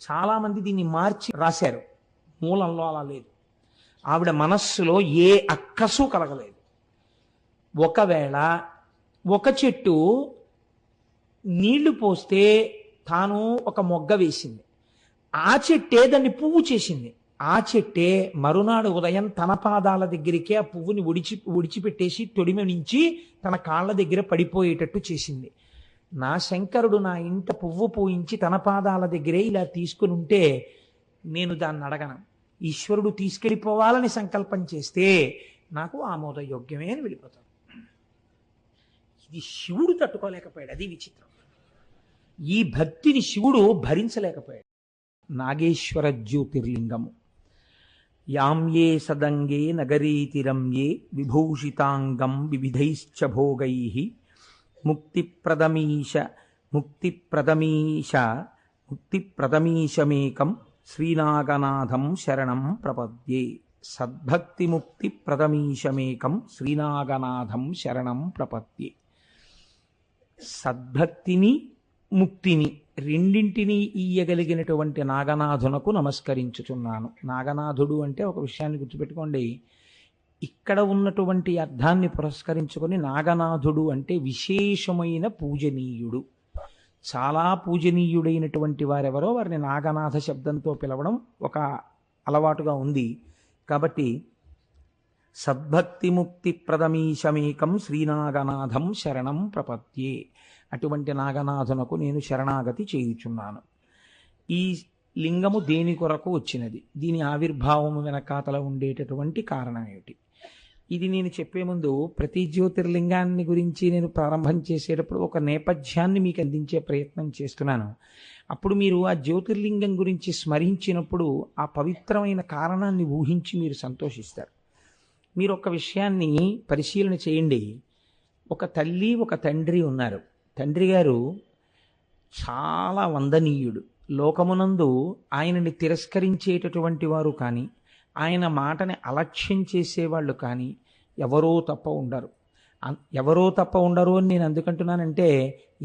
చాలామంది దీన్ని మార్చి రాశారు, మూలంలో అలా లేదు. ఆవిడ మనస్సులో ఏ అక్కసు కలగలేదు. ఒకవేళ ఒక చెట్టు నీళ్లు పోస్తే తాను ఒక మొగ్గ వేసింది, ఆ చెట్టే దాన్ని పువ్వు చేసింది. ఆ చెట్టే మరునాడు ఉదయం తన పాదాల దగ్గరికే ఆ పువ్వుని ఒడిచిపెట్టేసి తొడిమ నుంచి తన కాళ్ళ దగ్గర పడిపోయేటట్టు చేసింది. నా శంకరుడు నా ఇంట పువ్వు పూయించి తన పాదాల దగ్గరే ఇలా తీసుకుని ఉంటే నేను దాన్ని అడగను. ఈశ్వరుడు తీసుకెళ్ళిపోవాలని సంకల్పం చేస్తే నాకు ఆమోదయోగ్యమే అని వెళ్ళిపోతాను. ఇది శివుడు తట్టుకోలేకపోయాడు, అది విచిత్రం. ఈ భక్తిని శివుడు భరించలేకపోయాడు. నాగేశ్వర జ్యోతిర్లింగము. యామ్యే సదంగే నగరీతిరమ్యే విభూషితాంగం వివిధైశ్చ భోగైః ముక్తిప్రదమీశమేకం శ్రీనాగనాథం శరణం ప్రపద్యే. సద్భక్తిముక్తిప్రదమీశమేకం శ్రీనాగనాథం శరణం ప్రపద్యే. సద్భక్తిని ముక్తిని రెండింటినీ ఇయ్యగలిగినటువంటి నాగనాథునకు నమస్కరించుచున్నాను. నాగనాథుడు అంటే ఒక విషయాన్ని గుర్తుపెట్టుకోండి, ఇక్కడ ఉన్నటువంటి అర్థాన్ని పురస్కరించుకొని నాగనాథుడు అంటే విశేషమైన పూజనీయుడు. చాలా పూజనీయుడైనటువంటి వారెవరో వారిని నాగనాథ శబ్దంతో పిలవడం ఒక అలవాటుగా ఉంది. కాబట్టి సద్భక్తిముక్తి ప్రదమీశమేకం శ్రీనాగనాథం శరణం ప్రపద్యే. అటువంటి నాగనాథునకు నేను శరణాగతి చేయుచున్నాను. ఈ లింగము దేని కొరకు వచ్చినది, దీని ఆవిర్భావము వెనకాతల ఉండేటటువంటి కారణం ఏమిటి, ఇది నేను చెప్పే ముందు ప్రతి జ్యోతిర్లింగాన్ని గురించి నేను ప్రారంభం చేసేటప్పుడు ఒక నేపథ్యాన్ని మీకు అందించే ప్రయత్నం చేస్తున్నాను. అప్పుడు మీరు ఆ జ్యోతిర్లింగం గురించి స్మరించినప్పుడు ఆ పవిత్రమైన కారణాన్ని ఊహించి మీరు సంతోషిస్తారు. మీరు ఒక విషయాన్ని పరిశీలన చేయండి. ఒక తల్లి ఒక తండ్రి ఉన్నారు. తండ్రి గారు చాలా వందనీయుడు. లోకమునందు ఆయనని తిరస్కరించేటటువంటి వారు కానీ ఆయన మాటని అలక్ష్యం చేసేవాళ్ళు కానీ ఎవరో తప్ప ఉండరు. ఎవరో తప్ప ఉండరు అని నేను ఎందుకంటున్నానంటే,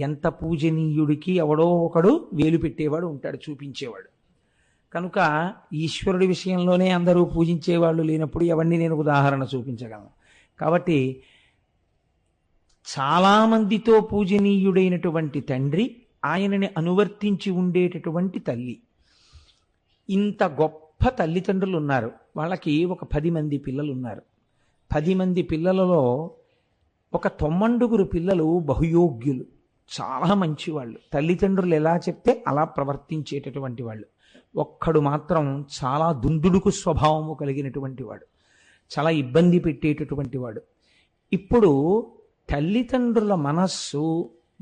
ఎంత పూజనీయుడికి ఎవడో ఒకడు వేలు పెట్టేవాడు ఉంటాడు, చూపించేవాడు. కనుక ఈశ్వరుడి విషయంలోనే అందరూ పూజించేవాళ్ళు లేనప్పుడు ఎవరిని నేను ఉదాహరణ చూపించగలను. కాబట్టి చాలామందితో పూజనీయుడైనటువంటి తండ్రి, ఆయనని అనువర్తించి ఉండేటటువంటి తల్లి. ఇంత గొప్ప తల్లిదండ్రులు ఉన్నారు. వాళ్ళకి ఒక 10 మంది పిల్లలు ఉన్నారు. 10 మంది పిల్లలలో ఒక 9 పిల్లలు బహుయోగ్యులు, చాలా మంచివాళ్ళు. తల్లిదండ్రులు ఎలా చెప్తే అలా ప్రవర్తించేటటువంటి వాళ్ళు. ఒక్కడు మాత్రం చాలా దుందుడుకు స్వభావము కలిగినటువంటి వాడు, చాలా ఇబ్బంది పెట్టేటటువంటి వాడు. ఇప్పుడు తల్లిదండ్రుల మనస్సు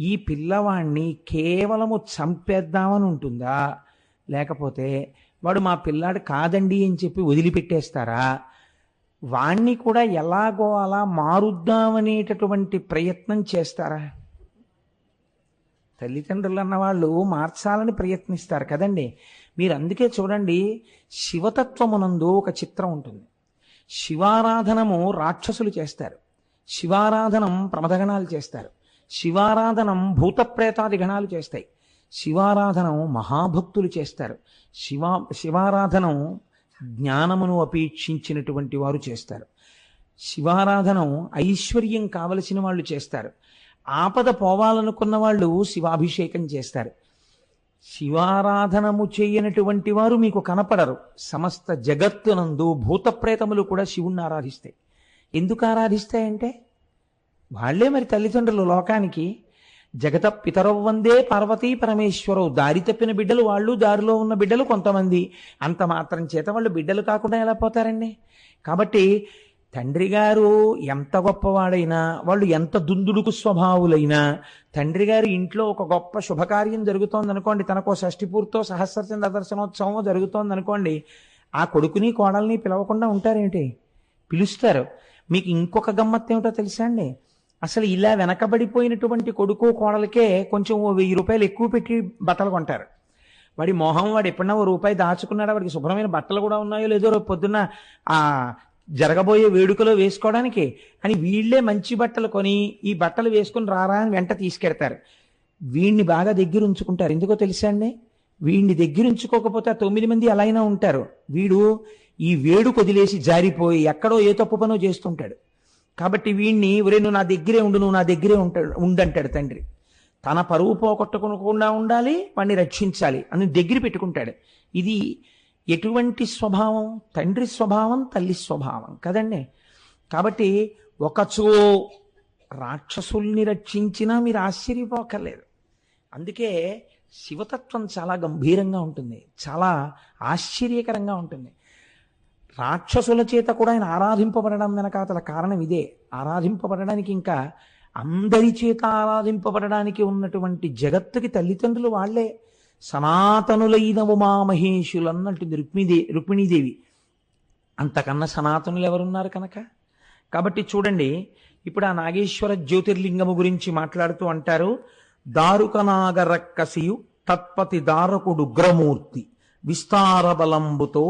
ఈ పిల్లవాణ్ణి కేవలము చంపేద్దామని ఉంటుందా, లేకపోతే వాడు మా పిల్లాడు కాదండి అని చెప్పి వదిలిపెట్టేస్తారా, వాణ్ణి కూడా ఎలాగో అలా మారుద్దామనేటటువంటి ప్రయత్నం చేస్తారా? తల్లిదండ్రులు అన్నవాళ్ళు మార్చాలని ప్రయత్నిస్తారు కదండి. మీరు అందుకే చూడండి, శివతత్వమునందు ఒక చిత్రం ఉంటుంది. శివారాధనము రాక్షసులు చేస్తారు, శివారాధనం ప్రమదగణాలు చేస్తారు, శివారాధనం భూతప్రేతాది గణాలు చేస్తాయి, శివారాధనం మహాభక్తులు చేస్తారు, శివారాధనం జ్ఞానమును అపేక్షించినటువంటి వారు చేస్తారు, శివారాధనం ఐశ్వర్యం కావలసిన వాళ్ళు చేస్తారు, ఆపద పోవాలనుకున్న వాళ్ళు శివాభిషేకం చేస్తారు. శివారాధనము చేయనటువంటి వారు మీకు కనపడరు. సమస్త జగత్తునందు భూతప్రేతములు కూడా శివుణ్ణి ఆరాధిస్తాయి. ఎందుకు ఆరాధిస్తాయంటే వాళ్లే మరి తల్లిదండ్రులు లోకానికి. జగత పితరౌ వందే పార్వతీ పరమేశ్వరౌ. దారి తప్పిన బిడ్డలు వాళ్ళు, దారిలో ఉన్న బిడ్డలు కొంతమంది. అంత మాత్రం చేత వాళ్ళు బిడ్డలు కాకుండా ఎలా పోతారండి? కాబట్టి తండ్రి గారు ఎంత గొప్పవాడైనా, వాళ్ళు ఎంత దుందుడుకు స్వభావులైనా, తండ్రి గారు ఇంట్లో ఒక గొప్ప శుభకార్యం జరుగుతోందనుకోండి, తనకో షష్ఠి పూర్తో సహస్రచంద్ర దర్శనోత్సవం జరుగుతోందనుకోండి, ఆ కొడుకుని కోడల్ని పిలవకుండా ఉంటారేంటి? పిలుస్తారు. మీకు ఇంకొక గమ్మత్తు ఏమిటో తెలుసా అండి? అసలు ఇలా వెనకబడిపోయినటువంటి కొడుకు కోడలకే కొంచెం 1000 రూపాయలు ఎక్కువ పెట్టి బట్టలు కొంటారు. వాడి మొహం, వాడు ఎప్పుడన్నా ₹1 దాచుకున్నాడా, వాడికి శుభ్రమైన బట్టలు కూడా ఉన్నాయో లేదో రేపు పొద్దున్న ఆ జరగబోయే వేడుకలో వేసుకోవడానికి అని వీళ్లే మంచి బట్టలు కొని ఈ బట్టలు వేసుకుని రారా అని వెంట తీసుకెడతారు. వీడిని బాగా దగ్గర ఉంచుకుంటారు. ఎందుకో తెలుసా అండి? వీడిని దగ్గరుంచుకోకపోతే ఆ 9 మంది ఎలా అయినా ఉంటారు. వీడు ఈ వేడు కొదిలేసి జారిపోయి ఎక్కడో ఏ తప్పు పనో చేస్తుంటాడు. కాబట్టి వీడిని ఒరే నువ్వు నా దగ్గరే ఉండు, నువ్వు నా దగ్గరే ఉండంటాడు తండ్రి. తన పరువు పోగొట్టుకోకుండా ఉండాలి, వాడిని రక్షించాలి అని దగ్గర పెట్టుకుంటాడు. ఇది ఎటువంటి స్వభావం? తండ్రి స్వభావం, తల్లి స్వభావం కదండి. కాబట్టి ఒకచో రాక్షసుల్ని రక్షించినా మీరు ఆశ్చర్యపోకర్లేదు. అందుకే శివతత్వం చాలా గంభీరంగా ఉంటుంది, చాలా ఆశ్చర్యకరంగా ఉంటుంది. రాక్షసుల చేత కూడా ఆయన ఆరాధింపబడడం వెనకాతల కారణం ఇదే. ఆరాధింపబడడానికి, ఇంకా అందరి చేత ఆరాధింపబడడానికి ఉన్నటువంటి జగత్తుకి తల్లిదండ్రులు వాళ్లే. సనాతనులైన ఉమామహేషులు అన్నట్టుంది రుక్మిణీదేవి. అంతకన్నా సనాతనులు ఎవరున్నారు కనుక. కాబట్టి చూడండి, ఇప్పుడు ఆ నాగేశ్వర జ్యోతిర్లింగము గురించి మాట్లాడుతూ అంటారు, దారుకనాగరక్కసియు తత్పతి దారకుడు ఉగ్రమూర్తి విస్తార బలంబుతో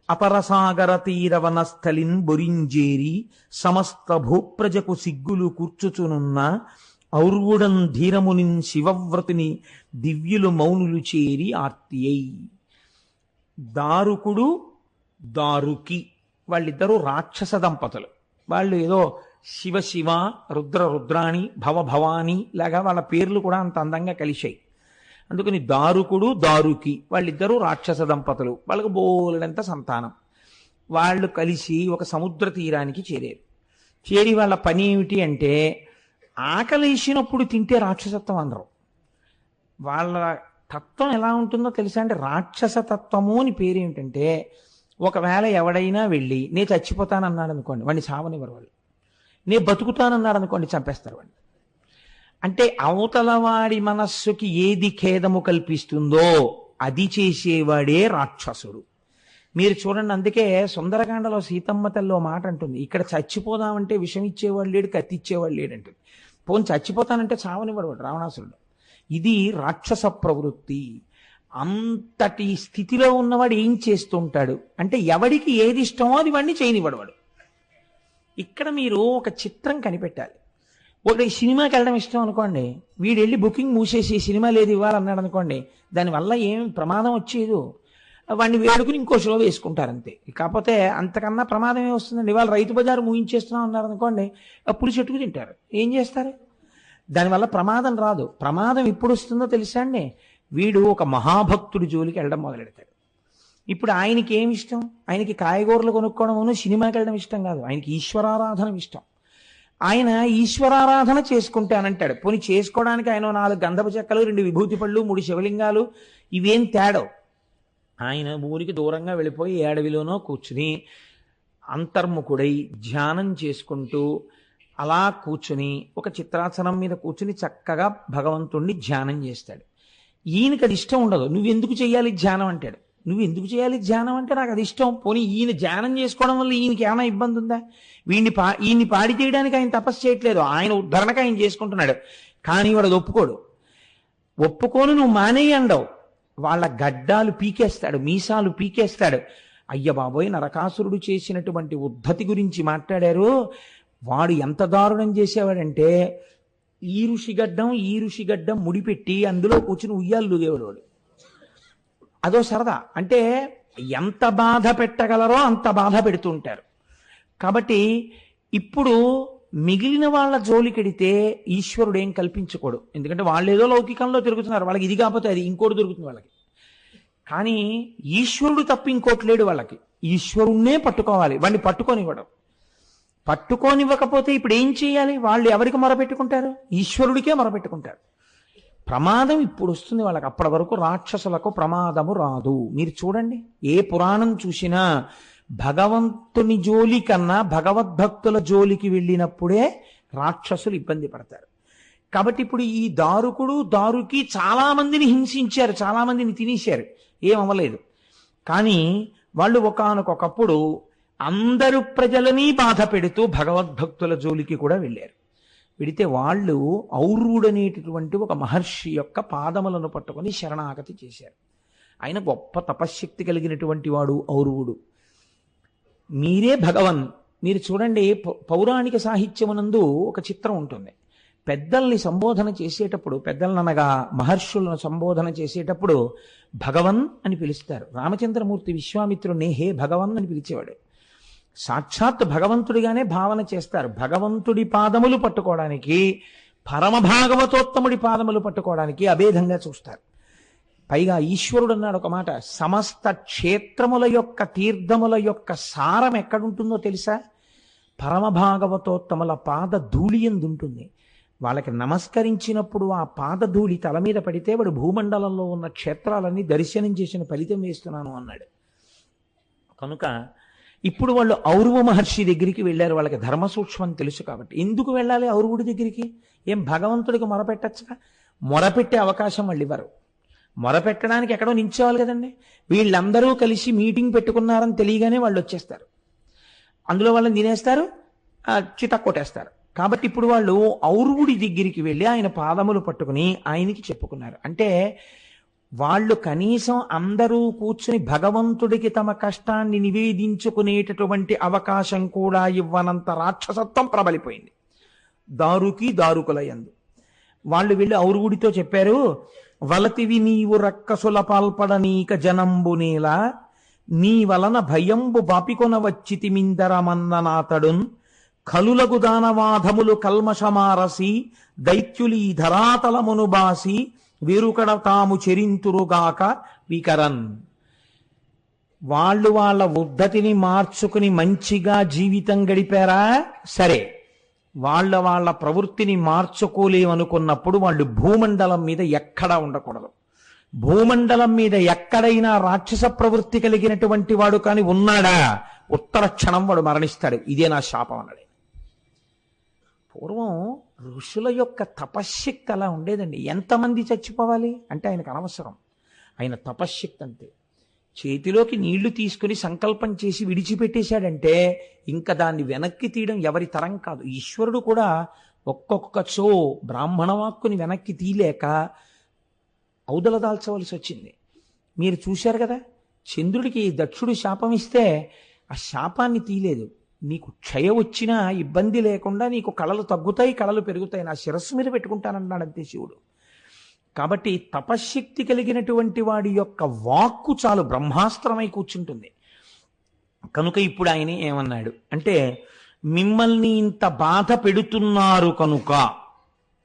అపరసాగర తీరవనస్థలిన్ బొరింజేరి సమస్త భూప్రజకు సిగ్గులు కూర్చుచునున్న ఔర్వుడం ధీరమునిన్ శివవ్రతుని దివ్యులు మౌనులు చేరి ఆర్తియై. దారుకుడు దారుకి వాళ్ళిద్దరూ రాక్షస దంపతులు. వాళ్ళు ఏదో శివ శివ, రుద్ర రుద్రాణి, భవ భవాని లాగా వాళ్ళ పేర్లు కూడా అంత అందంగా కలిశాయి. అందుకని దారుకుడు దారుకి వాళ్ళిద్దరూ రాక్షస దంపతులు. వాళ్ళకు బోలెడంత సంతానం. వాళ్ళు కలిసి ఒక సముద్ర తీరానికి చేరారు. చేరి వాళ్ళ పని ఏమిటి అంటే, ఆకలేసినప్పుడు తింటే రాక్షసత్వం అనరు. వాళ్ళ తత్వం ఎలా ఉంటుందో తెలుసా అంటే, రాక్షస తత్వము అని పేరు ఏమిటంటే, ఒకవేళ ఎవడైనా వెళ్ళి నేను చచ్చిపోతానన్నాడు అనుకోండి, వాడిని చావనివ్వరు వాళ్ళు. నేను బతుకుతానన్నాడు అనుకోండి, చంపేస్తారు వాడిని. అంటే అవతలవాడి మనస్సుకి ఏది ఖేదము కల్పిస్తుందో అది చేసేవాడే రాక్షసుడు. మీరు చూడండి, అందుకే సుందరకాండలో సీతమ్మ తల్లో మాట అంటుంది, ఇక్కడ చచ్చిపోదామంటే విషం ఇచ్చేవాడు లేడు, కత్తిచ్చేవాడు లేడంటుంది. పోని చచ్చిపోతానంటే చావనివాడు వాడు రావణాసురుడు. ఇది రాక్షస ప్రవృత్తి. అంతటి స్థితిలో ఉన్నవాడు ఏం చేస్తుంటాడు అంటే, ఎవడికి ఏది ఇష్టమో అది వాడిని చేయనివాడు వాడు. ఇక్కడ మీరు ఒక చిత్రం కనిపెట్టాలి. ఒకటి సినిమాకి వెళ్ళడం ఇష్టం అనుకోండి, వీడు వెళ్ళి బుకింగ్ మూసేసి సినిమా లేదు ఇవ్వాలన్నాడు అనుకోండి, దానివల్ల ఏం ప్రమాదం వచ్చేదు. వాడిని వేడుకుని ఇంకో షో వేసుకుంటారంతే. కాకపోతే అంతకన్నా ప్రమాదం ఏమొస్తుందండి? ఇవాళ రైతు బజారు ముగించేస్తున్నాం అన్నారు అనుకోండి, అప్పుడు చెట్టుకు తింటారు. ఏం చేస్తారు? దానివల్ల ప్రమాదం రాదు. ప్రమాదం ఎప్పుడు వస్తుందో తెలుసా అండి? వీడు ఒక మహాభక్తుడి జోలికి వెళ్ళడం మొదలెడతాడు. ఇప్పుడు ఆయనకి ఏమి ఇష్టం? ఆయనకి కాయగూరలు కొనుక్కోవడం, సినిమాకి వెళ్ళడం ఇష్టం కాదు. ఆయనకి ఈశ్వరారాధన ఇష్టం. ఆయన ఈశ్వరారాధన చేసుకుంటానంటాడు. పోనీ చేసుకోవడానికి ఆయన 4 గంధపు చెక్కలు, 2 విభూతి పళ్ళు, 3 శివలింగాలు, ఇవేం తేడో. ఆయన ఊరికి దూరంగా వెళ్ళిపోయి ఏడవిలోనో కూర్చుని అంతర్ముఖుడై ధ్యానం చేసుకుంటూ అలా కూర్చుని ఒక చిత్రాసనం మీద కూర్చుని చక్కగా భగవంతుణ్ణి ధ్యానం చేస్తాడు. ఈయనకి అది ఇష్టం ఉండదు. నువ్వెందుకు చేయాలి ధ్యానం అంటాడు. నువ్వు ఎందుకు చేయాలి ధ్యానం అంటే, నాకు అది ఇష్టం. పోనీ ఈయన ధ్యానం చేసుకోవడం వల్ల ఈయనకి ఏమైనా ఇబ్బంది ఉందా? ఈయన్ని పాడి చేయడానికి ఆయన తపస్సు చేయట్లేదు, ఆయన ఉద్ధరణకు ఆయన చేసుకుంటున్నాడు. కానీ వాడు అది ఒప్పుకోను నువ్వు మానేయి అండవు. వాళ్ళ గడ్డాలు పీకేస్తాడు, మీసాలు పీకేస్తాడు. అయ్య బాబోయ్, నరకాసురుడు చేసినటువంటి ఉద్ధతి గురించి మాట్లాడారు. వాడు ఎంత దారుణం చేసేవాడంటే, ఈ ఋషిగడ్డం ముడిపెట్టి అందులో కూర్చుని ఉయ్యాలు లూగేవాడు వాడు. అదో సరదా. అంటే ఎంత బాధ పెట్టగలరో అంత బాధ పెడుతుంటారు. కాబట్టి ఇప్పుడు మిగిలిన వాళ్ళ జోలికెడితే ఈశ్వరుడు ఏం కల్పించకూడదు. ఎందుకంటే వాళ్ళు ఏదో లౌకికంలో తిరుగుతున్నారు, వాళ్ళకి ఇది కాకపోతే అది ఇంకోటి దొరుకుతుంది వాళ్ళకి. కానీ ఈశ్వరుడు తప్ప ఇంకోటి లేడు వాళ్ళకి. ఈశ్వరుణ్ణే పట్టుకోవాలి, వాడిని పట్టుకోనివ్వకపోతే ఇప్పుడు ఏం చేయాలి? వాళ్ళు ఎవరికి మొరపెట్టుకుంటారు? ఈశ్వరుడికే మొరపెట్టుకుంటారు. ప్రమాదం ఇప్పుడు వస్తుంది వాళ్ళకి. అప్పటి వరకు రాక్షసులకు ప్రమాదము రాదు. మీరు చూడండి, ఏ పురాణం చూసినా భగవంతుని జోలి కన్నా భగవద్భక్తుల జోలికి వెళ్ళినప్పుడే రాక్షసులు ఇబ్బంది పడతారు. కాబట్టి ఇప్పుడు ఈ దారుకుడు దారుకి చాలా మందిని హింసించారు, చాలా మందిని తినేశారు, ఏమవ్వలేదు. కానీ వాళ్ళు ఒకానొకప్పుడు అందరు ప్రజలని బాధ పెడుతూ భగవద్భక్తుల జోలికి కూడా వెళ్ళారు. వెడితే వాళ్ళు ఔర్వుడనేటటువంటి ఒక మహర్షి యొక్క పాదములను పట్టుకొని శరణాగతి చేశారు. ఆయన గొప్ప తపశ్శక్తి కలిగినటువంటి వాడు ఔర్వుడు. మీరే భగవన్. మీరు చూడండి, పౌరాణిక సాహిత్యమునందు ఒక చిత్రం ఉంటుంది. పెద్దల్ని సంబోధన చేసేటప్పుడు, పెద్దలనగా మహర్షులను సంబోధన చేసేటప్పుడు భగవన్ అని పిలుస్తారు. రామచంద్రమూర్తి విశ్వామిత్రుడిని హే భగవన్ అని పిలిచేవాడు. సాక్షాత్ భగవంతుడిగానే భావన చేస్తారు. భగవంతుడి పాదములు పట్టుకోవడానికి, పరమభాగవతోత్తముడి పాదములు పట్టుకోవడానికి అభేదంగా చూస్తారు. పైగా ఈశ్వరుడు అన్నాడు ఒక మాట, సమస్త క్షేత్రముల యొక్క తీర్థముల యొక్క సారం ఎక్కడుంటుందో తెలుసా? పరమభాగవతోత్తముల పాద ధూళి యందు ఉంటుంది. వాళ్ళకి నమస్కరించినప్పుడు ఆ పాదధూళి తల మీద పడితే వాడు భూమండలంలో ఉన్న క్షేత్రాలన్నీ దర్శనం చేసిన ఫలితం వేస్తున్నాను అన్నాడు. కనుక ఇప్పుడు వాళ్ళు ఔరువ మహర్షి దగ్గరికి వెళ్ళారు. వాళ్ళకి ధర్మ సూక్ష్మం తెలుసు కాబట్టి. ఎందుకు వెళ్ళాలి ఔరువుడి దగ్గరికి? ఏం భగవంతుడికి మొరపెట్టచ్చుగా? మొరపెట్టే అవకాశం వాళ్ళు ఇవ్వరు. మొరపెట్టడానికి ఎక్కడో నించోవాలి కదండి. వీళ్ళందరూ కలిసి మీటింగ్ పెట్టుకున్నారని తెలియగానే వాళ్ళు వచ్చేస్తారు. అందులో వాళ్ళని తినేస్తారు, చిత కొట్టేస్తారు. కాబట్టి ఇప్పుడు వాళ్ళు ఔరువుడి దగ్గరికి వెళ్ళి ఆయన పాదములు పట్టుకుని ఆయనకి చెప్పుకున్నారు. అంటే వాళ్ళు కనీసం అందరూ కూర్చుని భగవంతుడికి తమ కష్టాన్ని నివేదించుకునేటటువంటి అవకాశం కూడా ఇవ్వనంత రాక్షసత్వం ప్రబలిపోయింది దారుకి దారుకుల యందు. వాళ్ళు వెళ్ళి ఔరువుడితో చెప్పారు, వలతివి నీవు రక్కసుల పాల్పడనీక జనంబునేలా, నీ వలన భయంబు బాపికొన వచ్చితిమిందరమన్ననాతడున్, కలులగు దానవాధములు కల్మషమారసి దైత్యులీ ధరాతలమును బాసి వేరుకడ తాము చెరింతురుగాక వికరన్. వాళ్ళు వాళ్ళ ఉద్ధతిని మార్చుకుని మంచిగా జీవితం గడిపారా సరే, వాళ్ళ ప్రవృత్తిని మార్చుకోలేమనుకున్నప్పుడు వాళ్ళు భూమండలం మీద ఎక్కడా ఉండకూడదు. భూమండలం మీద ఎక్కడైనా రాక్షస ప్రవృత్తి కలిగినటువంటి వాడు కానీ ఉన్నాడా, ఉత్తర క్షణం వాడు మరణిస్తాడు. ఇదే నా శాపం అన్నాడు. పూర్వం ఋషుల యొక్క తపశ్శక్తి అలా ఉండేదండి. ఎంతమంది చచ్చిపోవాలి అంటే ఆయనకు అనవసరం. ఆయన తపశ్శక్తి అంతే. చేతిలోకి నీళ్లు తీసుకుని సంకల్పం చేసి విడిచిపెట్టేశాడంటే ఇంకా దాన్ని వెనక్కి తీయడం ఎవరి తరం కాదు. ఈశ్వరుడు కూడా ఒక్కొక్కచో బ్రాహ్మణ వాక్కుని వెనక్కి తీయలేక ఔదల దాల్చవలసి వచ్చింది. మీరు చూశారు కదా, చంద్రుడికి దక్షుడు శాపం ఇస్తే ఆ శాపాన్ని తీయలేదు. నీకు క్షయ వచ్చినా ఇబ్బంది లేకుండా నీకు కళలు తగ్గుతాయి, కళలు పెరుగుతాయి, నా శిరస్సు మీద పెట్టుకుంటానన్నాడు అంతే శివుడు. కాబట్టి తపశ్శక్తి కలిగినటువంటి వాడి యొక్క వాక్కు చాలు బ్రహ్మాస్త్రమై కూర్చుంటుంది. కనుక ఇప్పుడు ఆయన ఏమన్నాడు అంటే, మిమ్మల్ని ఇంత బాధ పెడుతున్నారు కనుక,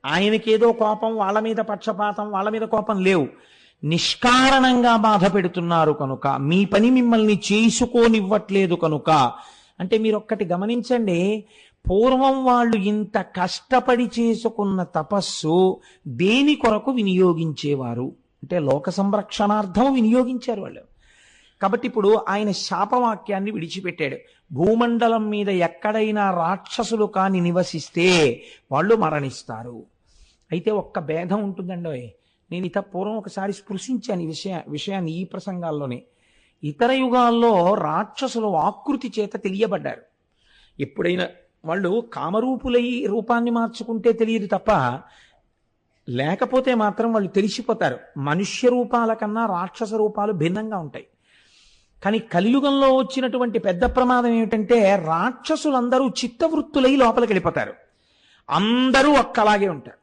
ఆయనకేదో కోపం, వాళ్ళ మీద పక్షపాతం, వాళ్ళ మీద కోపం లేవు, నిష్కారణంగా బాధ పెడుతున్నారు కనుక, మీ పని మిమ్మల్ని చేసుకోనివ్వట్లేదు కనుక. అంటే మీరు ఒక్కటి గమనించండి, పూర్వం వాళ్ళు ఇంత కష్టపడి చేసుకున్న తపస్సు దేని కొరకు వినియోగించేవారు అంటే లోక సంరక్షణార్థం వినియోగించారు వాళ్ళు. కాబట్టి ఇప్పుడు ఆయన శాపవాక్యాన్ని విడిచిపెట్టాడు. భూమండలం మీద ఎక్కడైనా రాక్షసులు కాని నివసిస్తే వాళ్ళు మరణిస్తారు. అయితే ఒక్క భేదం ఉంటుందండి. నేను ఇత పూర్వం ఒకసారి స్పృశించాను ఈ విషయాన్ని ఈ ప్రసంగాల్లోనే. ఇతర యుగాల్లో రాక్షసులు ఆకృతి చేత తెలియబడ్డారు. ఎప్పుడైనా వాళ్ళు కామరూపులై రూపాన్ని మార్చుకుంటే తెలియదు తప్ప, లేకపోతే మాత్రం వాళ్ళు తెలిసిపోతారు. మనుష్య రూపాల కన్నా రాక్షస రూపాలు భిన్నంగా ఉంటాయి. కానీ కలియుగంలో వచ్చినటువంటి పెద్ద ప్రమాదం ఏమిటంటే, రాక్షసులందరూ చిత్తవృత్తులై లోపలికి వెళ్ళిపోతారు. అందరూ ఒక్కలాగే ఉంటారు.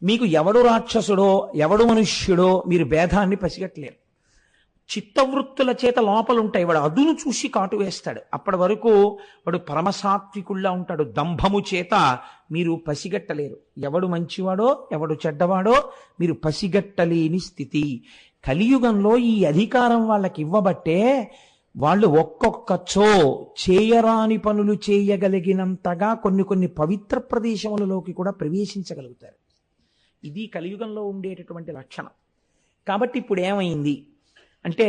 మీకు ఎవడు రాక్షసుడో ఎవడు మనుష్యుడో మీరు భేదాన్ని పసిగట్టలేరు. చిత్తవృత్తుల చేత లోపలుంటాయి. వాడు అదును చూసి కాటు వేస్తాడు. అప్పటి వరకు వాడు పరమసాత్వికుల్లా ఉంటాడు. దంభము చేత మీరు పసిగట్టలేరు. ఎవడు మంచివాడో ఎవడు చెడ్డవాడో మీరు పసిగట్టలేని స్థితి. కలియుగంలో ఈ అధికారం వాళ్ళకి ఇవ్వబట్టే వాళ్ళు ఒక్కొక్కచో చేయరాని పనులు చేయగలిగినంతగా కొన్ని పవిత్ర ప్రదేశములలోకి కూడా ప్రవేశించగలుగుతారు. ఇది కలియుగంలో ఉండేటటువంటి లక్షణం. కాబట్టి ఇప్పుడు ఏమైంది అంటే,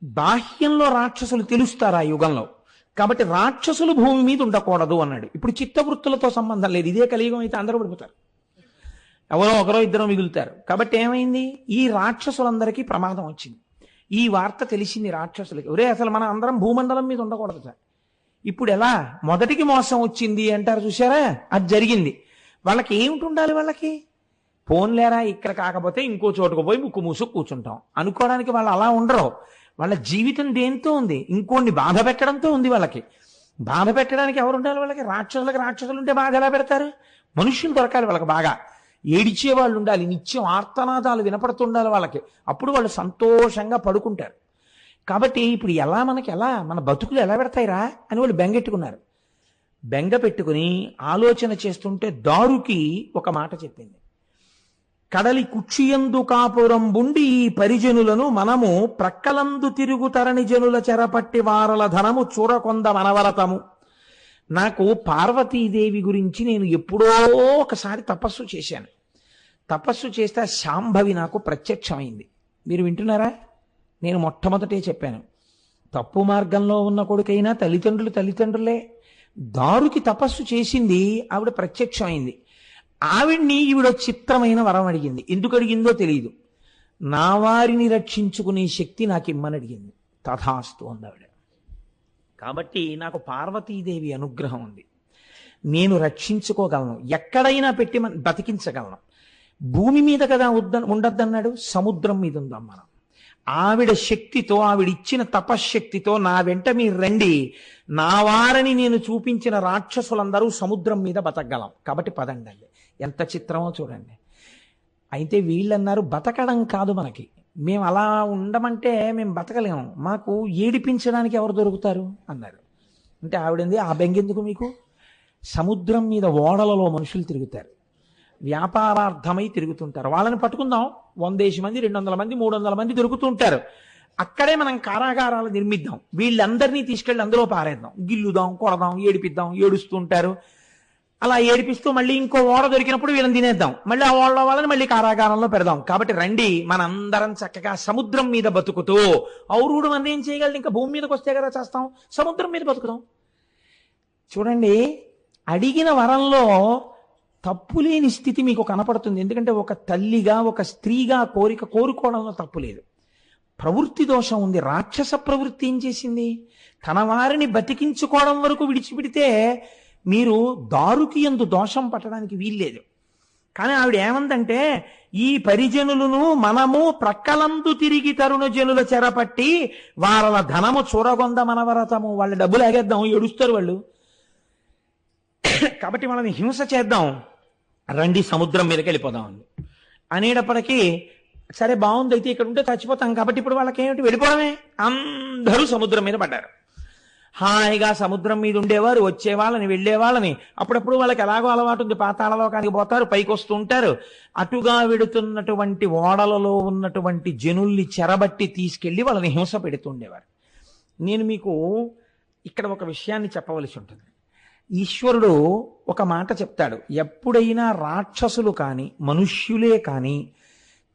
బాహ్యంలో రాక్షసులు తెలుస్తారు ఆ యుగంలో. కాబట్టి రాక్షసులు భూమి మీద ఉండకూడదు అన్నాడు. ఇప్పుడు చిత్తవృత్తులతో సంబంధం లేదు. ఇదే కలియుగం అయితే అందరూ పడిపోతారు, ఎవరో ఒకరో ఇద్దరో మిగులుతారు. కాబట్టి ఏమైంది, ఈ రాక్షసులందరికీ ప్రమాదం వచ్చింది. ఈ వార్త తెలిసింది రాక్షసులకి. ఒరే అసలు మనం అందరం భూమండలం మీద ఉండకూడదు సార్. ఇప్పుడు ఎలా మొదటికి మోసం వచ్చింది అంటారు చూసారా, అది జరిగింది. వాళ్ళకి ఏమిటి ఉండాలి, వాళ్ళకి పోన్లేరా ఇక్కడ కాకపోతే ఇంకో చోటుకు పోయి ముక్కు మూసుకు కూర్చుంటాం అనుకోవడానికి వాళ్ళు అలా ఉండరు. వాళ్ళ జీవితం దేంతో ఉంది, ఇంకోన్ని బాధ పెట్టడంతో ఉంది. వాళ్ళకి బాధ పెట్టడానికి ఎవరు ఉండాలి, వాళ్ళకి రాక్షసులు ఉంటే బాధ ఎలా పెడతారు? మనుష్యులు దొరకాలి వాళ్ళకి బాగా, ఏడిచే వాళ్ళు ఉండాలి, నిత్యం ఆర్తనాదాలు వినపడుతుండాలి వాళ్ళకి, అప్పుడు వాళ్ళు సంతోషంగా పడుకుంటారు. కాబట్టి ఇప్పుడు ఎలా మన బతుకులు ఎలా పెడతాయిరా అని వాళ్ళు బెంగెట్టుకున్నారు. బెంగ పెట్టుకుని ఆలోచన చేస్తుంటే దారుకి ఒక మాట చెప్పింది. కడలి కుక్షియందు కాపురం బుండి ఈ పరిజనులను మనము ప్రక్కలందు తిరుగు తరణి జనుల చెరపట్టి వారల ధనము చూరకొంద మనవరతము. నాకు పార్వతీదేవి గురించి నేను ఎప్పుడో ఒకసారి తపస్సు చేశాను. తపస్సు చేస్తే శాంభవి నాకు ప్రత్యక్షమైంది. మీరు వింటున్నారా? నేను మొట్టమొదటే చెప్పాను, తప్పు మార్గంలో ఉన్న కొడుకైనా తల్లిదండ్రులే. దారుకి తపస్సు చేసింది, ఆవిడ ప్రత్యక్షమైంది. ఆవిడ్ని ఈవిడ చిత్రమైన వరం అడిగింది. ఎందుకు అడిగిందో తెలియదు. నా వారిని రక్షించుకునే శక్తి నాకు ఇమ్మని అడిగింది. తథాస్తు అంది ఆవిడ. కాబట్టి నాకు పార్వతీదేవి అనుగ్రహం ఉంది. నేను రక్షించుకోగలను, ఎక్కడైనా పెట్టి బతికించగలను. భూమి మీద కదా ఉండద్దన్నాడు, సముద్రం మీద ఉందాం మనం. ఆవిడ శక్తితో, ఆవిడిచ్చిన తపశ్శక్తితో నా వెంట మీరు రండి, నా వారని నేను చూపించిన రాక్షసులందరూ సముద్రం మీద బతకగలం. కాబట్టి పదండి. ఎంత చిత్రమో చూడండి. అయితే వీళ్ళన్నారు, బతకడం కాదు మనకి, మేము అలా ఉండమంటే మేము బతకలేము, మాకు ఏడిపించడానికి ఎవరు దొరుకుతారు అన్నారు. అంటే ఆవిడంది, ఆ బెంగెందుకు మీకు? సముద్రం మీద ఓడలలో మనుషులు తిరుగుతారు, వ్యాపారార్థమై తిరుగుతుంటారు, వాళ్ళని పట్టుకుందాం. 100 మంది, 200 మంది, 300 మంది దొరుకుతూ ఉంటారు. అక్కడే మనం కారాగారాలు నిర్మిద్దాం, వీళ్ళందరినీ తీసుకెళ్ళి అందులో పారేద్దాం, గిల్లుదాం, కొడదాం, ఏడిపిద్దాం. ఏడుస్తూ ఉంటారు. అలా ఏడిపిస్తూ మళ్ళీ ఇంకో ఓడ దొరికినప్పుడు వీళ్ళని తినేద్దాం, మళ్ళీ ఆ ఓడలో వాళ్ళని మళ్ళీ కారాగారంలో పెడదాం. కాబట్టి రండి, మనందరం చక్కగా సముద్రం మీద బతుకుతూ, ఔరుడు మంది ఏం చేయగలరు, ఇంకా భూమి మీదకి వస్తే కదా చేస్తాం, సముద్రం మీద బతుకుదాం. చూడండి, అడిగిన వరంలో తప్పులేని స్థితి మీకు కనపడుతుంది. ఎందుకంటే ఒక తల్లిగా, ఒక స్త్రీగా కోరుకోవడంలో తప్పు లేదు. ప్రవృత్తి దోషం ఉంది. రాక్షస ప్రవృత్తి ఏం చేసింది? తన వారిని బతికించుకోవడం వరకు విడిచిపెడితే మీరు దారుకి యందు దోషం పట్టడానికి వీల్లేదు. కానీ ఆవిడ ఏమందంటే, ఈ పరిజనులను మనము ప్రక్కలందు తిరిగి తరుణ జనుల చెరపట్టి వారల ధనము చూరగొంద మనవరతము. వాళ్ళ డబ్బులు ఆగేద్దాం, ఏడుస్తారు వాళ్ళు, కాబట్టి వాళ్ళని హింస చేద్దాం, రండి సముద్రం మీదకి వెళ్ళిపోదాం అనేటప్పటికీ, సరే బాగుంది, అయితే ఇక్కడ ఉంటే చచ్చిపోతాం, కాబట్టి ఇప్పుడు వాళ్ళకి ఏమిటి, వెళ్ళిపోవడమే. అందరూ సముద్రం మీద పడ్డారు. హాయిగా సముద్రం మీద ఉండేవారు, వచ్చేవాళ్ళని, వెళ్ళేవాళ్ళని. అప్పుడప్పుడు వాళ్ళకి ఎలాగో అలవాటు ఉంది, పాతాళలోకానికి పోతారు, పైకి వస్తూ ఉంటారు. అటుగా వెడుతున్నటువంటి ఓడలలో ఉన్నటువంటి జనుల్ని చెరబట్టి తీసుకెళ్లి వాళ్ళని హింస పెడుతుండేవారు. నేను మీకు ఇక్కడ ఒక విషయాన్ని చెప్పవలసి ఉంటుంది. ఈశ్వరుడు ఒక మాట చెప్తాడు, ఎప్పుడైనా రాక్షసులు కానీ మనుష్యులే కానీ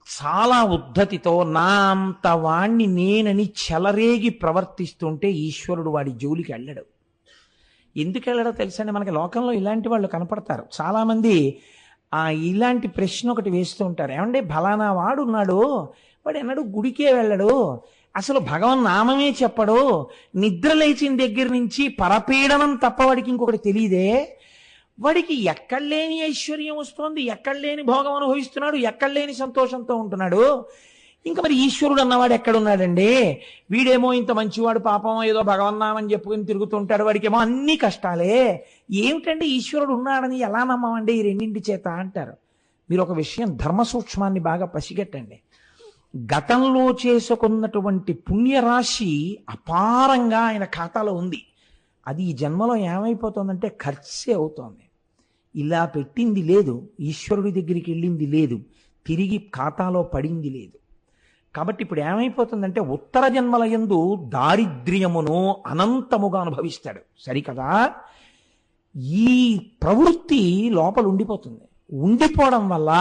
చాలా ఉద్ధతితో నా అంత వాణ్ణి నేనని చెలరేగి ప్రవర్తిస్తుంటే ఈశ్వరుడు వాడి జోలికి వెళ్ళడు. ఎందుకు వెళ్ళడో తెలుసండి? మనకి లోకంలో ఇలాంటి వాళ్ళు కనపడతారు చాలామంది. ఇలాంటి ప్రశ్న ఒకటి వేస్తూ ఉంటారు, ఏమంటే ఫలానా వాడు ఉన్నాడు, వాడు ఎన్నడూ గుడికే వెళ్ళడు, అసలు భగవన్ నామమే చెప్పడు, నిద్ర లేచిన దగ్గర నుంచి పరపీడనం తప్ప వాడికి ఇంకొకటి తెలియదే, వాడికి ఎక్కడలేని ఐశ్వర్యం వస్తోంది, ఎక్కడలేని భోగం అనుభవిస్తున్నాడు, ఎక్కడలేని సంతోషంతో ఉంటున్నాడు, ఇంకా మరి ఈశ్వరుడు అన్నవాడు ఎక్కడున్నాడండి? వీడేమో ఇంత మంచివాడు, పాపం ఏదో భగవన్నామని చెప్పుకుని తిరుగుతుంటాడు, వాడికేమో అన్ని కష్టాలే, ఏమిటండి ఈశ్వరుడు ఉన్నాడని ఎలా నమ్మమండి ఈ రెండింటి చేత అంటారు. మీరు ఒక విషయం, ధర్మ సూక్ష్మాన్ని బాగా పసిగట్టండి. గతంలో చేసుకున్నటువంటి పుణ్యరాశి అపారంగా ఆయన ఖాతాలో ఉంది. అది ఈ జన్మలో ఏమైపోతుందంటే ఖర్చే అవుతోంది. ఇలా పెట్టింది లేదు, ఈశ్వరుడి దగ్గరికి వెళ్ళింది లేదు, తిరిగి ఖాతాలో పడింది లేదు. కాబట్టి ఇప్పుడు ఏమైపోతుందంటే ఉత్తర జన్మల యందు దారిద్ర్యమును అనంతముగా అనుభవిస్తాడు. సరికదా? ఈ ప్రవృత్తి లోపల ఉండిపోతుంది. ఉండిపోవడం వల్ల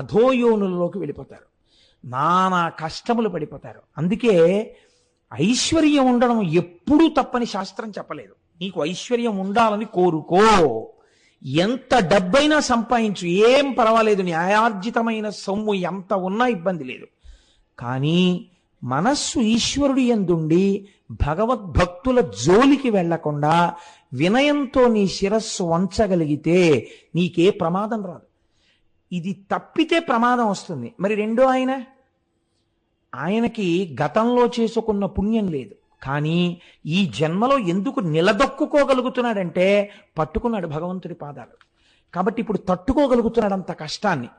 అధోయోనులలోకి వెళ్ళిపోతారు, నానా కష్టములు పడిపోతారు. అందుకే ఐశ్వర్యం ఉండడం ఎప్పుడూ తప్పని శాస్త్రం చెప్పలేదు. నీకు ఐశ్వర్యం ఉండాలని కోరుకో, ఎంత డబ్బైనా సంపాదించు, ఏం పర్వాలేదు, న్యాయార్జితమైన సొమ్ము ఎంత ఉన్నా ఇబ్బంది లేదు. కానీ మనస్సు ఈశ్వరుడి యందుండి భగవద్భక్తుల జోలికి వెళ్లకుండా వినయంతో నీ శిరస్సు వంచగలిగితే నీకే ప్రమాదం రాదు. ఇది తప్పితే ప్రమాదం వస్తుంది. మరి రెండో ఆయనకి గతంలో చేసుకున్న పుణ్యం లేదు, కానీ ఈ జన్మలో ఎందుకు నిలదొక్కుకోగలుగుతున్నాడంటే పట్టుకున్నాడు భగవంతుడి పాదాలు. కాబట్టి ఇప్పుడు తట్టుకోగలుగుతున్నాడు అంత కష్టాన్ని.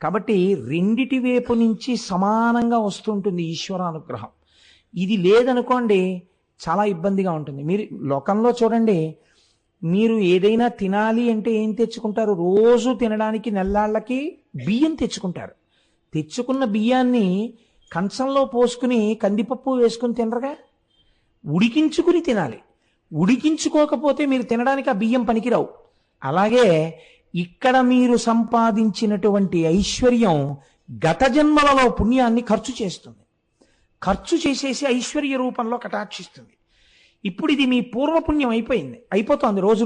కాబట్టి రెండిటి వైపు నుంచి సమానంగా వస్తుంటుంది ఈశ్వరానుగ్రహం. ఇది లేదనుకోండి చాలా ఇబ్బందిగా ఉంటుంది. మీరు లోకంలో చూడండి, మీరు ఏదైనా తినాలి అంటే ఏం తెచ్చుకుంటారు? రోజు తినడానికి నెల్లాళ్ళకి బియ్యం తెచ్చుకుంటారు. తెచ్చుకున్న బియ్యాన్ని కంచంలో పోసుకుని కందిపప్పు వేసుకుని తినరుగా, ఉడికించుకుని తినాలి. ఉడికించుకోకపోతే మీరు తినడానికి ఆ బియ్యం పనికిరావు. అలాగే ఇక్కడ మీరు సంపాదించినటువంటి ఐశ్వర్యం గత జన్మలలో పుణ్యాన్ని ఖర్చు చేస్తుంది. ఖర్చు చేసేసి ఐశ్వర్య రూపంలో కటాక్షిస్తుంది. ఇప్పుడు ఇది మీ పూర్వపుణ్యం అయిపోతుంది. రోజు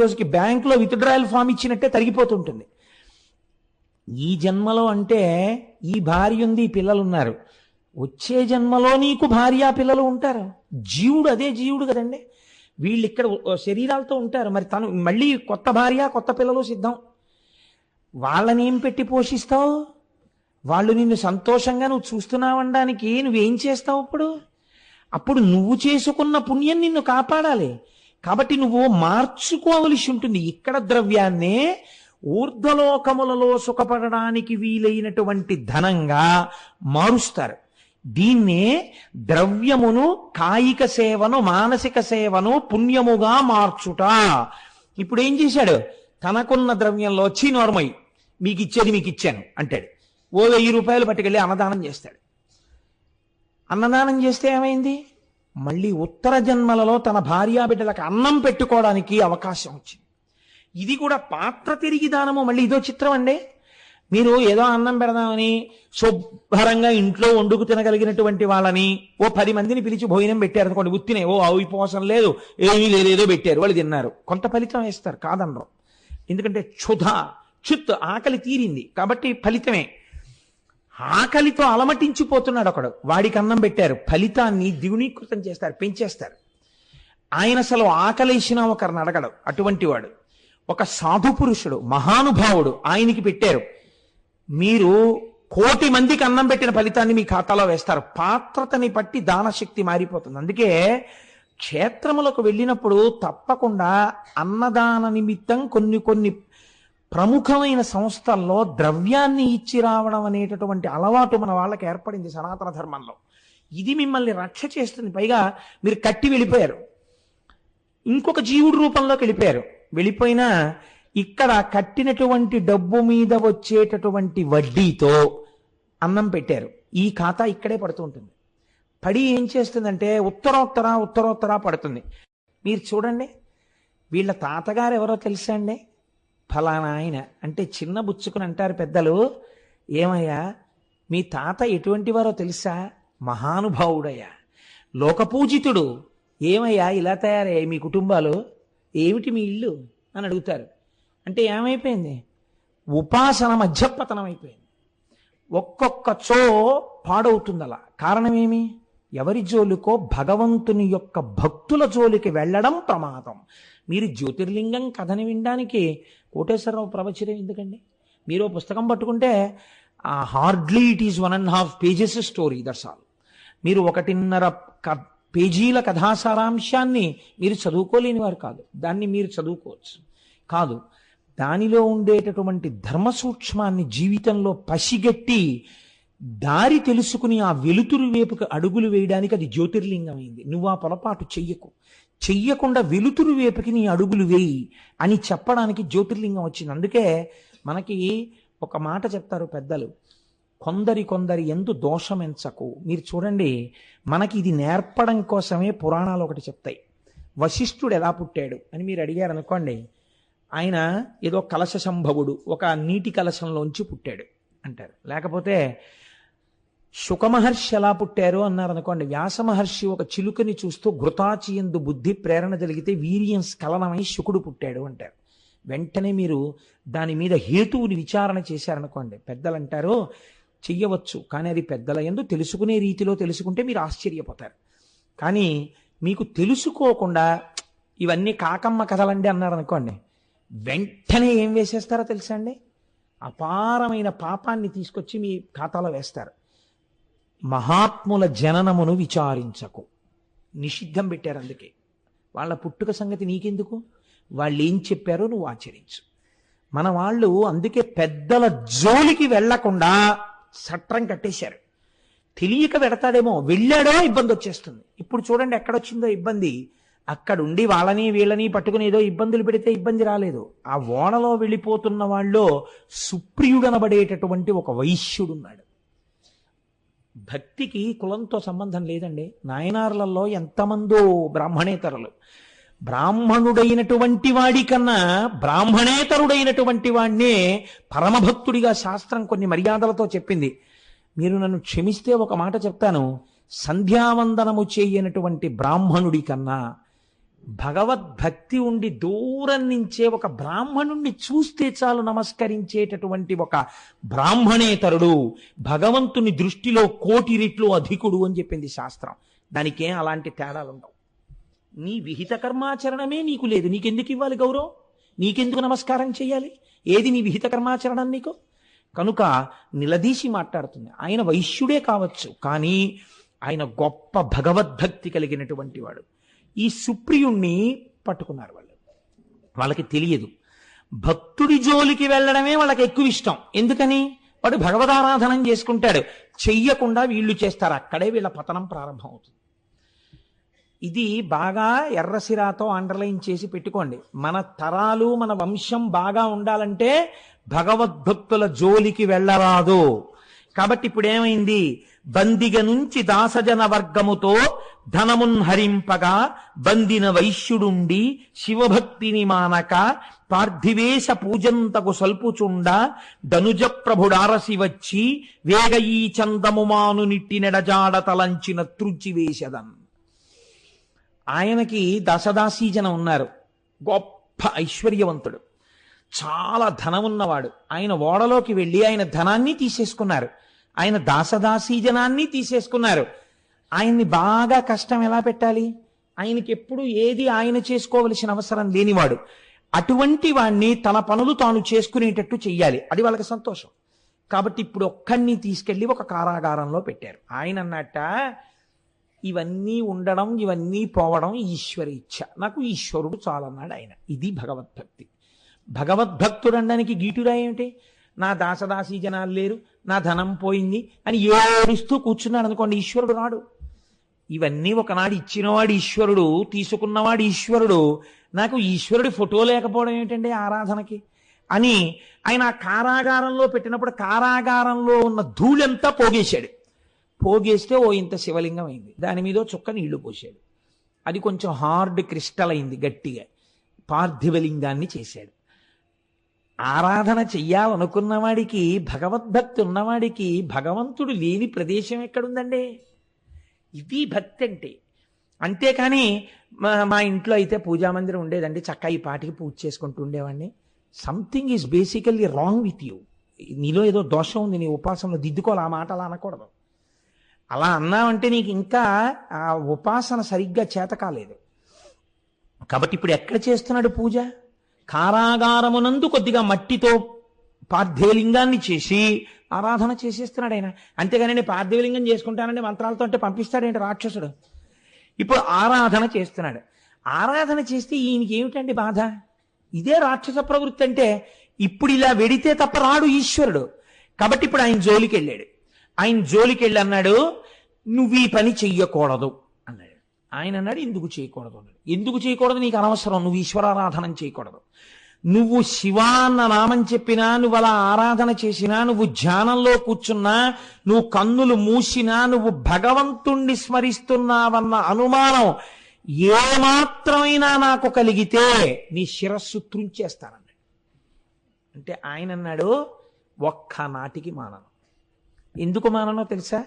రోజుకి బ్యాంకులో విత్డ్రాయల్ ఫామ్ ఇచ్చినట్టే తరిగిపోతుంటుంది. ఈ జన్మలో అంటే ఈ భార్య ఉంది, పిల్లలు ఉన్నారు. వచ్చే జన్మలో నీకు భార్య పిల్లలు ఉంటారు. జీవుడు అదే జీవుడు కదండి. వీళ్ళు ఇక్కడ శరీరాలతో ఉంటారు. మరి తను మళ్ళీ కొత్త భార్య కొత్త పిల్లలు సిద్ధం. వాళ్ళని ఏం పెట్టి పోషిస్తావు? వాళ్ళు నిన్ను సంతోషంగా నువ్వు చూస్తున్నావనడానికి నువ్వేం చేస్తావు? అప్పుడు నువ్వు చేసుకున్న పుణ్యం నిన్ను కాపాడాలి. కాబట్టి నువ్వు మార్చుకోవలసి ఉంటుంది. ఇక్కడ ద్రవ్యాన్నే ఊర్ధ్వలోకములలో సుఖపడడానికి వీలైనటువంటి ధనంగా మారుస్తారు. దీన్నే ద్రవ్యమును కాయిక సేవను మానసిక సేవను పుణ్యముగా మార్చుట. ఇప్పుడు ఏం చేశాడు? తనకున్న ద్రవ్యంలో నోర్మై మీకు ఇచ్చేది మీకు ఇచ్చాను అంటాడు. ఓ 1000 రూపాయలు పట్టుకెళ్ళి అన్నదానం చేస్తాడు. అన్నదానం చేస్తే ఏమైంది? మళ్ళీ ఉత్తర జన్మలలో తన భార్యా బిడ్డలకు అన్నం పెట్టుకోవడానికి అవకాశం వచ్చింది. ఇది కూడా పాత్ర తిరిగి దానము. మళ్ళీ ఇదో చిత్రం అండి. మీరు ఏదో అన్నం పెడదామని శుభ్రంగా ఇంట్లో వండుకు తినగలిగినటువంటి వాళ్ళని ఓ 10 మందిని పిలిచి భోజనం పెట్టారు అనుకోండి. ఉత్తినే ఓ అవిపోసం లేదు, ఏమీ లేదో పెట్టారు, వాళ్ళు తిన్నారు. కొంత ఫలితం వేస్తారు, కాదనరు. ఎందుకంటే చుత్ ఆకలి తీరింది కాబట్టి ఫలితమే. ఆకలితో అలమటించిపోతున్నాడు ఒకడు, వాడికి అన్నం పెట్టారు, ఫలితాన్ని ద్విగుణీకృతం చేస్తారు, పెంచేస్తారు. ఆయన అసలు ఆకలేసినా ఒకరిని అడగడు, అటువంటి వాడు. ఒక సాధు పురుషుడు మహానుభావుడు, ఆయనకి పెట్టారు. మీరు 1,000,000 మందికి అన్నం పెట్టిన ఫలితాన్ని మీ ఖాతాలో వేస్తారు. పాత్రతని బట్టి దానశక్తి మారిపోతుంది. అందుకే క్షేత్రములకు వెళ్ళినప్పుడు తప్పకుండా అన్నదాన నిమిత్తం కొన్ని ప్రముఖమైన సంస్థల్లో ద్రవ్యాన్ని ఇచ్చి రావడం అనేటటువంటి అలవాటు మన వాళ్ళకి ఏర్పడింది సనాతన ధర్మంలో. ఇది మిమ్మల్ని రక్ష చేస్తుంది. పైగా మీరు కట్టి వెళ్ళిపోయారు, ఇంకొక జీవుడి రూపంలోకి వెళ్ళిపోయినా ఇక్కడ కట్టినటువంటి డబ్బు మీద వచ్చేటటువంటి వడ్డీతో అన్నం పెట్టారు. ఈ ఖాతా ఇక్కడే పడుతూ ఉంటుంది. పడి ఏం చేస్తుందంటే ఉత్తరోత్తర పడుతుంది. మీరు చూడండి, వీళ్ళ తాతగారు ఎవరో తెలుసా అండి? ఫలానా ఆయన అంటే చిన్న బుచ్చుకుని అంటారు పెద్దలు. ఏమయ్యా మీ తాత ఎటువంటి వారో తెలుసా? మహానుభావుడయ్యా, లోకపూజితుడు. ఏమయ్యా ఇలా తయారయ్యాయి మీ కుటుంబాలు, ఏమిటి మీ ఇల్లు అని అడుగుతారు. అంటే ఏమైపోయింది? ఉపాసన మధ్యపతనం అయిపోయింది. ఒక్కొక్కచో పాడవుతుంది అలా. కారణమేమి? ఎవరి జోలికో భగవంతుని యొక్క భక్తుల జోలికి వెళ్ళడం ప్రమాదం. మీరు జ్యోతిర్లింగం కథని వినడానికి కోటేశ్వరరావు ప్రవచనం ఎందుకండి? మీరు పుస్తకం పట్టుకుంటే hardly it is 1.5 pages story, that's all. మీరు 1.5 పేజీల కథాసారాంశాన్ని మీరు చదువుకోలేని వారు కాదు. దాన్ని మీరు చదువుకోవచ్చు కాదు. దానిలో ఉండేటటువంటి ధర్మ సూక్ష్మాన్ని జీవితంలో పసిగట్టి దారి తెలుసుకుని ఆ వెలుతురు వైపుకి అడుగులు వేయడానికి అది జ్యోతిర్లింగం అయింది. నువ్వు ఆ పొరపాటు చెయ్యకుండా వెలుతురు వైపుకి నీ అడుగులు వేయి అని చెప్పడానికి జ్యోతిర్లింగం వచ్చింది. అందుకే మనకి ఒక మాట చెప్తారు పెద్దలు, కొందరి ఎందు దోషమెంచకు. మీరు చూడండి, మనకి ఇది నేర్పడం కోసమే పురాణాలు ఒకటి చెప్తాయి. వశిష్ఠుడు ఎలా పుట్టాడు అని మీరు అడిగారు అనుకోండి, ఆయన ఏదో కలశ సంభవుడు, ఒక నీటి కలశంలోంచి పుట్టాడు అంటారు. లేకపోతే శుకమహర్షి ఎలా పుట్టారు అన్నారు అనుకోండి, వ్యాస మహర్షి ఒక చిలుకని చూస్తూ ఘృతాచియందు బుద్ధి ప్రేరణ జరిగితే వీర్యం స్ఖలనమై శుకుడు పుట్టాడు అంటారు. వెంటనే మీరు దాని మీద హేతువుని విచారణ చేశారనుకోండి, పెద్దలు అంటారు చెయ్యవచ్చు, కానీ అది పెద్దల యందు తెలుసుకునే రీతిలో తెలుసుకుంటే మీరు ఆశ్చర్యపోతారు. కానీ మీకు తెలుసుకోకుండా ఇవన్నీ కాకమ్మ కథలండి అన్నారనుకోండి, వెంటనే ఏం వేసేస్తారో తెలుసా అండి? అపారమైన పాపాన్ని తీసుకొచ్చి మీ ఖాతాలో వేస్తారు. మహాత్ముల జననమును విచారించకు, నిషిద్ధం పెట్టారు. అందుకే వాళ్ళ పుట్టుక సంగతి నీకెందుకు? వాళ్ళు ఏం చెప్పారో నువ్వు ఆచరించు. మన వాళ్ళు అందుకే పెద్దల జోలికి వెళ్లకుండా చట్టం కట్టేశారు. తెలియక వెడతాడేమో, వెళ్ళాడో ఇబ్బంది వచ్చేస్తుంది. ఇప్పుడు చూడండి ఎక్కడొచ్చిందో ఇబ్బంది. అక్కడుండి వాళ్ళని వీళ్ళని పట్టుకుని ఏదో ఇబ్బందులు పెడితే ఇబ్బంది రాలేదు. ఆ ఓడలో వెళ్ళిపోతున్న వాళ్ళు సుప్రియుడనబడేటటువంటి ఒక వైశ్యుడున్నాడు. భక్తికి కులంతో సంబంధం లేదండి. నాయనార్లలో ఎంతమందో బ్రాహ్మణేతరులు. బ్రాహ్మణుడైనటువంటి వాడి కన్నా బ్రాహ్మణేతరుడైనటువంటి వాడినే పరమభక్తుడిగా శాస్త్రం కొన్ని మర్యాదలతో చెప్పింది. మీరు నన్ను క్షమిస్తే ఒక మాట చెప్తాను. సంధ్యావందనము చేయనటువంటి బ్రాహ్మణుడి కన్నా భగవద్భక్తి ఉండి దూరం నుంచే ఒక బ్రాహ్మణుణ్ణి చూస్తే చాలు నమస్కరించేటటువంటి ఒక బ్రాహ్మణేతరుడు భగవంతుని దృష్టిలో 1,000,000 రెట్లు అధికుడు అని చెప్పింది శాస్త్రం. దానికేం అలాంటి తేడాలు ఉండవు. నీ విహిత కర్మాచరణమే నీకు లేదు, నీకెందుకు ఇవ్వాలి గౌరవం? నీకెందుకు నమస్కారం చేయాలి? ఏది నీ విహిత కర్మాచరణం నీకు? కనుక నిలదీసి మాట్లాడుతుంది. ఆయన వైశ్యుడే కావచ్చు, కానీ ఆయన గొప్ప భగవద్భక్తి కలిగినటువంటి వాడు. ఈ సుప్రియుణ్ణి పట్టుకున్నారు వాళ్ళు. వాళ్ళకి తెలియదు. భక్తుడి జోలికి వెళ్ళడమే వాళ్ళకి ఎక్కువ ఇష్టం. ఎందుకని? వాడు భగవదారాధనం చేసుకుంటాడు. చెయ్యకుండా వీళ్ళు చేస్తారు. అక్కడే వీళ్ళ పతనం ప్రారంభం అవుతుంది. ఇది బాగా ఎర్రసిరాతో అండర్లైన్ చేసి పెట్టుకోండి. మన తరాలు మన వంశం బాగా ఉండాలంటే భగవద్భక్తుల జోలికి వెళ్ళరాదు. కాబట్టి ఇప్పుడు ఏమైంది? బందిగ నుంచి దాసజన వర్గముతో ధనమున్ హరింపగా బందిన వైశ్యుడుండి శివభక్తిని మానక పార్థివేశ పూజంతకు సల్పుచుండ ధనుజ ప్రభుడారసి వచ్చి వేగ ఈ చందముమాను నిట్టి నెడజాడ తలంచిన త్రుంచివేశదన్. ఆయనకి దశదాసీజనం ఉన్నారు. గొప్ప ఐశ్వర్యవంతుడు, చాలా ధనం ఉన్నవాడు. ఆయన ఓడలోకి వెళ్ళి ఆయన ధనాన్ని తీసేసుకున్నారు. ఆయన దాసదాసీజనాన్ని తీసేసుకున్నారు. ఆయన్ని బాగా కష్టం ఎలా పెట్టాలి? ఆయనకి ఎప్పుడు ఏది ఆయన చేసుకోవలసిన అవసరం లేనివాడు. అటువంటి వాణ్ణి తన పనులు తాను చేసుకునేటట్టు చెయ్యాలి. అది వాళ్ళకి సంతోషం. కాబట్టి ఇప్పుడు ఒక్కడిని తీసుకెళ్లి ఒక కారాగారంలో పెట్టారు. ఆయన అన్నట్ట, ఇవన్నీ ఉండడం ఇవన్నీ పోవడం ఈశ్వర ఇచ్ఛ, నాకు ఈశ్వరుడు చాలన్నాడు ఆయన. ఇది భగవద్భక్తి. భగవద్భక్తుడు అనడానికి గీటురా ఏమిటి? నా దాసదాసీ జనాలు లేరు, నా ధనం పోయింది అని ఏడుస్తూ కూర్చున్నాడు అనుకోండి, ఈశ్వరుడు రాడు. ఇవన్నీ ఒకనాడు ఇచ్చినవాడు ఈశ్వరుడు, తీసుకున్నవాడు ఈశ్వరుడు. నాకు ఈశ్వరుడి ఫోటో లేకపోవడం ఏమిటండి ఆరాధనకి అని ఆయన ఆ కారాగారంలో పెట్టినప్పుడు కారాగారంలో ఉన్న ధూళంతా పోగేశాడు. పోగేస్తే ఓ ఇంత శివలింగం అయింది. దాని మీద చుక్క నీళ్లు పోసాడు. అది కొంచెం హార్డ్ క్రిస్టల్ అయింది, గట్టిగా. పార్థివలింగాన్ని చేశాడు. ఆరాధన చెయ్యాలనుకున్న వాడికి, భగవద్భక్తి ఉన్నవాడికి భగవంతుడు లేని ప్రదేశం ఎక్కడుందండి? ఇది భక్తి అంటే. అంతేకాని మా ఇంట్లో అయితే పూజామందిరం ఉండేదండి, చక్కగా ఈ పాటికి పూజ చేసుకుంటూ ఉండేవాడిని. Something is basically wrong with you. నీలో ఏదో దోషం ఉంది, నీ ఉపాసనలో దిద్దుకోవాలి. ఆ మాట అలా అనకూడదు. అలా అన్నావంటే నీకు ఇంకా ఆ ఉపాసన సరిగ్గా చేత కాలేదు. కాబట్టి ఇప్పుడు ఎక్కడ చేస్తున్నాడు పూజ? కారాగారమునందు కొద్దిగా మట్టితో పార్థివలింగాన్ని చేసి ఆరాధన చేసేస్తున్నాడు ఆయన. అంతేగాని నేను పార్థివలింగం చేసుకుంటానంటే మంత్రాలతో అంటే పంపిస్తాడేంటి రాక్షసుడు? ఇప్పుడు ఆరాధన చేస్తున్నాడు. ఆరాధన చేస్తే ఈయనకి ఏమిటండి బాధ? ఇదే రాక్షస ప్రవృత్తి అంటే. ఇప్పుడు ఇలా వెడితే తప్ప రాడు ఈశ్వరుడు. కాబట్టి ఇప్పుడు ఆయన జోలికి వెళ్ళాడు. ఆయన జోలికి వెళ్ళి అన్నాడు, నువ్వు ఈ పని చెయ్యకూడదు అన్నాడు. ఆయన అన్నాడు, ఎందుకు చేయకూడదు అన్నాడు. ఎందుకు చేయకూడదు? నీకు అనవసరం, నువ్వు ఈశ్వరారాధన చేయకూడదు. నువ్వు శివ అన్న నామం చెప్పినా, నువ్వు అలా ఆరాధన చేసినా, నువ్వు ధ్యానంలో కూర్చున్నా, నువ్వు కన్నులు మూసినా, నువ్వు భగవంతుణ్ణి స్మరిస్తున్నావన్న అనుమానం ఏమాత్రమైనా నాకు కలిగితే నీ శిరస్సు త్రుంచేస్తానన్నాడు. అంటే ఆయన అన్నాడు, ఒక్క నాటికి మానను. ఎందుకు మాననో తెలుసా?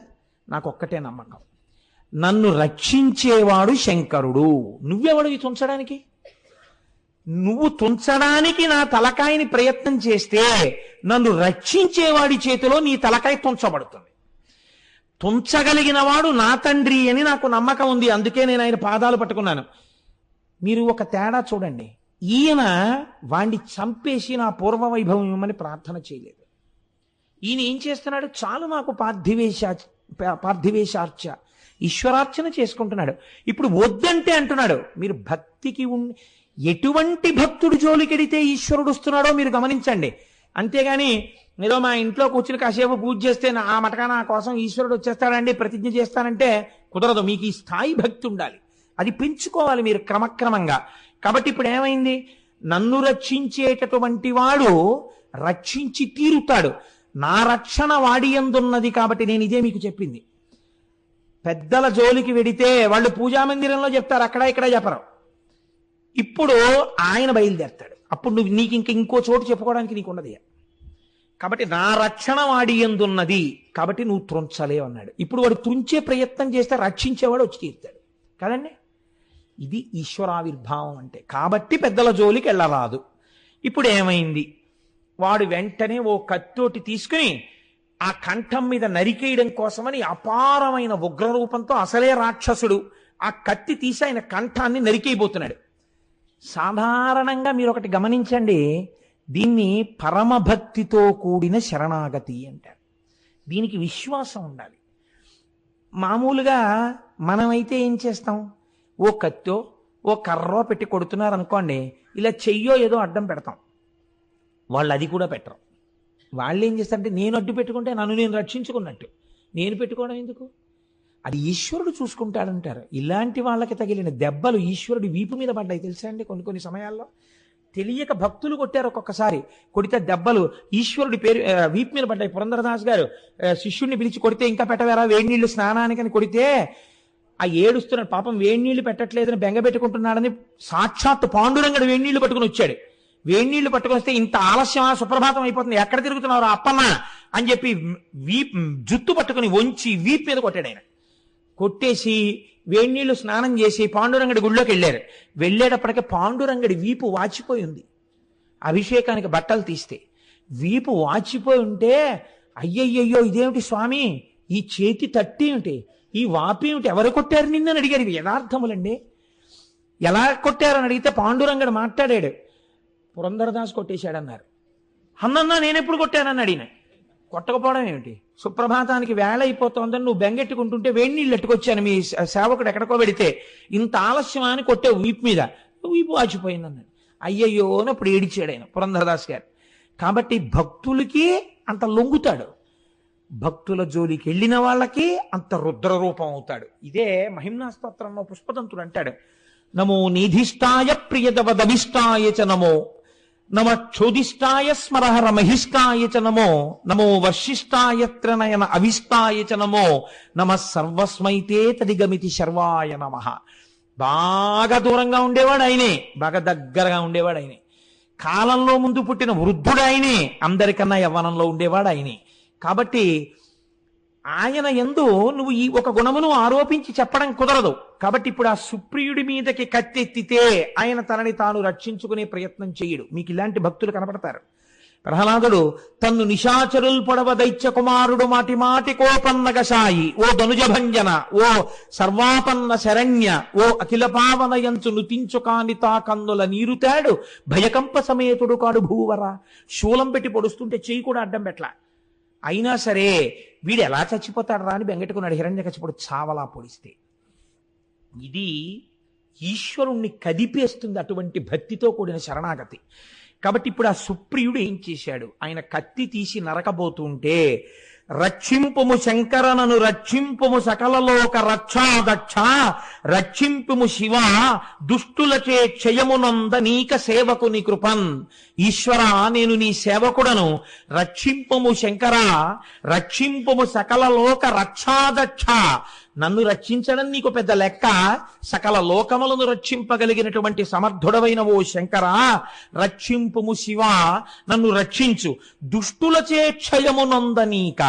నాకు ఒక్కటే నమ్మకం, నన్ను రక్షించేవాడు శంకరుడు. నువ్వెవడివి తుంచడానికి? నువ్వు తుంచడానికి నా తలకాయని ప్రయత్నం చేస్తే నన్ను రక్షించేవాడి చేతిలో నీ తలకాయ తుంచబడుతుంది. తుంచగలిగిన వాడు నా తండ్రి అని నాకు నమ్మకం ఉంది. అందుకే నేను ఆయన పాదాలు పట్టుకున్నాను. మీరు ఒక తేడా చూడండి. ఈయన వాణ్ణి చంపేసి నా పూర్వ వైభవం ఇవ్వమని ప్రార్థన చేయలేదు. ఈయన ఏం చేస్తున్నాడు? చాలు నాకు పార్థివేశార్చ, ఈశ్వరార్చన చేసుకుంటున్నాడు. ఇప్పుడు వద్దంటే అంటున్నాడు, మీరు భక్తికి ఎటువంటి భక్తుడు జోలికెడితే ఈశ్వరుడు వస్తున్నాడో మీరు గమనించండి. అంతేగాని ఏదో మా ఇంట్లో కూర్చుని కాసేపు పూజ చేస్తే ఆ మటకా నా కోసం ఈశ్వరుడు వచ్చేస్తాడండి ప్రతిజ్ఞ చేస్తానంటే కుదరదు. మీకు ఈ స్థాయి భక్తి ఉండాలి, అది పెంచుకోవాలి మీరు క్రమక్రమంగా. కాబట్టి ఇప్పుడు ఏమైంది, నన్ను రక్షించేటటువంటి వాడు రక్షించి తీరుతాడు. నా రక్షణ వాడి యందున్నది కాబట్టి నేను ఇదే మీకు చెప్పింది. పెద్దల జోలికి వెడితే వాళ్ళు పూజా మందిరంలో చెప్తారు, అక్కడ ఇక్కడ చెప్పరు. ఇప్పుడు ఆయన బయలుదేరతాడు, అప్పుడు నీకు ఇంకో చోటు చెప్పుకోవడానికి నీకు ఉండదు. కాబట్టి నా రక్షణ వాడి యందున్నది కాబట్టి నువ్వు త్రుంచలేవు అన్నాడు. ఇప్పుడు వాడు త్రుంచే ప్రయత్నం చేస్తే రక్షించేవాడు వచ్చి తీరుతాడు కదండి. ఇది ఈశ్వరావిర్భావం అంటే. కాబట్టి పెద్దల జోలికి వెళ్ళరాదు. ఇప్పుడు ఏమైంది, వాడు వెంటనే ఓ కత్తోటి తీసుకుని ఆ కంఠం మీద నరికేయడం కోసమని అపారమైన ఉగ్రరూపంతో, అసలే రాక్షసుడు, ఆ కత్తి తీసి ఆయన కంఠాన్ని నరికేయబోతున్నాడు. సాధారణంగా మీరు ఒకటి గమనించండి, దీన్ని పరమభక్తితో కూడిన శరణాగతి అంటారు. దీనికి విశ్వాసం ఉండాలి. మామూలుగా మనమైతే ఏం చేస్తాం, ఓ కత్తో ఓ కర్రో పెట్టి కొడుతున్నారు అనుకోండి, ఇలా చెయ్యో ఏదో అడ్డం పెడతాం. వాళ్ళు అది కూడా పెట్టరు. వాళ్ళు ఏం చేస్తారంటే నేను అడ్డు పెట్టుకుంటే నన్ను నేను రక్షించుకున్నట్టు. నేను పెట్టుకోవడం ఎందుకు, అది ఈశ్వరుడు చూసుకుంటాడంటారు. ఇలాంటి వాళ్ళకి తగిలిన దెబ్బలు ఈశ్వరుడి వీపు మీద పడ్డాయి తెలుసా అండి. కొన్ని సమయాల్లో తెలియక భక్తులు కొట్టారు, ఒక్కొక్కసారి కొడితే దెబ్బలు ఈశ్వరుడి పేరు వీపు మీద పడ్డాయి. పురంధరదాస్ గారు శిష్యుడిని పిలిచి కొడితే ఇంకా పెట్టవేరా వేడి నీళ్లు స్నానానికని కొడితే ఆ ఏడుస్తున్నాడు, పాపం వేడి నీళ్లు పెట్టట్లేదని బెంగ పెట్టుకుంటున్నాడని సాక్షాత్తు పాండురంగడు వేడి నీళ్లు పట్టుకుని వచ్చాడు. వేడి నీళ్లు పట్టుకొని వస్తే ఇంత ఆలస్యమా, సుప్రభాతం అయిపోతుంది, ఎక్కడ తిరుగుతున్నారు అప్పన్న అని చెప్పి జుత్తు పట్టుకుని వంచి వీపు మీద కొట్టాడు. ఆయన కొట్టేసి వేడి నీళ్లు స్నానం చేసి పాండురంగడి గుళ్ళోకి వెళ్ళారు. వెళ్ళేటప్పటికే పాండురంగడి వీపు వాచిపోయి ఉంది. అభిషేకానికి బట్టలు తీస్తే వీపు వాచిపోయి ఉంటే, అయ్యయ్యో ఇదేమిటి స్వామి, ఈ చేతి తట్టి ఏమిటి, ఈ వాపి ఏమిటి, ఎవరు కొట్టారు నిన్నని అడిగారు. ఇవి యథార్థములండి. ఎలా కొట్టారని అడిగితే పాండురంగడు మాట్లాడాడు, పురంధరదాస్ కొట్టేశాడన్నారు. అన్నన్నా నేనెప్పుడు కొట్టానని అడిగిన. కొట్టకపోవడం ఏమిటి, సుప్రభాతానికి వేళ అయిపోతుందని నువ్వు బెంగెట్టుకుంటుంటే వేడి నీళ్ళు ఎట్టుకొచ్చాను మీ సేవకుడు ఎక్కడికో పెడితే, ఇంత ఆలస్యమా అని కొట్టావు వీపు మీద, వీపు వాచిపోయింది అన్నాడు. అయ్యయ్యో అని అప్పుడు ఏడిచాడు ఆయన పురంధరదాస్ గారు. కాబట్టి భక్తులకి అంత లొంగుతాడు, భక్తుల జోలికి వెళ్ళిన వాళ్ళకి అంత రుద్రరూపం అవుతాడు. ఇదే మహిమ్నా స్తోత్రంలో పుష్పదంతుడు అంటాడు, నమో నిధిష్టాయ ప్రియదవదభిష్టాయ చ నమో, నమ క్షోదిష్టాయ స్మరహర మహిష్టాయ చ నమో, నమో వర్షిష్టాయ త్రినయన అవిష్టాయ చ నమో, నమ సర్వస్మైతే తదిగమితి శర్వాయ నమః. బాగా దూరంగా ఉండేవాడు ఆయనే, బాగా దగ్గరగా ఉండేవాడు ఆయనే. కాలంలో ముందు పుట్టిన వృద్ధుడు ఆయనే, అందరికన్నా యవ్వనంలో ఉండేవాడు ఆయనే. కాబట్టి ఆయన యందు నువ్వు ఈ ఒక గుణమును ఆరోపించి చెప్పడం కుదరదు. కాబట్టి ఇప్పుడు ఆ సుప్రియుడి మీదకి కత్తెత్తితే ఆయన తనని తాను రక్షించుకునే ప్రయత్నం చేయడు. మీకు ఇలాంటి భక్తులు కనపడతారు. ప్రహ్లాదుడు తన్ను నిశాచరుల్ పొడవ దైత్య కుమారుడు మాటి మాటి కోపన్నగశాయి, ఓ ధనుజభంజన, ఓ సర్వాపన్న శరణ్య, ఓ అఖిల పావన యంచు నుతించు కానితా కన్నుల నీరుతాడు, భయకంప సమేతుడు కాడు భూవర. శూలం పెట్టి పొడుస్తుంటే చెయ్యి కూడా అడ్డం పెట్ల. అయినా సరే వీడు ఎలా చచ్చిపోతాడు రా అని బెంగెట్టుకున్నాడు హిరణ్యకశిపుడు చావలా పొడిస్తే. ఇది ఈశ్వరుణ్ణి కదిపేస్తుంది అటువంటి భక్తితో కూడిన శరణాగతి. కాబట్టి ఇప్పుడు ఆ సుప్రియుడు ఏం చేశాడు, ఆయన కత్తి తీసి నరకబోతుంటే, రక్షింపుము శంకరనను రక్షింపుము సకలలోక రక్షాదక్ష, రక్షింపుము శివ దుష్టులచే క్షయమునంద నీక సేవకుని కృపన్. ఈశ్వర నేను నీ సేవకుడను, రక్షింపుము శంకర, రక్షింపుము సకలలోక రక్షాదక్ష. నన్ను రక్షించడం నీకు పెద్ద లెక్క, సకల లోకములను రక్షింపగలిగినటువంటి సమర్థుడవైన ఓ శంకర, రక్షింపుము శివ నన్ను రక్షించు. దుష్టులచే క్షయమునందనీక,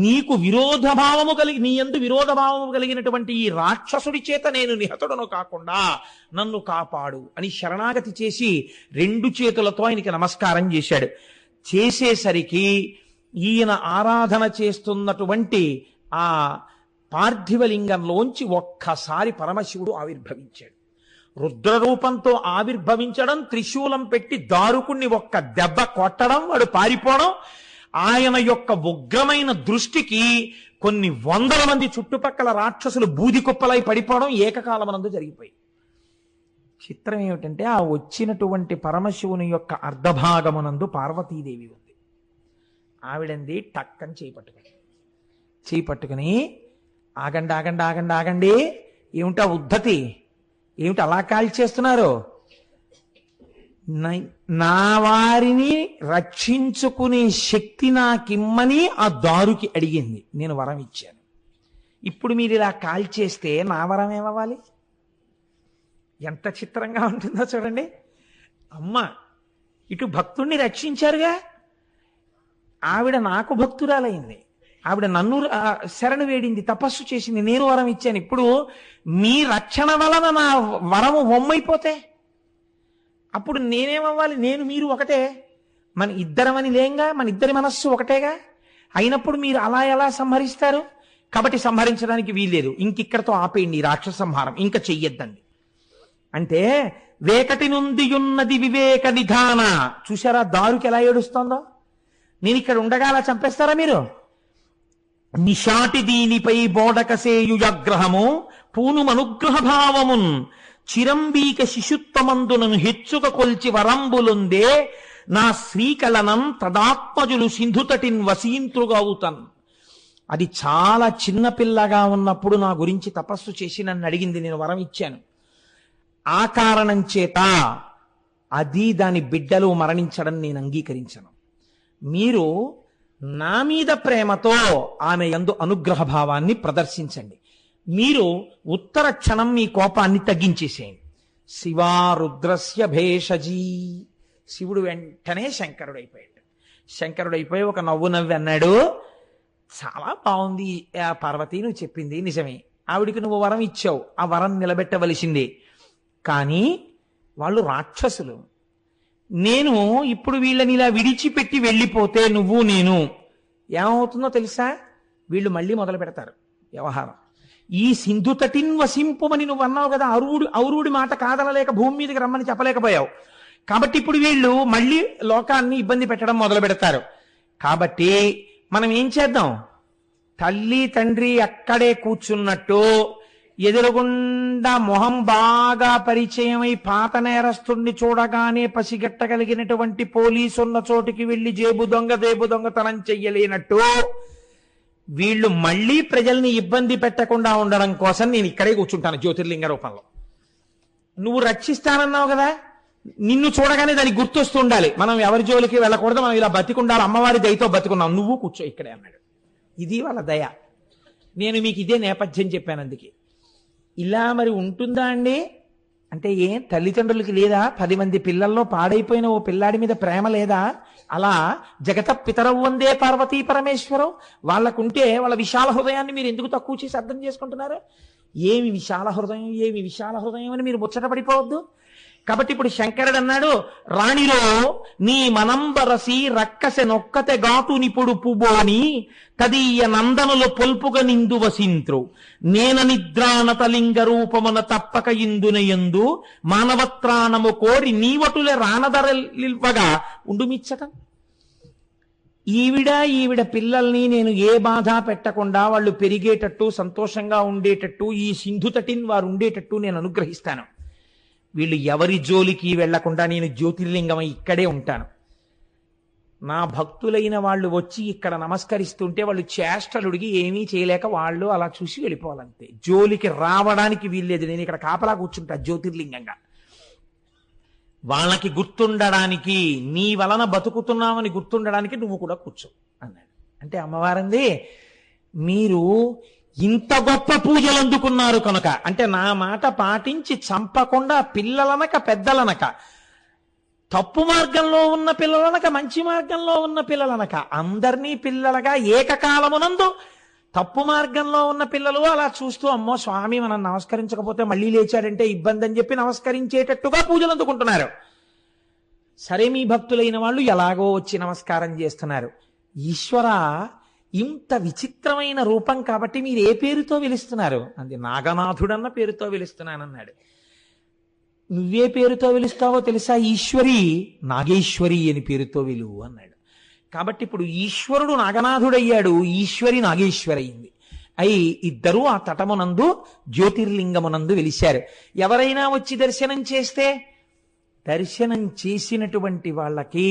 నీకు విరోధభావము కలిగి నీ యందు విరోధభావము కలిగినటువంటి ఈ రాక్షసుడి చేత నేను నిహతుడను కాకుండా నన్ను కాపాడు అని శరణాగతి చేసి 2 చేతులతో ఆయనకి నమస్కారం చేశాడు. చేసేసరికి ఈయన ఆరాధన చేస్తున్నటువంటి ఆ పార్థివలింగంలోంచి ఒక్కసారి పరమశివుడు ఆవిర్భవించాడు. రుద్రరూపంతో ఆవిర్భవించడం, త్రిశూలం పెట్టి దారుకుణ్ణి ఒక్క దెబ్బ కొట్టడం, వాడు పారిపోవడం, ఆయన యొక్క ఉగ్రమైన దృష్టికి కొన్ని వందల మంది చుట్టుపక్కల రాక్షసులు బూది కుప్పలై పడిపోవడం ఏకకాలమనందు జరిగిపోయి. చిత్రం ఏమిటంటే ఆ వచ్చినటువంటి పరమశివుని యొక్క అర్ధభాగమునందు పార్వతీదేవి ఉంది. ఆవిడంది టక్కని చేపట్టుకుని ఆగండి ఆగండి ఆగండి ఆగండి, ఏమిటా ఉద్ధతి, ఏమిటి అలా కాల్చేస్తున్నారు, నా వారిని రక్షించుకునే శక్తి నాకిమ్మని ఆ దారుకి అడిగింది. నేను వరం ఇచ్చాను. ఇప్పుడు మీరు ఇలా కాల్చేస్తే నా వరం ఏమవ్వాలి? ఎంత చిత్రంగా ఉంటుందో చూడండి. అమ్మ ఇటు భక్తుణ్ణి రక్షించారుగా, ఆవిడ నాకు భక్తురాలైంది, ఆవిడ నన్ను శరణు వేడింది, తపస్సు చేసింది, నేను వరం ఇచ్చాను. ఇప్పుడు మీ రక్షణ వలన నా వరము హొమ్మైపోతే అప్పుడు నేనేమవ్వాలి? నేను మీరు ఒకటే, మన ఇద్దరమని లేంగా, మన ఇద్దరి మనస్సు ఒకటేగా. అయినప్పుడు మీరు అలా ఎలా సంహరిస్తారు? కాబట్టి సంహరించడానికి వీల్లేదు, ఇంకిక్కడతో ఆపేయండి ఈ రాక్షస సంహారం, ఇంకా చెయ్యొద్దండి అంటే వేకటి నుండి ఉన్నది వివేక నిధాన. చూసారా దారుకి ఎలా ఏడుస్తోందో? నేను ఇక్కడ ఉండగా అలా చంపేస్తారా మీరు? నిషాటి దీనిపై బోడకసేయుయాగ్రహము పూనుమనుగ్రహ భావమున్ చిరంబీక శిశుత్వమందునను హెచ్చుక కొల్చి వరంబులుందే నా శ్రీకలనం తదాత్మజులు సింధుతటిన్ వసీంతృగవుతన్. అది చాలా చిన్నపిల్లగా ఉన్నప్పుడు నా గురించి తపస్సు చేసి నన్ను అడిగింది, నేను వరం ఇచ్చాను. ఆ కారణం చేత అది దాని బిడ్డలు మరణించడం నేను అంగీకరించను. మీరు నా మీద ప్రేమతో ఆమె యందు అనుగ్రహ భావాన్ని ప్రదర్శించండి. మీరు ఉత్తర క్షణం మీ కోపాన్ని తగ్గించేసేయండి. శివా రుద్రస్య భేషజీ. శివుడు వెంటనే శంకరుడైపోయి ఒక నవ్వు నవ్వి అన్నాడు, చాలా బాగుంది పార్వతి, నువ్వు చెప్పింది నిజమే, ఆవిడికి నువ్వు వరం ఇచ్చావు, ఆ వరం నిలబెట్టవలసిందే. కానీ వాళ్ళు రాక్షసులు, నేను ఇప్పుడు వీళ్ళని ఇలా విడిచిపెట్టి వెళ్ళిపోతే నువ్వు నేను ఏమవుతుందో తెలుసా? వీళ్ళు మళ్ళీ మొదలు పెడతారు వ్యవహారం. ఈ సింధు తటిన్ వసింపుమని నువ్వు అన్నావు కదా, ఔరుడి మాట కాదనలేక భూమి మీదకి రమ్మని చెప్పలేకపోయావు. కాబట్టి ఇప్పుడు వీళ్ళు మళ్ళీ లోకాన్ని ఇబ్బంది పెట్టడం మొదలు పెడతారు. కాబట్టి మనం ఏం చేద్దాం? తల్లి తండ్రి అక్కడే కూర్చున్నట్టు ఎదురుగుండా మొహం బాగా పరిచయమై పాత నేరస్తుణ్ణి చూడగానే పసిగట్టగలిగినటువంటి పోలీసు ఉన్న చోటికి వెళ్లి జేబు దొంగతనం చెయ్యలేనట్టు వీళ్ళు మళ్ళీ ప్రజల్ని ఇబ్బంది పెట్టకుండా ఉండడం కోసం నేను ఇక్కడే కూర్చుంటాను జ్యోతిర్లింగ రూపంలో. నువ్వు రక్షిస్తానన్నావు కదా, నిన్ను చూడగానే దానికి గుర్తొస్తూ ఉండాలి, మనం ఎవరి జోలికి వెళ్ళకూడదు, మనం ఇలా బతికుండాలి, అమ్మవారి దయతో బతికున్నాం, నువ్వు కూర్చో ఇక్కడే అన్నాడు. ఇది వాళ్ళ దయ. నేను మీకు ఇదే నేపథ్యం చెప్పాను. అందుకే ఇలా మరి ఉంటుందా అండి అంటే, ఏం తల్లిదండ్రులకి లేదా 10 మంది పిల్లల్లో పాడైపోయిన ఓ పిల్లాడి మీద ప్రేమ లేదా? అలా జగత పితరవు వందే పార్వతీ పరమేశ్వరం వాళ్ళకుంటే వాళ్ళ విశాల హృదయాన్ని మీరు ఎందుకు తక్కువ చేసి అర్థం చేసుకుంటున్నారు? ఏమి విశాల హృదయం అని మీరు ముచ్చట పడిపోవద్దు. కాబట్టి ఇప్పుడు శంకరుడు అన్నాడు, రాణిలో నీ మనంబరసి రక్కసె నొక్కతె గాటు నిపుడు పుబోని తదీయ నందనుల పొల్పుగ నిందు వసింత్రు నేన నిద్రానతలింగ రూపమున తప్పక ఇందునయందు మానవత్రాణము కోరి నీవటులే రానదరలివ్వగా ఉండుమిచ్చటం. ఈవిడ పిల్లల్ని నేను ఏ బాధ పెట్టకుండా వాళ్ళు పెరిగేటట్టు సంతోషంగా ఉండేటట్టు ఈ సింధు తటిన్ వారు ఉండేటట్టు నేను అనుగ్రహిస్తాను. వీళ్ళు ఎవరి జోలికి వెళ్లకుండా నేను జ్యోతిర్లింగమై ఇక్కడే ఉంటాను. నా భక్తులైన వాళ్ళు వచ్చి ఇక్కడ నమస్కరిస్తుంటే వాళ్ళు చేష్టలుడికి ఏమీ చేయలేక వాళ్ళు అలా చూసి వెళ్ళిపోవాలంతే, జోలికి రావడానికి వీల్లేదు. నేను ఇక్కడ కాపలా కూర్చుంటా జ్యోతిర్లింగంగా. వాళ్ళకి గుర్తుండడానికి, నీ వలన బతుకుతున్నామని గుర్తుండడానికి నువ్వు కూడా కూర్చో అన్నాడు. అంటే అమ్మవారంది, మీరు ఇంత గొప్ప పూజలు అందుకున్నారు కనుక, అంటే నా మాట పాటించి చంపకుండా పిల్లలనక పెద్దలనక, తప్పు మార్గంలో ఉన్న పిల్లలనక మంచి మార్గంలో ఉన్న పిల్లలనక అందరినీ పిల్లలుగా ఏకకాలమునందు, తప్పు మార్గంలో ఉన్న పిల్లలు అలా చూస్తూ అమ్మో స్వామి మనం నమస్కరించకపోతే మళ్ళీ లేచాడంటే ఇబ్బంది అని చెప్పి నమస్కరించేటట్టుగా పూజలు అందుకుంటున్నారు. సరే మీ భక్తులైన వాళ్ళు ఎలాగో వచ్చి నమస్కారం చేస్తున్నారు. ఈశ్వర ఇంత విచిత్రమైన రూపం కాబట్టి మీరు ఏ పేరుతో పిలుస్తున్నారు? అంది, నాగనాథుడన్న పేరుతో పిలుస్తున్నానన్నాడు. నువ్వే పేరుతో పిలుస్తావో తెలుసా? ఈశ్వరి నాగేశ్వరి అని పేరుతో విలువు అన్నాడు. కాబట్టి ఇప్పుడు ఈశ్వరుడు నాగనాథుడయ్యాడు, ఈశ్వరి నాగేశ్వరి అయింది. అయి ఇద్దరూ ఆ తటమునందు జ్యోతిర్లింగమునందు వెలిశారు. ఎవరైనా వచ్చి దర్శనం చేస్తే దర్శనం చేసినటువంటి వాళ్ళకి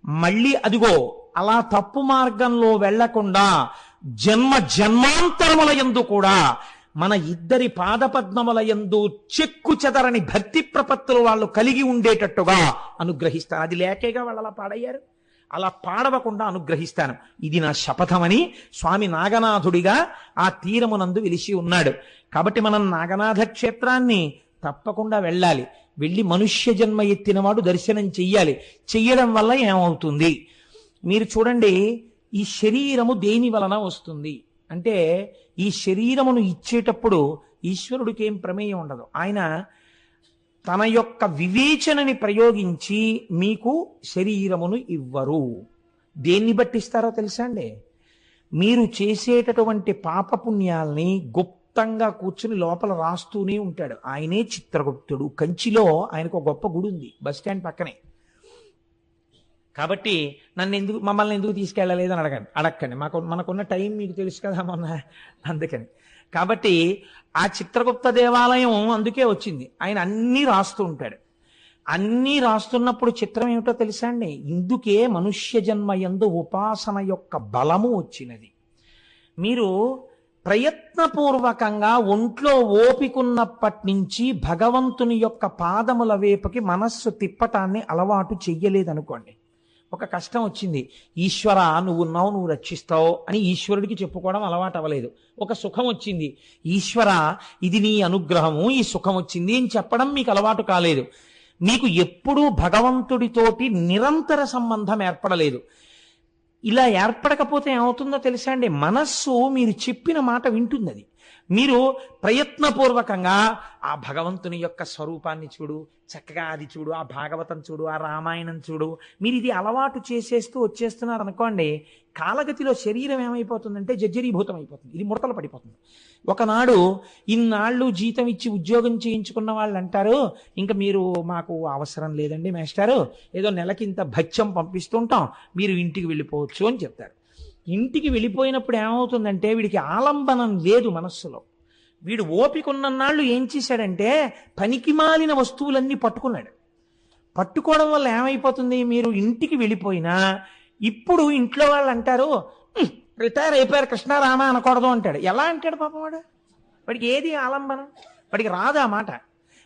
మళ్ళీ అదిగో అలా తప్పు మార్గంలో వెళ్లకుండా జన్మ జన్మాంతరముల యందు కూడా మన ఇద్దరి పాదపద్మముల యందు చెక్కు చెదరని భక్తి ప్రపత్తులు వాళ్ళు కలిగి ఉండేటట్టుగా అనుగ్రహిస్తాను. అది లేకేగా వాళ్ళు అలా పాడయ్యారు. అలా పాడవకుండా అనుగ్రహిస్తాను, ఇది నా శపథమని స్వామి నాగనాథుడిగా ఆ తీరమునందు వెలిసి ఉన్నాడు. కాబట్టి మనం నాగనాథ క్షేత్రాన్ని తప్పకుండా వెళ్ళాలి. వెళ్ళి మనుష్య జన్మ ఎత్తినవాడు దర్శనం చెయ్యాలి. చెయ్యడం వల్ల ఏమవుతుంది మీరు చూడండి. ఈ శరీరము దేని వలన వస్తుంది అంటే, ఈ శరీరమును ఇచ్చేటప్పుడు ఈశ్వరుడికి ఏం ప్రమేయం ఉండదు. ఆయన తన యొక్క వివేచనని ప్రయోగించి మీకు శరీరమును ఇవ్వరు. దేన్ని బట్టిస్తారో తెలుసా అండి? మీరు చేసేటటువంటి పాపపుణ్యాల్ని గుప్తంగా కూర్చుని లోపల రాస్తూనే ఉంటాడు. ఆయనే చిత్రగుప్తుడు. కంచిలో ఆయనకు ఒక గొప్ప గుడి ఉంది, బస్ స్టాండ్ పక్కనే. కాబట్టి మమ్మల్ని ఎందుకు తీసుకెళ్ళలేదు అని అడగండి. మనకున్న టైం మీకు తెలుసు కదా మొన్న, అందుకని. కాబట్టి ఆ చిత్రగుప్త దేవాలయం అందుకే వచ్చింది. ఆయన అన్నీ రాస్తూ ఉంటాడు. అన్నీ రాస్తున్నప్పుడు చిత్రం ఏమిటో తెలుసా అండి? ఇందుకే మనుష్య జన్మ యందు ఉపాసన యొక్క బలము వచ్చినది. మీరు ప్రయత్నపూర్వకంగా ఒంట్లో ఓపికున్నప్పటి నుంచి భగవంతుని యొక్క పాదముల వైపుకి మనస్సు తిప్పటాన్ని అలవాటు చెయ్యలేదనుకోండి, ఒక కష్టం వచ్చింది, ఈశ్వర నువ్వున్నావు, నువ్వు రక్షిస్తావు అని ఈశ్వరుడికి చెప్పుకోవడం అలవాటు అవ్వలేదు. ఒక సుఖం వచ్చింది, ఈశ్వర ఇది నీ అనుగ్రహము, ఈ సుఖం వచ్చింది అని చెప్పడం మీకు అలవాటు కాలేదు. మీకు ఎప్పుడూ భగవంతుడితోటి నిరంతర సంబంధం ఏర్పడలేదు. ఇలా ఏర్పడకపోతే ఏమవుతుందో తెలుసా అండి? మనస్సు మీరు చెప్పిన మాట వింటుంది. అది మీరు ప్రయత్నపూర్వకంగా ఆ భగవంతుని యొక్క స్వరూపాన్ని చూడు, చక్కగా అది చూడు, ఆ భాగవతం చూడు, ఆ రామాయణం చూడు, మీరు ఇది అలవాటు చేసేస్తూ వచ్చేస్తున్నారు అనుకోండి, కాలగతిలో శరీరం ఏమైపోతుందంటే జర్జరీభూతం అయిపోతుంది. ఇది ముడతలు పడిపోతుంది. ఒకనాడు ఇన్నాళ్ళు జీతం ఇచ్చి ఉద్యోగం చేయించుకున్న వాళ్ళు అంటారు, ఇంకా మీరు మాకు అవసరం లేదండి మేస్టారు, ఏదో నెలకింత భత్యం పంపిస్తుంటాం, మీరు ఇంటికి వెళ్ళిపోవచ్చు అని చెప్తారు. ఇంటికి వెళ్ళిపోయినప్పుడు ఏమవుతుందంటే వీడికి ఆలంబనం లేదు మనస్సులో. వీడు ఓపిక ఉన్నన్నాళ్ళు ఏం చేశాడంటే పనికిమాలిన వస్తువులన్నీ పట్టుకున్నాడు. పట్టుకోవడం వల్ల ఏమైపోతుంది, మీరు ఇంటికి వెళ్ళిపోయినా ఇప్పుడు ఇంట్లో వాళ్ళు అంటారు రిటైర్ అయిపోయారు కృష్ణారామ అనకూడదు అంటాడు. ఎలా అంటాడు పాపం వాడు? వాడికి ఏది ఆలంబనం? వాడికి రాదు ఆ మాట.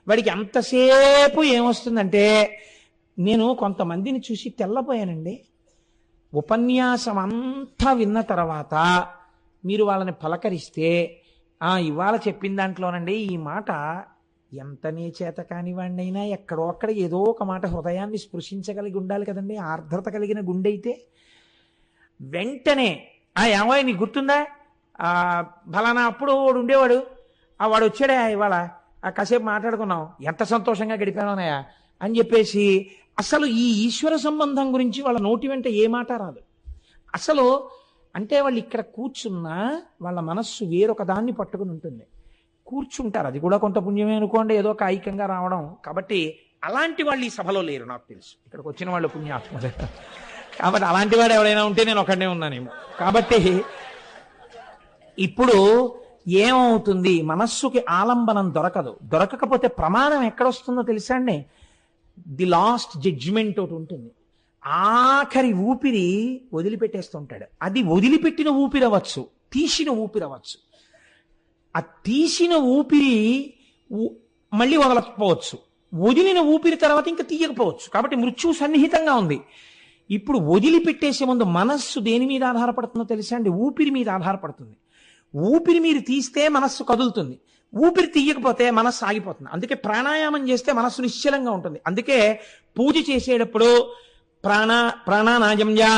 వాడికి అంతసేపు ఏమొస్తుందంటే, నేను కొంతమందిని చూసి తెల్లపోయానండి. ఉపన్యాసం అంతా విన్న తర్వాత మీరు వాళ్ళని పలకరిస్తే, ఇవాళ చెప్పిన దాంట్లోనండి ఈ మాట ఎంత చేత కానివాడిని అయినా ఎక్కడో అక్కడ ఏదో ఒక మాట హృదయాన్ని స్పృశించగలిగి ఉండాలి కదండి. ఆర్ద్రత కలిగిన గుండె అయితే వెంటనే ఏమో నీకు గుర్తుందా, ఫలానా అప్పుడు వాడు ఉండేవాడు, వాడు వచ్చాడా ఇవాళ, కాసేపు మాట్లాడుకున్నాం, ఎంత సంతోషంగా గడిపానోనయా అని చెప్పేసి అసలు ఈ ఈశ్వర సంబంధం గురించి వాళ్ళ నోటి వెంట ఏ మాట రాదు అసలు. అంటే వాళ్ళు ఇక్కడ కూర్చున్నా వాళ్ళ మనస్సు వేరొక దాన్ని పట్టుకుని ఉంటుంది. కూర్చుంటారు, అది కూడా కొంత పుణ్యమే అనుకోండి, ఏదో కాయికంగా రావడం. కాబట్టి అలాంటి వాళ్ళు ఈ సభలో లేరు నాకు తెలుసు. ఇక్కడికి వచ్చిన వాళ్ళు పుణ్యాత్మలే. కాబట్టి అలాంటి వాడు ఎవరైనా ఉంటే నేను ఒకడే ఉన్నానేమో. కాబట్టి ఇప్పుడు ఏమవుతుంది, మనస్సుకి ఆలంబనం దొరకకపోతే ప్రమాదం ఎక్కడొస్తుందో తెలుసా అండి? ది లాస్ట్ జడ్జిమెంట్ ఒకటి ఉంటుంది. ఆఖరి ఊపిరి వదిలిపెట్టేస్తుంటాడు. అది వదిలిపెట్టిన ఊపిరి అవ్వచ్చు, తీసిన ఊపిరి అవ్వచ్చు. ఆ తీసిన ఊపిరి మళ్ళీ వదలకపోవచ్చు, వదిలిన ఊపిరి తర్వాత ఇంకా తీయకపోవచ్చు. కాబట్టి మృత్యువు సన్నిహితంగా ఉంది. ఇప్పుడు వదిలిపెట్టేసే ముందు మనస్సు దేని మీద ఆధారపడుతుందో తెలుసా అండి? ఊపిరి మీద ఆధారపడుతుంది. ఊపిరి మీరు తీస్తే మనస్సు కదులుతుంది, ఊపిరి తీయకపోతే మనస్సు ఆగిపోతుంది. అందుకే ప్రాణాయామం చేస్తే మనస్సు నిశ్చలంగా ఉంటుంది. అందుకే పూజ చేసేటప్పుడు ప్రాణానాజంజా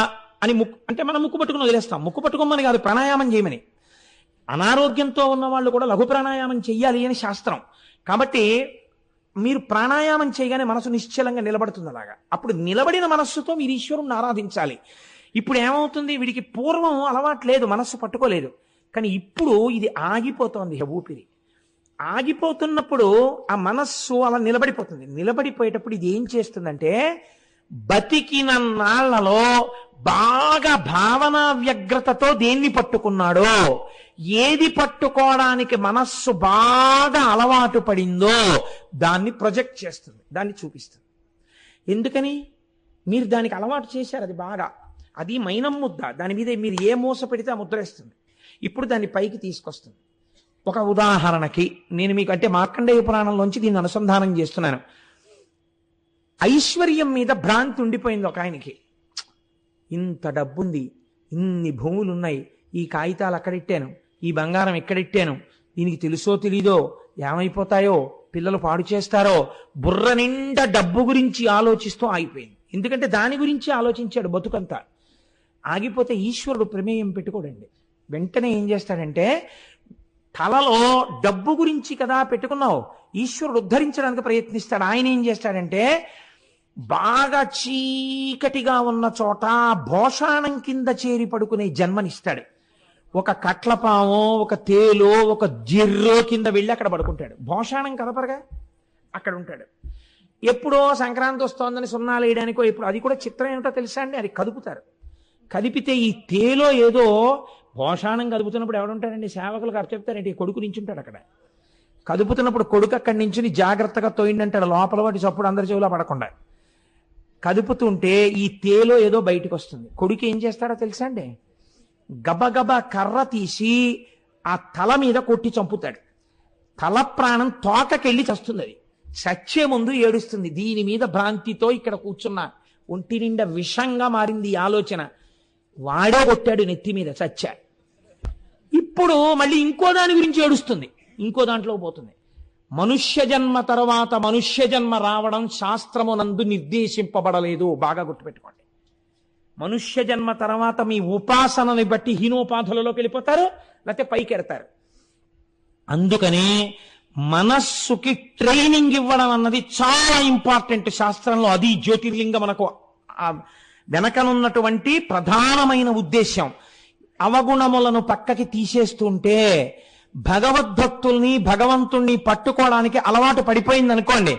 అని అంటే మనం ముక్కు పట్టుకుని వదిలేస్తాం. ముక్కు పట్టుకోమని కాదు, ప్రాణాయామం చేయమని. అనారోగ్యంతో ఉన్న వాళ్ళు కూడా లఘు ప్రాణాయామం చెయ్యాలి అని శాస్త్రం. కాబట్టి మీరు ప్రాణాయామం చేయగానే మనసు నిశ్చలంగా నిలబడుతుంది. అలాగా అప్పుడు నిలబడిన మనస్సుతో మీరు ఈశ్వరుణ్ణి ఆరాధించాలి. ఇప్పుడు ఏమవుతుంది, వీడికి పూర్వం అలవాటు లేదు, మనస్సు పట్టుకోలేదు. కానీ ఇప్పుడు ఇది ఆగిపోతోంది. ఊపిరి ఆగిపోతున్నప్పుడు ఆ మనస్సు అలా నిలబడిపోతుంది. నిలబడిపోయేటప్పుడు ఇది ఏం చేస్తుందంటే బతికిన నాళ్లలో బాగా భావనా వ్యగ్రతతో దేన్ని పట్టుకున్నాడో, ఏది పట్టుకోవడానికి మనస్సు బాగా అలవాటు పడిందో దాన్ని ప్రొజెక్ట్ చేస్తుంది, దాన్ని చూపిస్తుంది. ఎందుకని? మీరు దానికి అలవాటు చేశారు, అది బాగా, అది మైనం ముద్ద, దాని మీద మీరు ఏ మూస పెడితే ఆ ముద్ర వేస్తుంది. ఇప్పుడు దాన్ని పైకి తీసుకొస్తుంది. ఒక ఉదాహరణకి నేను మీకు అంటే మార్కండేయ పురాణంలోంచి దీన్ని అనుసంధానం చేస్తున్నాను. ఐశ్వర్యం మీద భ్రాంతి ఉండిపోయింది ఒక ఆయనకి. ఇంత డబ్బుంది, ఇన్ని భూములు ఉన్నాయి, ఈ కాగితాలు అక్కడిట్టాను, ఈ బంగారం ఎక్కడిట్టాను, దీనికి తెలుసో తెలీదో, ఏమైపోతాయో, పిల్లలు పాడు చేస్తారో, బుర్ర నిండా డబ్బు గురించి ఆలోచిస్తూ ఆగిపోయింది. ఎందుకంటే దాని గురించి ఆలోచించాడు బతుకంతా. ఆగిపోతే ఈశ్వరుడు ప్రమేయం పెట్టుకోడండి. వెంటనే ఏం చేస్తాడంటే, తలలో డబ్బు గురించి కదా పెట్టుకున్నావు, ఈశ్వరుడు ఉద్ధరించడానికి ప్రయత్నిస్తాడు. ఆయన ఏం చేస్తాడంటే, బాగా చీకటిగా ఉన్న చోట భోషాణం కింద చేరి పడుకునే జన్మనిస్తాడు. ఒక కట్లపామో, ఒక తేలో, ఒక జిర్రో కింద వెళ్ళి అక్కడ పడుకుంటాడు. భోషాణం కదపరగా అక్కడ ఉంటాడు. ఎప్పుడో సంక్రాంతి వస్తోందని సున్నాలు వేయడానికో ఎప్పుడు, అది కూడా చిత్రం ఏమిటో తెలుసా అండి, అది కదుపుతారు. కదిపితే ఈ తేలో ఏదో భోషాణం కదుపుతున్నప్పుడు ఎవడుంటాడండి, సేవకులకు అర్థం చెప్తారంటే కొడుకు నించుంటాడు అక్కడ. కదుపుతున్నప్పుడు కొడుకు అక్కడి నుంచి జాగ్రత్తగా తోయిండంటాడు, లోపల వాటి చప్పుడు అందరి చెవులో పడకుండా. కదుపుతుంటే ఈ తేలో ఏదో బయటకు వస్తుంది. కొడుకు ఏం చేస్తాడో తెలుసా అండి, గబగబా కర్ర తీసి ఆ తల మీద కొట్టి చంపుతాడు. తల ప్రాణం తోకకెళ్ళి చస్తుంది. అది చచ్చే ముందు ఏడుస్తుంది. దీని మీద భ్రాంతితో ఇక్కడ కూర్చున్నా, ఒంటి నిండా విషంగా మారింది ఈ ఆలోచన. వాడే కొట్టాడు నెత్తి మీద, చచ్చా. ఇప్పుడు మళ్ళీ ఇంకో దాని గురించి ఏడుస్తుంది, ఇంకో దాంట్లో పోతుంది. మనుష్య జన్మ తర్వాత మనుష్య జన్మ రావడం శాస్త్రమునందు నిర్దేశింపబడలేదు, బాగా గుర్తుపెట్టుకోండి. మనుష్య జన్మ తర్వాత మీ ఉపాసనని బట్టి హీనోపాధులలోకి వెళ్ళిపోతారు, లేకపోతే పైకి ఎడతారు. అందుకని మనస్సుకి ట్రైనింగ్ ఇవ్వడం అన్నది చాలా ఇంపార్టెంట్ శాస్త్రంలో. అది జ్యోతిర్లింగ మనకు వెనకనున్నటువంటి ప్రధానమైన ఉద్దేశం. అవగుణములను పక్కకి తీసేస్తుంటే భగవద్భక్తుల్ని, భగవంతుణ్ణి పట్టుకోవడానికి అలవాటు పడిపోయింది అనుకోండి.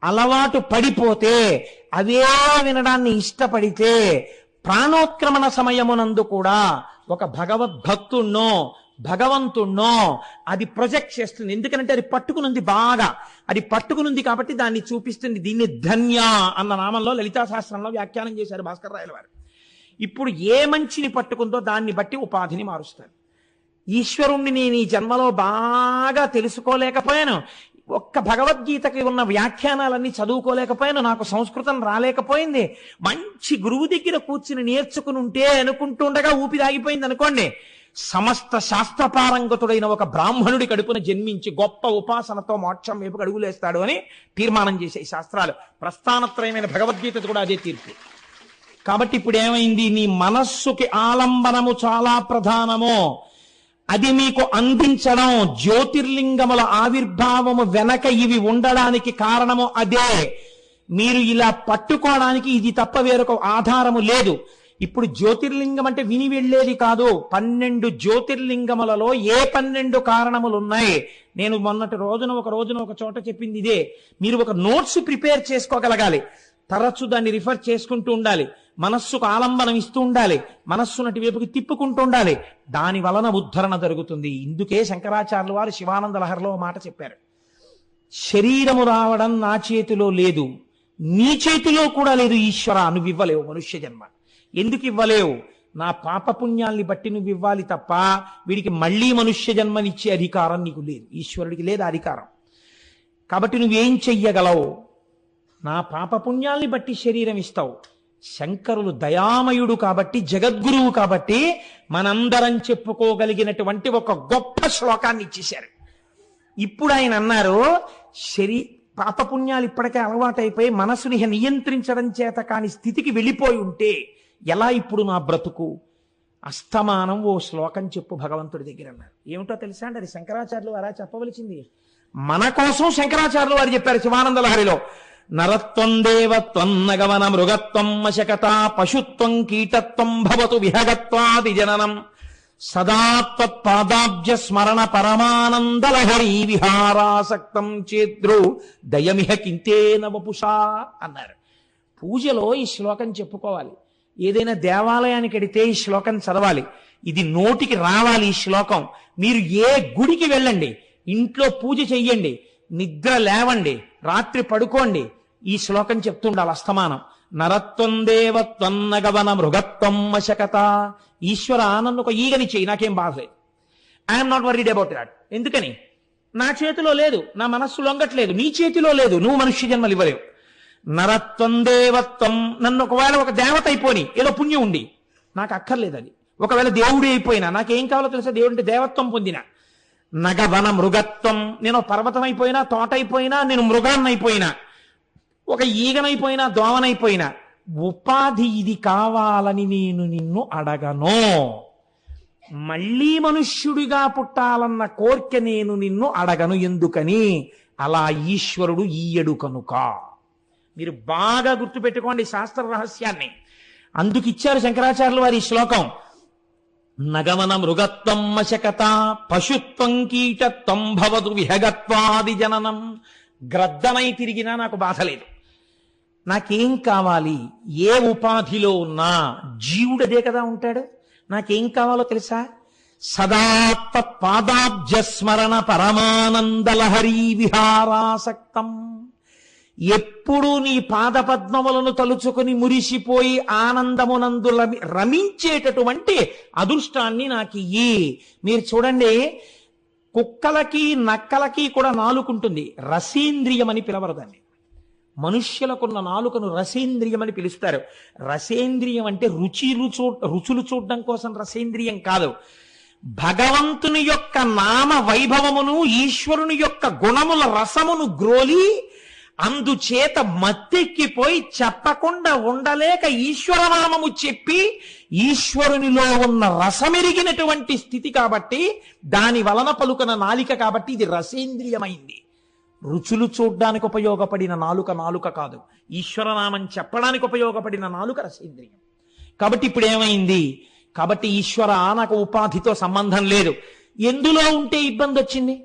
అలవాటు పడిపోతే అవే వినడాన్ని ఇష్టపడితే ప్రాణోత్క్రమణ సమయమునందు కూడా ఒక భగవద్భక్తుణ్ణో భగవంతుణ్ణో అది ప్రొజెక్ట్ చేస్తుంది. ఎందుకంటే అది పట్టుకునుంది, బాగా అది పట్టుకునుంది కాబట్టి దాన్ని చూపిస్తుంది. దీన్ని ధన్య అన్న నామంలో లలితా శాస్త్రంలో వ్యాఖ్యానం చేశారు భాస్కర్ రాయల వారు. ఇప్పుడు ఏ మంచిని పట్టుకుందో దాన్ని బట్టి ఉపాధిని మారుస్తారు. ఈశ్వరుణ్ణి నేను ఈ జన్మలో బాగా తెలుసుకోలేకపోయాను, ఒక్క భగవద్గీతకి ఉన్న వ్యాఖ్యానాలన్నీ చదువుకోలేకపోయాను, నాకు సంస్కృతం రాలేకపోయింది, మంచి గురువు దగ్గర కూర్చుని నేర్చుకుని ఉంటే అనుకుంటుండగా ఊపిరాగిపోయింది అనుకోండి, సమస్త శాస్త్రపారంగతుడైన ఒక బ్రాహ్మణుడి కడుపున జన్మించి గొప్ప ఉపాసనతో మోక్షం వైపు అడుగులేస్తాడు అని తీర్మానం చేసే శాస్త్రాలు. ప్రస్థానత్రయమైన భగవద్గీత కూడా అదే తీర్పు. కాబట్టి ఇప్పుడు ఏమైంది, నీ మనస్సుకి ఆలంబనము చాలా ప్రధానము, అది మీకు అందించడం. జ్యోతిర్లింగముల ఆవిర్భావము వెనక ఇవి ఉండడానికి కారణము అదే. మీరు ఇలా పట్టుకోవడానికి ఇది తప్ప వేరొక ఆధారము లేదు. ఇప్పుడు జ్యోతిర్లింగం అంటే విని వెళ్ళేది కాదు. 12 జ్యోతిర్లింగములలో ఏ 12 కారణములు ఉన్నాయి. నేను మొన్నటి రోజున ఒక చోట చెప్పింది ఇదే. మీరు ఒక నోట్స్ ప్రిపేర్ చేసుకోగలగాలి, తరచు దాన్ని రిఫర్ చేసుకుంటూ ఉండాలి, మనస్సుకు ఆలంబనం ఇస్తూ ఉండాలి, మనస్సు నటి వైపుకి తిప్పుకుంటూ ఉండాలి. దాని వలన ఉద్ధరణ జరుగుతుంది. ఇందుకే శంకరాచార్యులు వారు శివానంద లహరిలో మాట చెప్పారు, శరీరము రావడం నా చేతిలో లేదు, నీ చేతిలో కూడా లేదు ఈశ్వర, నువ్వు ఇవ్వలేవు మనుష్య జన్మ. ఎందుకు ఇవ్వలేవు? నా పాపపుణ్యాల్ని బట్టి నువ్వు ఇవ్వాలి తప్ప వీడికి మళ్ళీ మనుష్య జన్మనిచ్చే అధికారం నీకు లేదు, ఈశ్వరుడికి లేదు అధికారం. కాబట్టి నువ్వేం చెయ్యగలవు? నా పాపపుణ్యాల్ని బట్టి శరీరం ఇస్తావు. శంకరులు దయామయుడు కాబట్టి, జగద్గురువు కాబట్టి మనందరం చెప్పుకోగలిగినటువంటి ఒక గొప్ప శ్లోకాన్ని ఇచ్చేశారు. ఇప్పుడు ఆయన అన్నారు, పాపపుణ్యాలు ఇప్పటికే అలవాటైపోయి మనసుని నియంత్రించడం చేత కాని స్థితికి వెళ్ళిపోయి ఉంటే ఎలా ఇప్పుడు నా బ్రతుకు? అస్తమానం ఓ శ్లోకం చెప్పు భగవంతుడి దగ్గర అన్నారు. ఏమిటో తెలుసా అండి, అది శంకరాచార్యులు వారా చెప్పవలసింది. మన కోసం శంకరాచార్యులు వారు చెప్పారు శివానంద లహరిలో. నరత్వం దేవత్వం నగవన మృగత్వం మశకత పశుత్వం కీటత్వం భవతు విహగత్వాది జననం సదాత్వత్పాదాబ్జ స్మరణ పరమానందలహరి విహారాసక్తం చేద్రు దయమిహ కింతేన వపుషా అన్నారు. పూజలో ఈ శ్లోకం చెప్పుకోవాలి. ఏదైనా దేవాలయానికి వెడితే ఈ శ్లోకం చదవాలి. ఇది నోటికి రావాలి ఈ శ్లోకం. మీరు ఏ గుడికి వెళ్ళండి, ఇంట్లో పూజ చెయ్యండి, నిద్ర లేవండి, రాత్రి పడుకోండి, ఈ శ్లోకం చెప్తుండాలి అస్తమానం. నరత్వం దేవత్వం నగవన మృగత్వం మశకత. ఈశ్వర నన్ను ఒక ఈగని చెయ్యి, నాకేం బాధలేదు. I'm not worried about that. ఎందుకని? నా చేతిలో లేదు, నా మనస్సు లొంగట్లేదు, నీ చేతిలో లేదు, నువ్వు మనుష్య జన్మలు ఇవ్వలేవు. నరత్వం దేవత్వం, నన్ను ఒకవేళ ఒక దేవత అయిపోయి ఏదో పుణ్యం ఉండి, నాకు అక్కర్లేదు అది. ఒకవేళ దేవుడి అయిపోయినా నాకేం కావాలో తెలుసా? దేవుడి దేవత్వం పొందిన. నగవన మృగత్వం, నేను పర్వతం అయిపోయినా, తోట అయిపోయినా, నేను మృగాన్ని అయిపోయినా, ఒక ఈగనైపోయినా, దోమనైపోయినా, ఉపాధి ఇది కావాలని నేను నిన్ను అడగను. మళ్ళీ మనుష్యుడిగా పుట్టాలన్న కోర్కె నేను నిన్ను అడగను. ఎందుకని? అలా ఈశ్వరుడు ఈయడు కనుక. మీరు బాగా గుర్తుపెట్టుకోండి శాస్త్ర రహస్యాన్ని. అందుకిచ్చారు శంకరాచార్యులు వారి శ్లోకం. నగమన మృగత్వం మశకత పశుత్వం కీటత్వం భవదు విహగత్వాది జననం. గ్రద్దనై తిరిగినా నాకు బాధ లేదు. నాకేం కావాలి? ఏ ఉపాధిలో ఉన్నా జీవుడదే కదా ఉంటాడు. నాకేం కావాలో తెలుసా? సదాత్త పాదాబ్జస్మరణ పరమానందలహరీ విహారాసక్తం. ఎప్పుడు నీ పాదపద్మములను తలుచుకుని మురిసిపోయి ఆనందమునందు రమించేటటువంటి అదృష్టాన్ని నాకు ఇయ్యి. మీరు చూడండి, కుక్కలకి నక్కలకి కూడా నాలుకుంటుంది, రసేంద్రియం అని పిలవరు దాన్ని. మనుష్యులకున్న నాలుకను రసేంద్రియం అని పిలుస్తారు. రసేంద్రియం అంటే రుచులు చూడడం కోసం రసేంద్రియం కాదు. భగవంతుని యొక్క నామ వైభవమును, ఈశ్వరుని యొక్క గుణముల రసమును గ్రోలి అందుచేత మత్తెక్కిపోయి చెప్పకుండా ఉండలేక ఈశ్వరనామము చెప్పి ఈశ్వరునిలో ఉన్న రసమెరిగినటువంటి స్థితి కాబట్టి, దాని వలన పలుకన నాలిక కాబట్టి ఇది రసేంద్రియమైంది. రుచులు చూడ్డానికి ఉపయోగపడిన నాలుక కాదు. ఈశ్వరనామం చెప్పడానికి ఉపయోగపడిన నాలుక రసేంద్రియం. కాబట్టి ఇప్పుడు ఏమైంది? కాబట్టి ఈశ్వర నాకు ఉపాధితో సంబంధం లేదు. ఎందులో ఉంటే ఇబ్బంది వచ్చింది?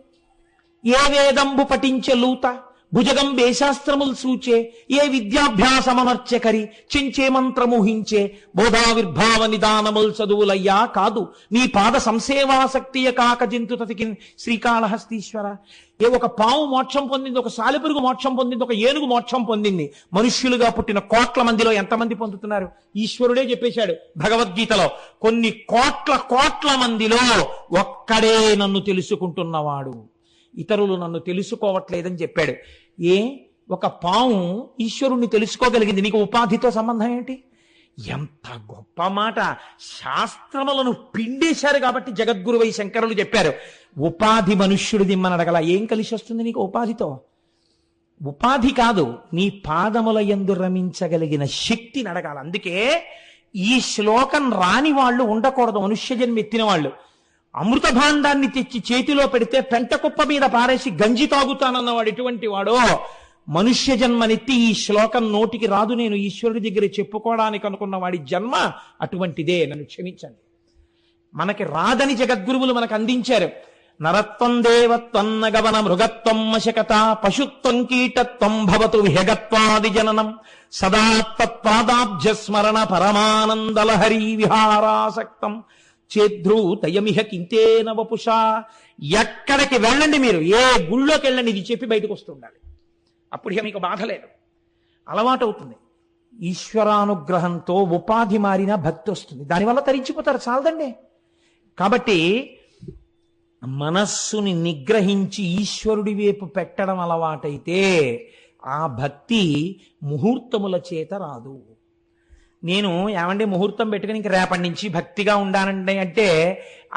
ఏ వేదంబు పఠించే లూత, భుజగం వేశాస్త్రములు సూచే, ఏ విద్యాభ్యాసమనర్చకరి, చెంచే మంత్రముహించే, బోధావిర్భావ నిదానముల్ చదువులయ్యా కాదు, నీ పాద సంసేవాసక్తియ కాక జంతు తతికి శ్రీకాళహస్తీశ్వర. ఏ ఒక పాము మోక్షం పొందింది, ఒక సాలెపురుగు మోక్షం పొందింది, ఒక ఏనుగు మోక్షం పొందింది. మనుష్యులుగా పుట్టిన కోట్ల మందిలో ఎంతమంది పొందుతున్నారు? ఈశ్వరుడే చెప్పేశాడు భగవద్గీతలో, కొన్ని కోట్ల మందిలో ఒక్కడే నన్ను తెలుసుకుంటున్నవాడు, ఇతరులు నన్ను తెలుసుకోవట్లేదని చెప్పాడు. ఒక పాము ఈశ్వరుణ్ణి తెలుసుకోగలిగింది, నీకు ఉపాధితో సంబంధం ఏంటి? ఎంత గొప్ప మాట! శాస్త్రములను పిండేశారు కాబట్టి జగద్గురువై శంకరులు చెప్పారు, ఉపాధి మనుష్యుడు దిమ్మని అడగల. ఏం కలిసి వస్తుంది నీకు ఉపాధితో? ఉపాధి కాదు, నీ పాదముల యందు రమించగలిగిన శక్తిని అడగాల. అందుకే ఈ శ్లోకం రాని వాళ్ళు ఉండకూడదు. మనుష్య జన్మ ఎత్తిన వాళ్ళు అమృత భాండాన్ని తెచ్చి చేతిలో పెడితే పెంట కుప్ప మీద పారేసి గంజి తాగుతానన్నవాడు ఎటువంటి వాడో, మనుష్య జన్మనెత్తి ఈ శ్లోకం నోటికి రాదు నేను ఈశ్వరుడి దగ్గర చెప్పుకోవడానికి అనుకున్న వాడి జన్మ అటువంటిదే. నన్ను క్షమించండి. మనకి రాదని జగద్గురువులు మనకు అందించారు. నరత్వం దేవత్వం నగవన మృగత్వం మశకత పశుత్వం కీటత్వం భవతు విహగత్వాది జననం సదా తత్పాదాబ్జస్మరణ పరమానందలహరీ విహారాసక్తం చేద్రూతయమిహ కింతేన వపుష. ఎక్కడికి వెళ్ళండి మీరు, ఏ గుళ్ళోకి వెళ్ళండి, ఇది చెప్పి బయటకు వస్తుండాలి. అప్పుడు ఇక మీకు బాధ లేదు, అలవాటు అవుతుంది. ఈశ్వరానుగ్రహంతో ఉపాధి మారిన భక్తి వస్తుంది, దానివల్ల తరించిపోతారు, చాలదండి. కాబట్టి మనస్సుని నిగ్రహించి ఈశ్వరుడి వైపు పెట్టడం అలవాటైతే ఆ భక్తి ముహూర్తముల చేత రాదు. నేను ఏమంటే ముహూర్తం పెట్టుకుని ఇంక రేపటి నుంచి భక్తిగా ఉండాలంటే అంటే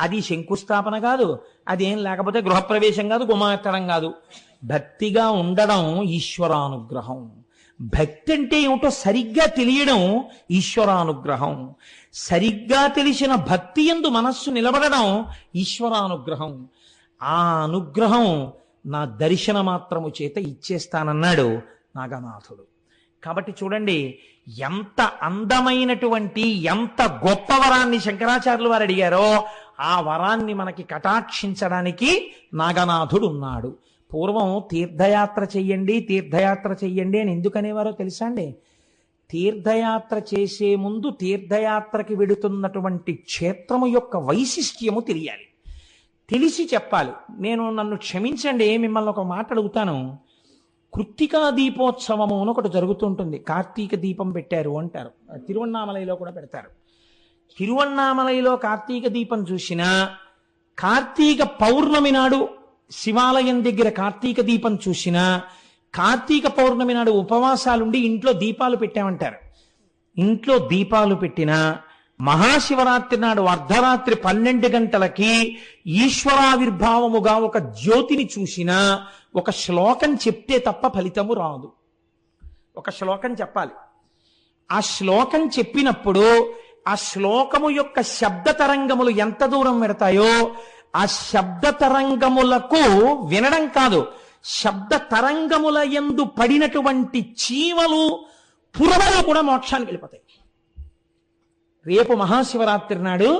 అది శంకుస్థాపన కాదు, అదేం లేకపోతే గృహప్రవేశం కాదు, గుమ్మెత్తడం కాదు. భక్తిగా ఉండడం ఈశ్వరానుగ్రహం. భక్తి అంటే ఏమిటో సరిగ్గా తెలియడం ఈశ్వరానుగ్రహం. సరిగ్గా తెలిసిన భక్తి యందు మనస్సు నిలబడడం ఈశ్వరానుగ్రహం. ఆ అనుగ్రహం నా దర్శన మాత్రము చేత ఇచ్చేస్తానన్నాడు నాగనాథుడు. కాబట్టి చూడండి, ఎంత అందమైనటువంటి ఎంత గొప్ప వరాన్ని శంకరాచార్యులు వారు అడిగారో ఆ వరాన్ని మనకి కటాక్షించడానికి నాగనాథుడు ఉన్నాడు. పూర్వం తీర్థయాత్ర చెయ్యండి అని ఎందుకనేవారో తెలుసా అండి? తీర్థయాత్ర చేసే ముందు తీర్థయాత్రకి వెడుతున్నటువంటి క్షేత్రము యొక్క వైశిష్ట్యము తెలియాలి, తెలిసి చెప్పాలి. నన్ను క్షమించండి, మిమ్మల్ని ఒక మాట అడుగుతాను. కృత్తికా దీపోత్సవము అని ఒకటి జరుగుతుంటుంది. కార్తీక దీపం పెట్టారు అంటారు, తిరువణ్ణామలైలో కూడా పెడతారు. తిరువణ్ణామలైలో కార్తీక దీపం చూసినా, కార్తీక పౌర్ణమి నాడు శివాలయం దగ్గర కార్తీక దీపం చూసినా, కార్తీక పౌర్ణమి నాడు ఉపవాసాలుండి ఇంట్లో దీపాలు పెట్టామంటారు. ఇంట్లో దీపాలు పెట్టినా, మహాశివరాత్రి నాడు అర్ధరాత్రి 12 గంటలకి ఈశ్వరావిర్భావముగా ఒక జ్యోతిని చూసినా, ఒక శ్లోకం చెప్తే తప్ప ఫలితము రాదు. ఒక శ్లోకం చెప్పాలి. ఆ శ్లోకం చెప్పినప్పుడు ఆ శ్లోకము యొక్క శబ్ద తరంగములు ఎంత దూరం పెడతాయో, ఆ శబ్ద తరంగములకు వినడం కాదు, శబ్ద తరంగముల యందు పడినటువంటి చీమలు పురవలు కూడా మోక్షానికి వెళ్ళిపోతాయి. రేపు మహాశివరాత్రి నాడు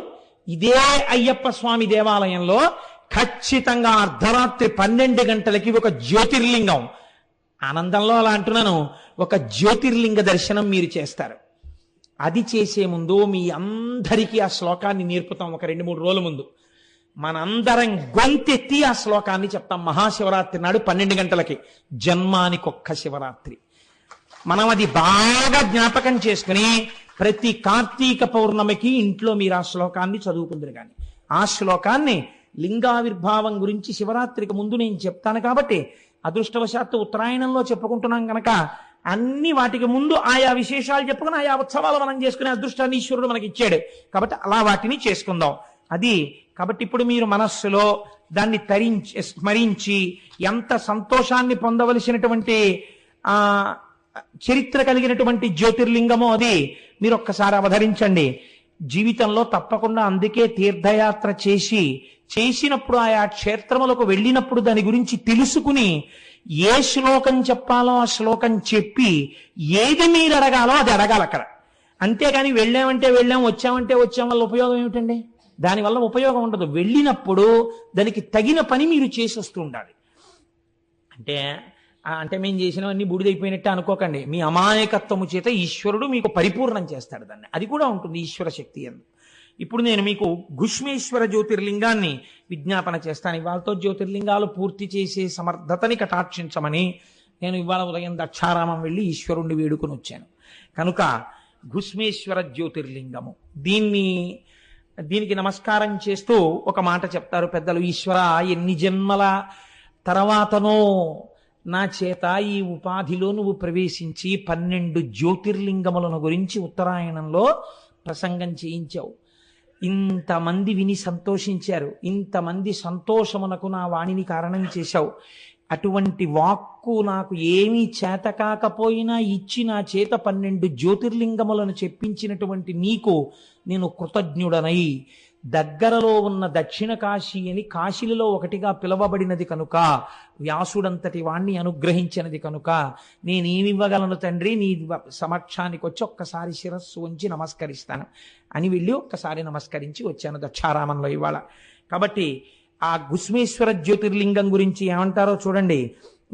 ఇదే అయ్యప్ప స్వామి దేవాలయంలో ఖచ్చితంగా అర్ధరాత్రి 12 గంటలకి ఒక జ్యోతిర్లింగం, ఆనందంలో అలా అంటున్నాను, ఒక జ్యోతిర్లింగ దర్శనం మీరు చేస్తారు. అది చేసే ముందు మీ అందరికీ ఆ శ్లోకాన్ని నేర్పుతాం. ఒక 2-3 రోజుల ముందు మనందరం గొంతెత్తి ఆ శ్లోకాన్ని చెప్తాం. మహాశివరాత్రి నాడు 12 గంటలకి, జన్మానికొక్క శివరాత్రి. మనం అది బాగా జ్ఞాపకం చేసుకుని ప్రతి కార్తీక పౌర్ణమికి ఇంట్లో మీరు ఆ శ్లోకాన్ని చదువుకుందరు. కానీ ఆ శ్లోకాన్ని లింగావిర్భావం గురించి శివరాత్రికి ముందు నేను చెప్తాను కాబట్టి, అదృష్టవశాత్తు ఉత్తరాయణంలో చెప్పుకుంటున్నాం కనుక అన్ని వాటికి ముందు ఆయా విశేషాలు చెప్పుకుని ఆయా ఉత్సవాలు మనం చేసుకునే అదృష్టాన్ని ఈశ్వరుడు మనకి ఇచ్చాడు కాబట్టి అలా వాటిని చేసుకుందాం. అది కాబట్టి ఇప్పుడు మీరు మనస్సులో దాన్ని స్మరించి ఎంత సంతోషాన్ని పొందవలసినటువంటి చరిత్ర కలిగినటువంటి జ్యోతిర్లింగమో అది మీరు ఒక్కసారి అవధరించండి. జీవితంలో తప్పకుండా అందుకే తీర్థయాత్ర చేసినప్పుడు ఆయా క్షేత్రములకు వెళ్ళినప్పుడు దాని గురించి తెలుసుకుని ఏ శ్లోకం చెప్పాలో ఆ శ్లోకం చెప్పి ఏది మీరు అడగాలో అది అడగాలి అక్కడ. అంతేకాని వెళ్ళామంటే వెళ్ళాం, వచ్చామంటే వచ్చాం వల్ల ఉపయోగం ఏమిటండి? దానివల్ల ఉపయోగం ఉండదు. వెళ్ళినప్పుడు దానికి తగిన పని మీరు చేసి వస్తూ ఉండాలి. అంటే మేము చేసినవన్నీ బూడిదైపోయినట్టే అనుకోకండి. మీ అమాయకత్వము చేత ఈశ్వరుడు మీకు పరిపూర్ణం చేస్తాడు దాన్ని. అది కూడా ఉంటుంది ఈశ్వర శక్తి అందు. ఇప్పుడు నేను మీకు ఘుష్మేశ్వర జ్యోతిర్లింగాన్ని విజ్ఞాపన చేస్తాను. ఇవాళతో జ్యోతిర్లింగాలు పూర్తి చేసే సమర్థతని కటాక్షించమని నేను ఇవాళ ఉదయం దక్షారామం వెళ్ళి ఈశ్వరుణ్ణి వేడుకొని వచ్చాను. కనుక ఘుష్మేశ్వర జ్యోతిర్లింగము, దీనికి నమస్కారం చేస్తూ ఒక మాట చెప్తారు పెద్దలు. ఈశ్వర, ఎన్ని జన్మల తర్వాతనో నా చేత ఈ ఉపాధిలో నువ్వు ప్రవేశించి 12 జ్యోతిర్లింగములను గురించి ఉత్తరాయణంలో ప్రసంగం చేయించావు. ఇంతమంది విని సంతోషించారు, ఇంతమంది సంతోషమునకు నా వాణిని కారణం చేశావు. అటువంటి వాక్కు నాకు ఏమీ చేత కాకపోయినా ఇచ్చి నా చేత 12 జ్యోతిర్లింగములను చెప్పించినటువంటి నీకు నేను కృతజ్ఞుడనై, దగ్గరలో ఉన్న దక్షిణ కాశీ అని కాశీలలో ఒకటిగా పిలవబడినది కనుక, వ్యాసుడంతటి వాణ్ణి అనుగ్రహించినది కనుక నేనేమివ్వగలను తండ్రి, నీ సమక్షానికి వచ్చి ఒక్కసారి శిరస్సు ఉంచి నమస్కరిస్తాను అని వెళ్ళి ఒక్కసారి నమస్కరించి వచ్చాను దక్షారామంలో ఇవాళ. కాబట్టి ఆ ఘుష్మేశ్వర జ్యోతిర్లింగం గురించి ఏమంటారో చూడండి.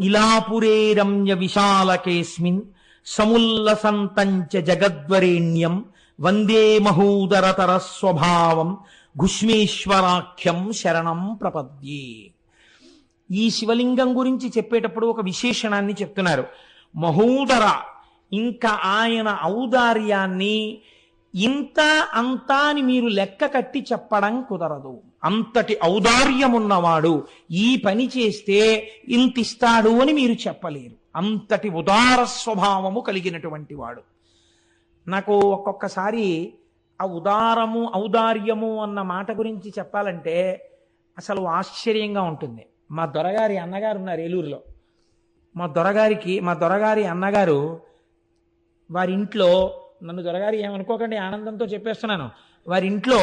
ఇలాపురే రమ్య విశాలకేస్మిన్ సముల్లసంతంచ జగద్వరేణ్యం వందే మహూదరతర స్వభావం ఘుష్మేశ్వరాఖ్యం శరణం ప్రపద్యే. ఈ శివలింగం గురించి చెప్పేటప్పుడు ఒక విశేషణాన్ని చెప్తున్నారు. మహూదర, ఇంకా ఆయన ఔదార్యాన్ని ఇంత అంతా అని మీరు లెక్క కట్టి చెప్పడం కుదరదు. అంతటి ఔదార్యమున్నవాడు, ఈ పని చేస్తే ఇంతిస్తాడు అని మీరు చెప్పలేరు. అంతటి ఉదార స్వభావము కలిగినటువంటి వాడు. నాకు ఒక్కొక్కసారి ఆ ఉదారము ఔదార్యము అన్న మాట గురించి చెప్పాలంటే అసలు ఆశ్చర్యంగా ఉంటుంది. మా దొరగారి అన్నగారు ఉన్నారు ఏలూరులో. మా దొరగారి అన్నగారు వారింట్లో, నన్ను దొరగారి ఏమనుకోకండి, ఆనందంతో చెప్పేస్తున్నాను, వారింట్లో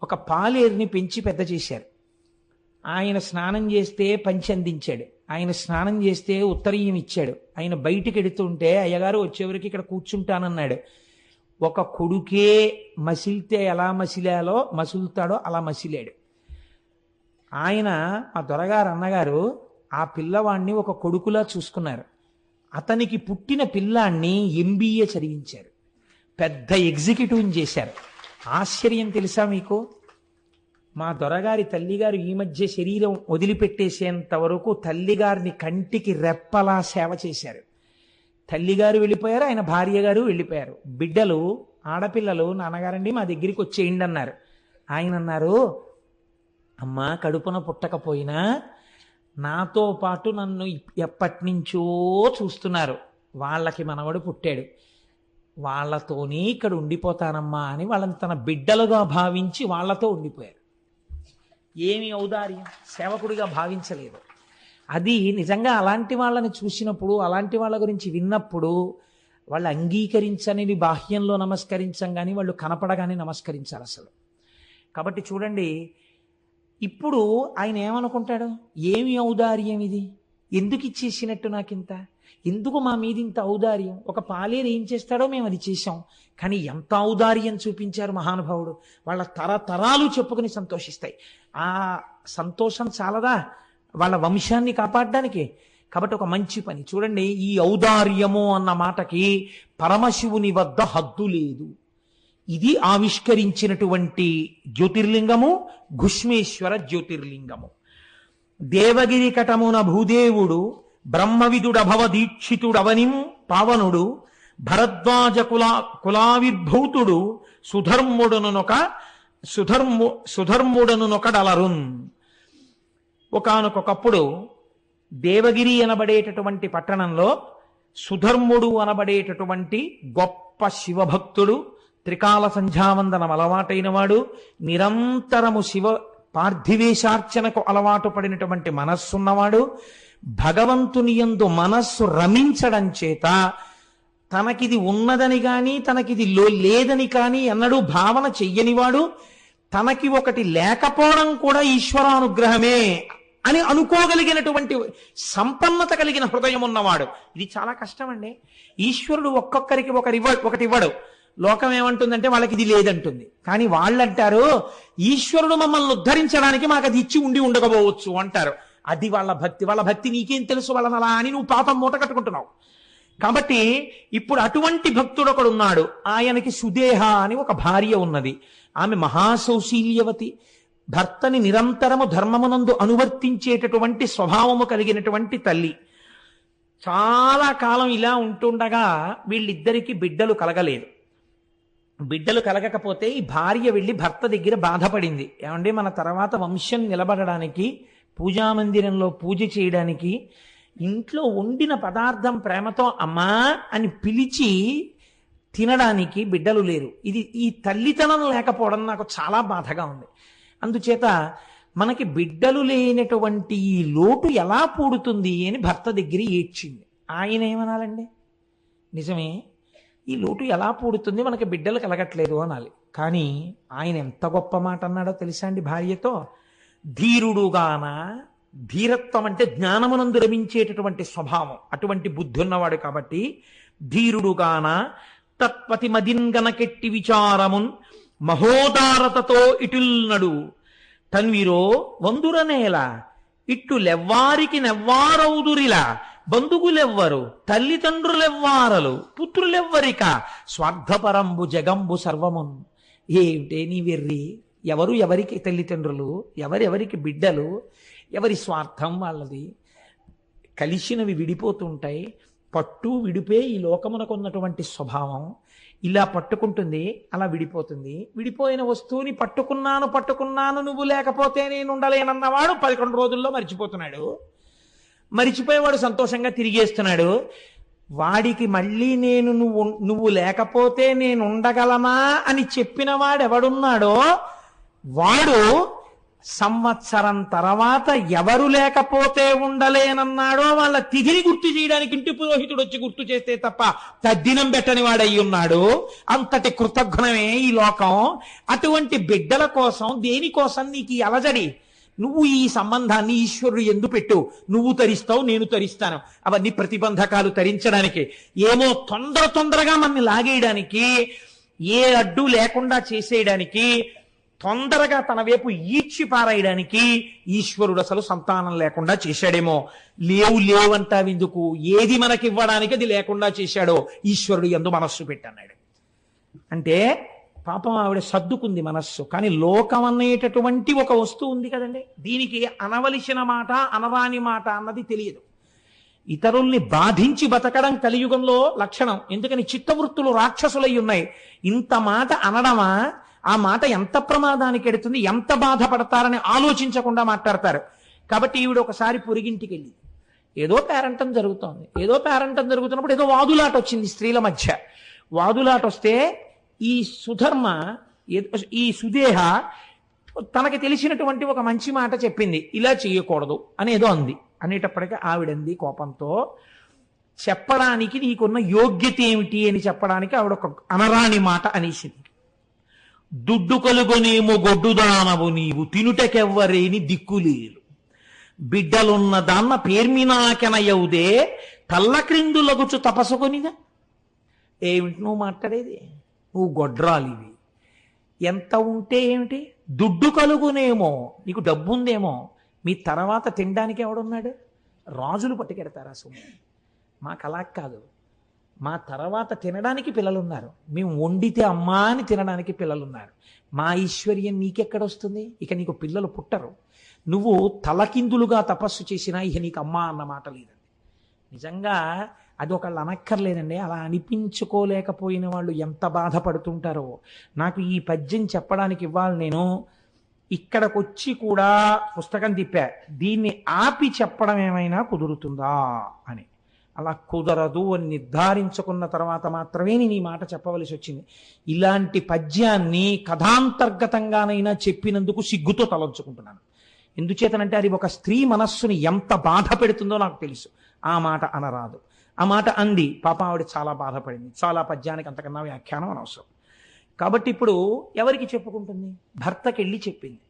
ఒక పాలేరుని పెంచి పెద్ద చేశారు. ఆయన స్నానం చేస్తే పంచి అందించాడు, ఆయన స్నానం చేస్తే ఉత్తరీయం ఇచ్చాడు. ఆయన బయటికి ఎడుతుంటే అయ్యగారు వచ్చేవరకు ఇక్కడ కూర్చుంటానన్నాడు. ఒక కొడుకే మసిలితే ఎలా మసులుతాడో అలా మసిలాడు. ఆయన, మా దొరగారు అన్నగారు, ఆ పిల్లవాడిని ఒక కొడుకులా చూసుకున్నారు. అతనికి పుట్టిన పిల్లాన్ని MBA చదివించారు, పెద్ద ఎగ్జిక్యూటివ్ని చేశారు. ఆశ్చర్యం తెలుసా మీకు? మా దొరగారి తల్లిగారు ఈ మధ్య శరీరం వదిలిపెట్టేసేంత వరకు తల్లిగారిని కంటికి రెప్పలా సేవ చేశారు. తల్లిగారు వెళ్ళిపోయారు, ఆయన భార్య గారు వెళ్ళిపోయారు. బిడ్డలు ఆడపిల్లలు నాన్నగారండి మా దగ్గరికి వచ్చేయండి అన్నారు. ఆయన అన్నారు, అమ్మా కడుపున పుట్టకపోయినా నాతో పాటు నన్ను ఎప్పటి నుంచో చూస్తున్నారు, వాళ్ళకి మనవడు పుట్టాడు, వాళ్ళతోనే ఇక్కడ ఉండిపోతానమ్మా అని వాళ్ళని తన బిడ్డలుగా భావించి వాళ్ళతో ఉండిపోయారు. ఏమి ఔదార్యం! సేవకుడిగా భావించలేదు. అది నిజంగా అలాంటి వాళ్ళని చూసినప్పుడు, అలాంటి వాళ్ళ గురించి విన్నప్పుడు వాళ్ళు అంగీకరించని బాహ్యంలో నమస్కరించం కానీ వాళ్ళు కనపడగానే నమస్కరించాలి అసలు. కాబట్టి చూడండి, ఇప్పుడు ఆయన ఏమనుకుంటాడు, ఏమి ఔదార్యం ఇది, ఎందుకు ఇచ్చేసినట్టు నాకింత, ఎందుకు మా మీద ఇంత ఔదార్యం? ఒక పాలేరు ఏం చేస్తాడో మేము అది చేశాం, కానీ ఎంత ఔదార్యం చూపించారు మహానుభావుడు. వాళ్ళ తరతరాలు చెప్పుకుని సంతోషిస్తాయి. ఆ సంతోషం చాలదా వాళ్ళ వంశాన్ని కాపాడడానికి? కాబట్టి ఒక మంచి పని చూడండి, ఈ ఔదార్యము అన్న మాటకి పరమశివుని వద్ద హద్దు లేదు. ఇది ఆవిష్కరించినటువంటి జ్యోతిర్లింగము ఘుష్మేశ్వర జ్యోతిర్లింగము. దేవగిరి కటమున భూదేవుడు బ్రహ్మవిదుడభవ దీక్షితుడవనిం పావనుడు భరద్వాజ కులావిర్భూతుడు సుధర్ముడనునొకడలరున్. ఒకానొకప్పుడు దేవగిరి అనబడేటటువంటి పట్టణంలో సుధర్ముడు అనబడేటటువంటి గొప్ప శివభక్తుడు, త్రికాల సంధ్యావందనం అలవాటైన వాడు, నిరంతరము శివ పార్థివేశార్చనకు అలవాటు పడినటువంటి మనస్సున్నవాడు, భగవంతుని యందు మనస్సు రమించడం చేత తనకిది ఉన్నదని కానీ తనకిది లేదని కానీ ఎన్నడూ భావన చెయ్యనివాడు, తనకి ఒకటి లేకపోవడం కూడా ఈశ్వరానుగ్రహమే అని అనుకోగలిగినటువంటి సంపన్నత కలిగిన హృదయం ఉన్నవాడు. ఇది చాలా కష్టం అండి. ఈశ్వరుడు ఒక్కొక్కరికి ఒకటి ఇవ్వడు. లోకం ఏమంటుందంటే వాళ్ళకి ఇది లేదంటుంది, కానీ వాళ్ళంటారు ఈశ్వరుడు మమ్మల్ని ఉద్ధరించడానికి మాకు అది ఇచ్చి ఉండకపోవచ్చు అంటారు. అది వాళ్ళ భక్తి. వాళ్ళ భక్తి నీకేం తెలుసు, వాళ్ళని అలా అని నువ్వు పాపం మూట కట్టుకుంటున్నావు. కాబట్టి ఇప్పుడు అటువంటి భక్తుడు ఒకడు ఉన్నాడు. ఆయనకి సుదేహ అని ఒక భార్య ఉన్నది. ఆమె మహాసౌశీల్యవతి, భర్తని నిరంతరము ధర్మమునందు అనువర్తించేటటువంటి స్వభావము కలిగినటువంటి తల్లి. చాలా కాలం ఇలా ఉంటుండగా వీళ్ళిద్దరికీ బిడ్డలు కలగలేదు. బిడ్డలు కలగకపోతే ఈ భార్య వెళ్ళి భర్త దగ్గర బాధపడింది. ఏమంటే మన తర్వాత వంశం నిలబడడానికి, పూజామందిరంలో పూజ చేయడానికి ఇంట్లో వండిన పదార్థం ప్రేమతో అమ్మా అని పిలిచి తినడానికి బిడ్డలు లేరు. ఈ తల్లితనం లేకపోవడం నాకు చాలా బాధగా ఉంది. అందుచేత మనకి బిడ్డలు లేనటువంటి ఈ లోటు ఎలా పూడుతుంది అని భర్త దగ్గర ఏడ్చింది. ఆయన ఏమనాలండి, నిజమే ఈ లోటు ఎలా పూడుతుంది, మనకి బిడ్డలు కలగట్లేదు అనాలి. కానీ ఆయన ఎంత గొప్ప మాట అన్నాడో తెలుసా అండి భార్యతో? ధీరుడుగాన, ధీరత్వం అంటే జ్ఞానమునందు రమించేటటువంటి స్వభావం, అటువంటి బుద్ధి ఉన్నవాడు కాబట్టి ధీరుడుగాన తత్పతి మదిన్గనకెట్టి విచారమున్ మహోదారతతో ఇటుల్నడు తన్విరో వందురనేల ఇట్టు లెవ్వారికి నెవ్వారౌదురిలా బంధువులెవ్వరు తల్లిదండ్రులెవ్వారలు పుత్రులెవ్వరిక స్వార్థపరంబు జగంబు సర్వమున్. ఏమిటే నీ వెర్రి, ఎవరికి తల్లిదండ్రులు, ఎవరెవరికి బిడ్డలు, ఎవరి స్వార్థం వాళ్ళది. కలిసినవి విడిపోతుంటాయి. పట్టు విడిపే ఈ లోకమునకు ఉన్నటువంటి స్వభావం. ఇలా పట్టుకుంటుంది, అలా విడిపోతుంది. విడిపోయిన వస్తువుని పట్టుకున్నాను నువ్వు లేకపోతే నేను ఉండలేనన్నవాడు 11 రోజుల్లో మర్చిపోతున్నాడు. మరిచిపోయేవాడు సంతోషంగా తిరిగేస్తున్నాడు. వాడికి మళ్ళీ నువ్వు లేకపోతే నేను ఉండగలనా అని చెప్పిన వాడెవడున్నాడో వాడు సంవత్సరం తర్వాత ఎవరు లేకపోతే ఉండలేనన్నాడో వాళ్ళ తిథిని గుర్తు చేయడానికి ఇంటి పురోహితుడు వచ్చి గుర్తు చేస్తే తప్ప తద్దినం పెట్టని వాడయి ఉన్నాడు. అంతటి కృతజ్ఞమే ఈ లోకం. అటువంటి బిడ్డల కోసం, దేనికోసం నీకు ఈ అలజడి? నువ్వు ఈ సంబంధాన్ని ఈశ్వరుడు ఎందు పెట్టు. నువ్వు తరిస్తావు, నేను తరిస్తాను. అవన్నీ ప్రతిబంధకాలు తరించడానికి, ఏమో తొందరగా మనల్ని లాగేయడానికి, ఏ అడ్డు లేకుండా చేసేయడానికి తొందరగా తన వైపు ఈడ్చి పారాయడానికి ఈశ్వరుడు అసలు సంతానం లేకుండా చేశాడేమో. లేవంటావెందుకు, ఏది మనకివ్వడానికి అది లేకుండా చేశాడో ఈశ్వరుడు యందు మనస్సు పెట్టన్నాడు. అంటే పాపం ఆవిడ సర్దుకుంది మనస్సు, కానీ లోకం అనేటటువంటి ఒక వస్తువు ఉంది కదండి, దీనికి అనవలసిన మాట అనరాని మాట అన్నది తెలియదు. ఇతరుల్ని బాధించి బతకడం కలియుగంలో లక్షణం. ఎందుకని చిత్తవృత్తులు రాక్షసులై ఉన్నాయి. ఇంత మాట అనడమా, ఆ మాట ఎంత ప్రమాదానికి ఎడుతుంది, ఎంత బాధపడతారని ఆలోచించకుండా మాట్లాడతారు. కాబట్టి ఈవిడ ఒకసారి పొరిగింటికి వెళ్ళి ఏదో పేరంటం జరుగుతున్నప్పుడు ఏదో వాదులాట వచ్చింది స్త్రీల మధ్య. వాదులాట వస్తే ఈ సుధర్మ, ఈ సుదేహ తనకి తెలిసినటువంటి ఒక మంచి మాట చెప్పింది, ఇలా చేయకూడదు అని ఏదో అంది. అనేటప్పటికీ ఆవిడంది కోపంతో, చెప్పడానికి నీకున్న యోగ్యత ఏమిటి అని చెప్పడానికి ఆవిడ ఒక అనరాని మాట అనేసింది. దుడ్డు కలుగునేమో గొడ్డుదానవు నీవు, తినుటకెవ్వరేని దిక్కులేరు, బిడ్డలున్న దాన్న పేర్మినాకెనయవుదే, కళ్ళ క్రిందులగుచు తపసుకొనిగా. ఏమిటి నువ్వు మాట్లాడేది, నువ్వు గొడ్రాలివి. ఎంత ఉంటే ఏమిటి, దుడ్డు కలుగునేమో, నీకు డబ్బు ఉందేమో, మీ తర్వాత తినడానికి ఎవడున్నాడు, రాజులు పట్టుకెడతారా సొమ్ము. మాకు అలా కాదు, మా తర్వాత తినడానికి పిల్లలున్నారు, మేము వండితే అమ్మా అని తినడానికి పిల్లలున్నారు. మా ఐశ్వర్యం నీకెక్కడొస్తుంది, ఇక నీకు పిల్లలు పుట్టరు. నువ్వు తలకిందులుగా తపస్సు చేసినా ఇక నీకు అమ్మా అన్న మాట లేదండి. నిజంగా అది ఒకళ్ళు అనక్కర్లేదండి, అలా అనిపించుకోలేకపోయిన వాళ్ళు ఎంత బాధపడుతుంటారో. నాకు ఈ పద్యం చెప్పడానికి ఇవ్వాలి, నేను ఇక్కడికొచ్చి కూడా పుస్తకం తిప్పా, దీన్ని ఆపి చెప్పడం ఏమైనా కుదురుతుందా అని. అలా కుదరదు అని నిర్ధారించుకున్న తర్వాత మాత్రమే నేను ఈ మాట చెప్పవలసి వచ్చింది. ఇలాంటి పద్యాన్ని కథాంతర్గతంగానైనా చెప్పినందుకు సిగ్గుతో తలంచుకుంటున్నాను. ఎందుచేతనంటే అది ఒక స్త్రీ మనస్సుని ఎంత బాధ పెడుతుందో నాకు తెలుసు. ఆ మాట అనరాదు. ఆ మాట అంది, పాప ఆవిడ చాలా బాధపడింది. చాలా పద్యానికి అంతకన్నా వ్యాఖ్యానం అనవసరం. కాబట్టి ఇప్పుడు ఎవరికి చెప్పుకుంటుంది, భర్తకి వెళ్ళి చెప్పింది,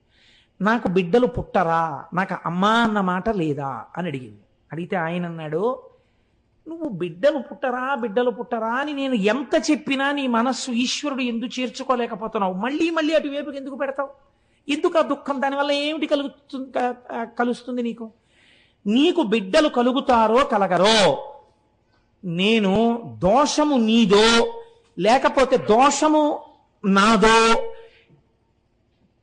నాకు బిడ్డలు పుట్టరా, నాకు అమ్మా అన్న మాట లేదా అని అడిగింది. అడిగితే ఆయన అన్నాడు, నువ్వు బిడ్డలు పుట్టరా అని నేను ఎంత చెప్పినా నీ మనస్సు ఈశ్వరుడు ఎందుకు చేర్చుకోలేకపోతున్నావు, మళ్ళీ మళ్ళీ అటువైపుకి ఎందుకు పెడతావు, ఎందుకు ఆ దుఃఖం, దానివల్ల ఏమిటి కలుస్తుంది నీకు, నీకు బిడ్డలు కలుగుతారో కలగరో, నేను దోషము నీదో లేకపోతే దోషము నాదో,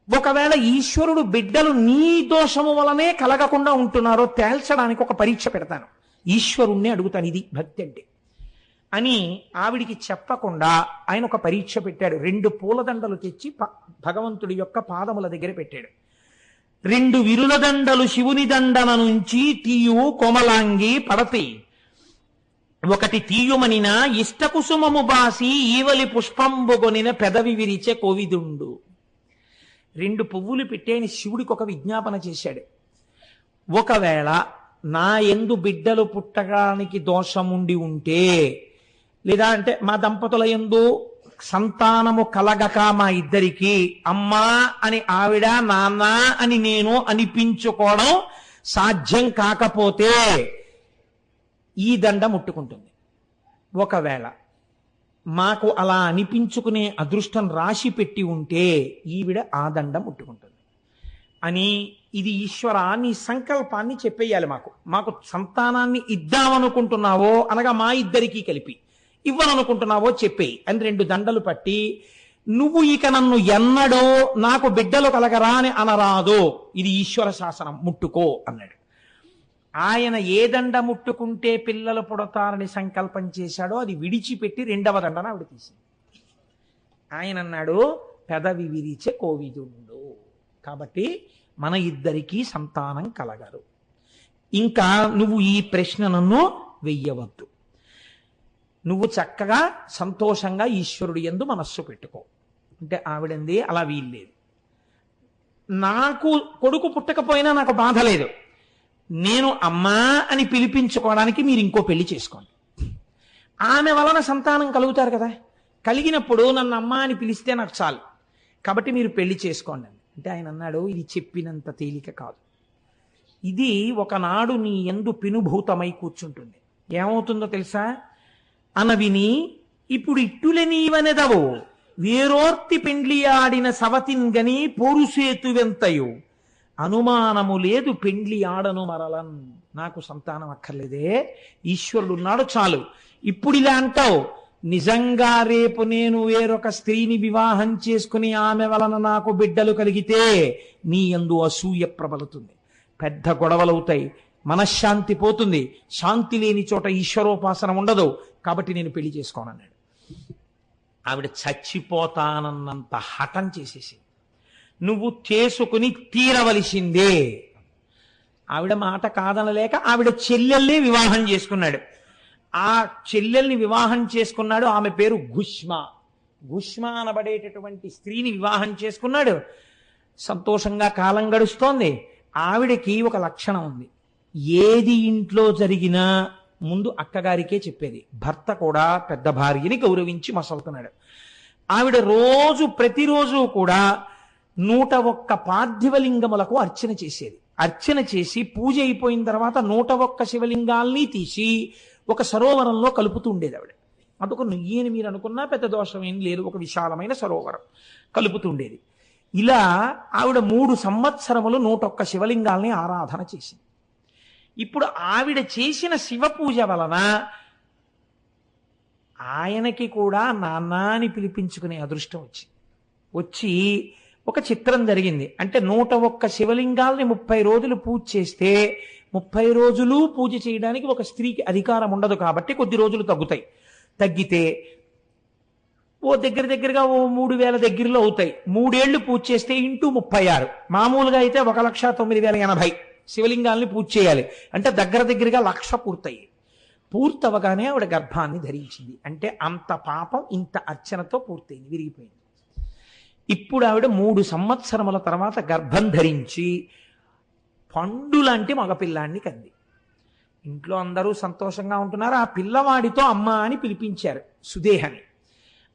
ఒకవేళ ఈశ్వరుడు బిడ్డలు నీ దోషము వలనే కలగకుండా ఉంటున్నారో తేల్చడానికి ఒక పరీక్ష పెడతాను, ఈశ్వరుణ్ణి అడుగుతాను, ఇది భక్తి అంటే అని ఆవిడికి చెప్పకుండా ఆయన ఒక పరీక్ష పెట్టాడు. 2 పూలదండలు తెచ్చి భగవంతుడి యొక్క పాదముల దగ్గర పెట్టాడు. 2 విరుల దండలు శివుని దండన నుంచి తీయు కోమలాంగి పడతి, ఒకటి తీయుమనిన ఇష్టకుసుమము బాసి ఈవలి పుష్పంబొగొనిన పెదవి విరిచే కోవిదుండు. 2 పువ్వులు పెట్టి ఆయన శివుడికి ఒక విజ్ఞాపన చేశాడు. ఒకవేళ నా యందు బిడ్డలు పుట్టడానికి దోషముండి ఉంటే, లేదా అంటే మా దంపతుల యందు సంతానము కలగక మా ఇద్దరికి అమ్మా అని ఆవిడ, నాన్న అని నేను అనిపించుకోవడం సాధ్యం కాకపోతే ఈ దండ ముట్టుకుంటుంది. ఒకవేళ మాకు అలా అనిపించుకునే అదృష్టం రాశి పెట్టి ఉంటే ఈవిడ ఆ దండ ముట్టుకుంటుంది అని, ఇది ఈశ్వర నీ సంకల్పాన్ని చెప్పేయాలి. మాకు సంతానాన్ని ఇద్దామనుకుంటున్నావో, అనగా మా ఇద్దరికీ కలిపి ఇవ్వననుకుంటున్నావో చెప్పేయి అని 2 దండలు పట్టి, నువ్వు ఇక నన్ను ఎన్నడో నాకు బిడ్డలు కలగరా అని అనరాదు, ఇది ఈశ్వర శాసనం, ముట్టుకో అన్నాడు. ఆయన ఏ దండ ముట్టుకుంటే పిల్లలు పుడతారని సంకల్పం చేశాడో అది విడిచిపెట్టి 2వ దండన ఆవిడ తీసింది. ఆయన అన్నాడు, పెదవి విరిచే కోవిదుండు, కాబట్టి మన ఇద్దరికీ సంతానం కలగరు, ఇంకా నువ్వు ఈ ప్రశ్న నన్ను వెయ్యవద్దు, నువ్వు చక్కగా సంతోషంగా ఈశ్వరుడు యందు మనస్సు పెట్టుకో అంటే ఆవిడంది, అలా వీల్లేదు, నాకు కొడుకు పుట్టకపోయినా నాకు బాధ లేదు, నేను అమ్మా అని పిలిపించుకోవడానికి మీరు ఇంకో పెళ్లి చేసుకోండి, ఆమె వలన సంతానం కలుగుతారు కదా, కలిగినప్పుడు నన్ను అమ్మా అని పిలిస్తే నాకు చాలు, కాబట్టి మీరు పెళ్లి చేసుకోండి అంటే ఆయన అన్నాడు, ఇది చెప్పినంత తేలిక కాదు, ఇది ఒకనాడు నీ యందు పినుభూతమై కూర్చుంటుంది. ఏమవుతుందో తెలుసా, అనవిని ఇప్పుడు ఇట్టులే నీవనెదవు వేరోర్తి పెండ్లియాడిన సవతిన్గని పోరుసేతువెంతయో అనుమానము లేదు పెండ్లి ఆడను మరలన్. నాకు సంతానం అక్కర్లేదే, ఈశ్వరుడు ఉన్నాడు చాలు. ఇప్పుడు ఇలా అంటావు, నిజంగా రేపు నేను వేరొక స్త్రీని వివాహం చేసుకుని ఆమె వలన నాకు బిడ్డలు కలిగితే నీ యందు అసూయ ప్రబలుతుంది, పెద్ద గొడవలవుతాయి, మనశ్శాంతి పోతుంది, శాంతి లేని చోట ఈశ్వరోపాసన ఉండదు, కాబట్టి నేను పెళ్లి చేసుకోనన్నాడు. ఆవిడ చచ్చిపోతానన్నంత హఠం చేసేసి, నువ్వు చేసుకుని తీరవలసిందే. ఆవిడ మాట కాదనలేక ఆవిడ చెల్లెల్ని వివాహం చేసుకున్నాడు. ఆ చెల్లెల్ని వివాహం చేసుకున్నాడు, ఆమె పేరు గుష్మ. గుష్మ అనబడేటటువంటి స్త్రీని వివాహం చేసుకున్నాడు. సంతోషంగా కాలం గడుస్తోంది. ఆవిడకి ఒక లక్షణం ఉంది, ఏది ఇంట్లో జరిగినా ముందు అక్కగారికే చెప్పేది. భర్త కూడా పెద్ద భార్యని గౌరవించి మసలుతున్నాడు. ఆవిడ ప్రతిరోజు కూడా 101 పార్థివలింగములకు అర్చన చేసేది. అర్చన చేసి పూజ అయిపోయిన తర్వాత 101 శివలింగాల్ని తీసి ఒక సరోవరంలో కలుపుతూ ఉండేది ఆవిడ. అందుకు ఈయన మీరు అనుకున్నా పెద్ద దోషం ఏం లేదు, ఒక విశాలమైన సరోవరం కలుపుతూ ఉండేది. ఇలా ఆవిడ 3 సంవత్సరములు 101 శివలింగాల్ని ఆరాధన చేసింది. ఇప్పుడు ఆవిడ చేసిన శివ పూజ వలన ఆయనకి కూడా నాన్నని పిలిపించుకునే అదృష్టం వచ్చి ఒక చిత్రం జరిగింది. అంటే 101 శివలింగాల్ని 30 రోజులు పూజ చేస్తే 30 రోజులు పూజ చేయడానికి ఒక స్త్రీకి అధికారం ఉండదు, కాబట్టి కొద్ది రోజులు తగ్గితే దగ్గరగా 3000 దగ్గరలో అవుతాయి. 3 ఏళ్లు పూజ చేస్తే ఇంటూ 36, మామూలుగా అయితే 1,09,080 శివలింగాల్ని పూజ చేయాలి. అంటే దగ్గరగా 1,00,000 పూర్తవగానే ఆవిడ గర్భాన్ని ధరించింది. అంటే అంత పాపం ఇంత అర్చనతో పూర్తయింది, విరిగిపోయింది. ఇప్పుడు ఆవిడ 3 సంవత్సరముల తర్వాత గర్భం ధరించి పండులాంటి మగపిల్లాన్ని కంది. ఇంట్లో అందరూ సంతోషంగా ఉంటున్నారు. ఆ పిల్లవాడితో అమ్మ అని పిలిపించారు సుదేహని.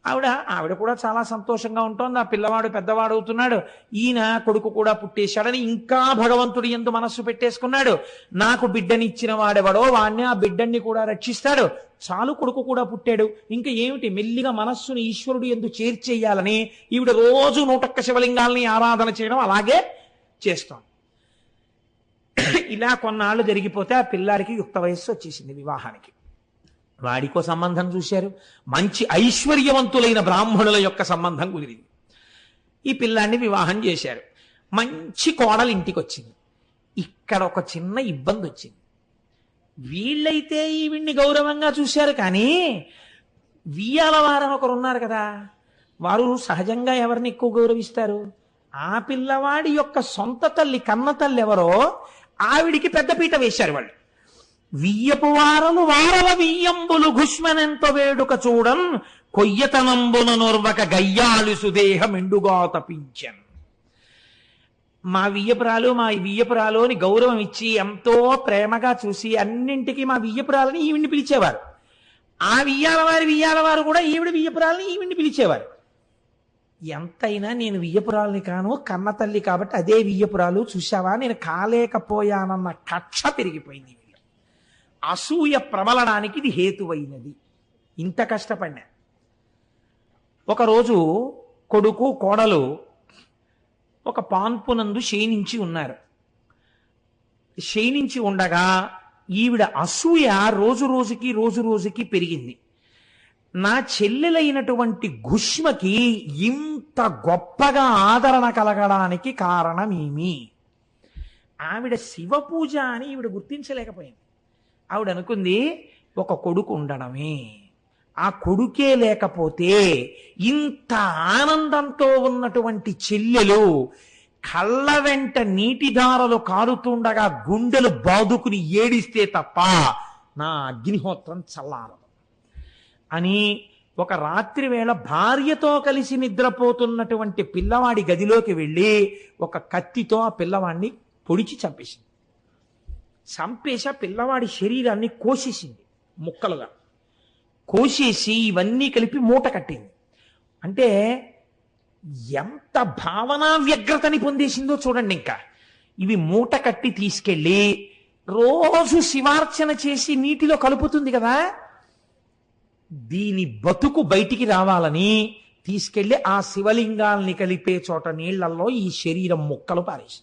ఆవిడ కూడా చాలా సంతోషంగా ఉంటుంది. ఆ పిల్లవాడు పెద్దవాడు అవుతున్నాడు, ఈయన కొడుకు కూడా పుట్టేశాడని ఇంకా భగవంతుడి యందు మనస్సు పెట్టేసుకున్నాడు. నాకు బిడ్డనిచ్చిన వాడెవడో వాడిని, ఆ బిడ్డని కూడా రక్షిస్తాడు, చాలు కొడుకు కూడా పుట్టాడు, ఇంకా ఏమిటి, మెల్లిగా మనస్సుని ఈశ్వరుడు యందు చేర్చేయాలని ఈవిడ రోజు 101 శివలింగాల్ని ఆరాధన చేయడం అలాగే చేస్తాం. ఇలా కొన్నాళ్ళు జరిగిపోతే ఆ పిల్లాడికి యుక్త వయస్సు వచ్చేసింది వివాహానికి. వాడికో సంబంధం చూశారు, మంచి ఐశ్వర్యవంతులైన బ్రాహ్మణుల యొక్క సంబంధం కుదిరింది. ఈ పిల్లాన్ని వివాహం చేశారు. మంచి కోడలు ఇంటికి వచ్చింది. ఇక్కడ ఒక చిన్న ఇబ్బంది వచ్చింది. వీళ్ళైతే ఈవిడ్ని గౌరవంగా చూశారు, కానీ వియ్యాల వారని ఒకరు ఉన్నారు కదా, వారు సహజంగా ఎవరిని ఎక్కువ గౌరవిస్తారు? ఆ పిల్లవాడి యొక్క సొంత తల్లి, కన్న తల్లి ఎవరో ఆవిడికి పెద్దపీట వేశారు వాళ్ళు. వియ్యపు వారలు వారల వియ్యంబులు గుష్మనెంత వేడుక చూడన్ కొయ్యతనంబున నోర్వక గయ్యాళి సుదేహం ఎండుగా తపించన్. మా వియ్యపురాలు అని గౌరవం ఇచ్చి ఎంతో ప్రేమగా చూసి అన్నింటికి మా వియ్యపురాలని ఈవిడ్ని పిలిచేవారు. ఆ వియ్యాలవారు కూడా ఈవిడ వియ్యపురాలని ఈవిడ్ని పిలిచేవారు. ఎంతైనా నేను వియ్యపురాలని కాను, కన్న తల్లి కాబట్టి అదే వియ్యపురాలు, చూశావా నేను కాలేకపోయానన్న కక్ష పెరిగిపోయింది. అసూయ ప్రబలడానికి ఇది హేతువైనది. ఇంత కష్టపడినా ఒకరోజు కొడుకు కోడలు ఒక పాన్పునందు శయనించి ఉన్నారు. శయనించి ఉండగా ఈవిడ అసూయ రోజు రోజుకి పెరిగింది. నా చెల్లెలైనటువంటి గుష్మకి ఇంత గొప్పగా ఆదరణ కలగడానికి కారణమేమి? ఆవిడ శివ పూజ అని ఈవిడ గుర్తించలేకపోయింది. ఆవిడ అనుకుంది ఒక కొడుకు ఉండడమే, ఆ కొడుకే లేకపోతే ఇంత ఆనందంతో ఉన్నటువంటి చెల్లెలు కళ్ళ వెంట నీటిధారలు కారుతుండగా గుండెలు బాదుకుని ఏడిస్తే తప్ప నా అగ్నిహోత్రం చల్లారదు అని ఒక రాత్రి వేళ భార్యతో కలిసి నిద్రపోతున్నటువంటి పిల్లవాడి గదిలోకి వెళ్ళి ఒక కత్తితో ఆ పిల్లవాడిని పొడిచి చంపేసింది. చంపేసి ఆ పిల్లవాడి శరీరాన్ని కోసేసింది, ముక్కలుగా కోసేసి ఇవన్నీ కలిపి మూట కట్టింది. అంటే ఎంత భావనా వ్యగ్రతని పొందేసిందో చూడండి. ఇంకా ఇవి మూట కట్టి తీసుకెళ్ళి రోజు శివార్చన చేసి నీటిలో కలుపుతుంది కదా, దీని బతుకు బయటికి రావాలని తీసుకెళ్లి ఆ శివలింగాల్ని కలిపే చోట నీళ్లలో ఈ శరీరం ముక్కలు పారేసి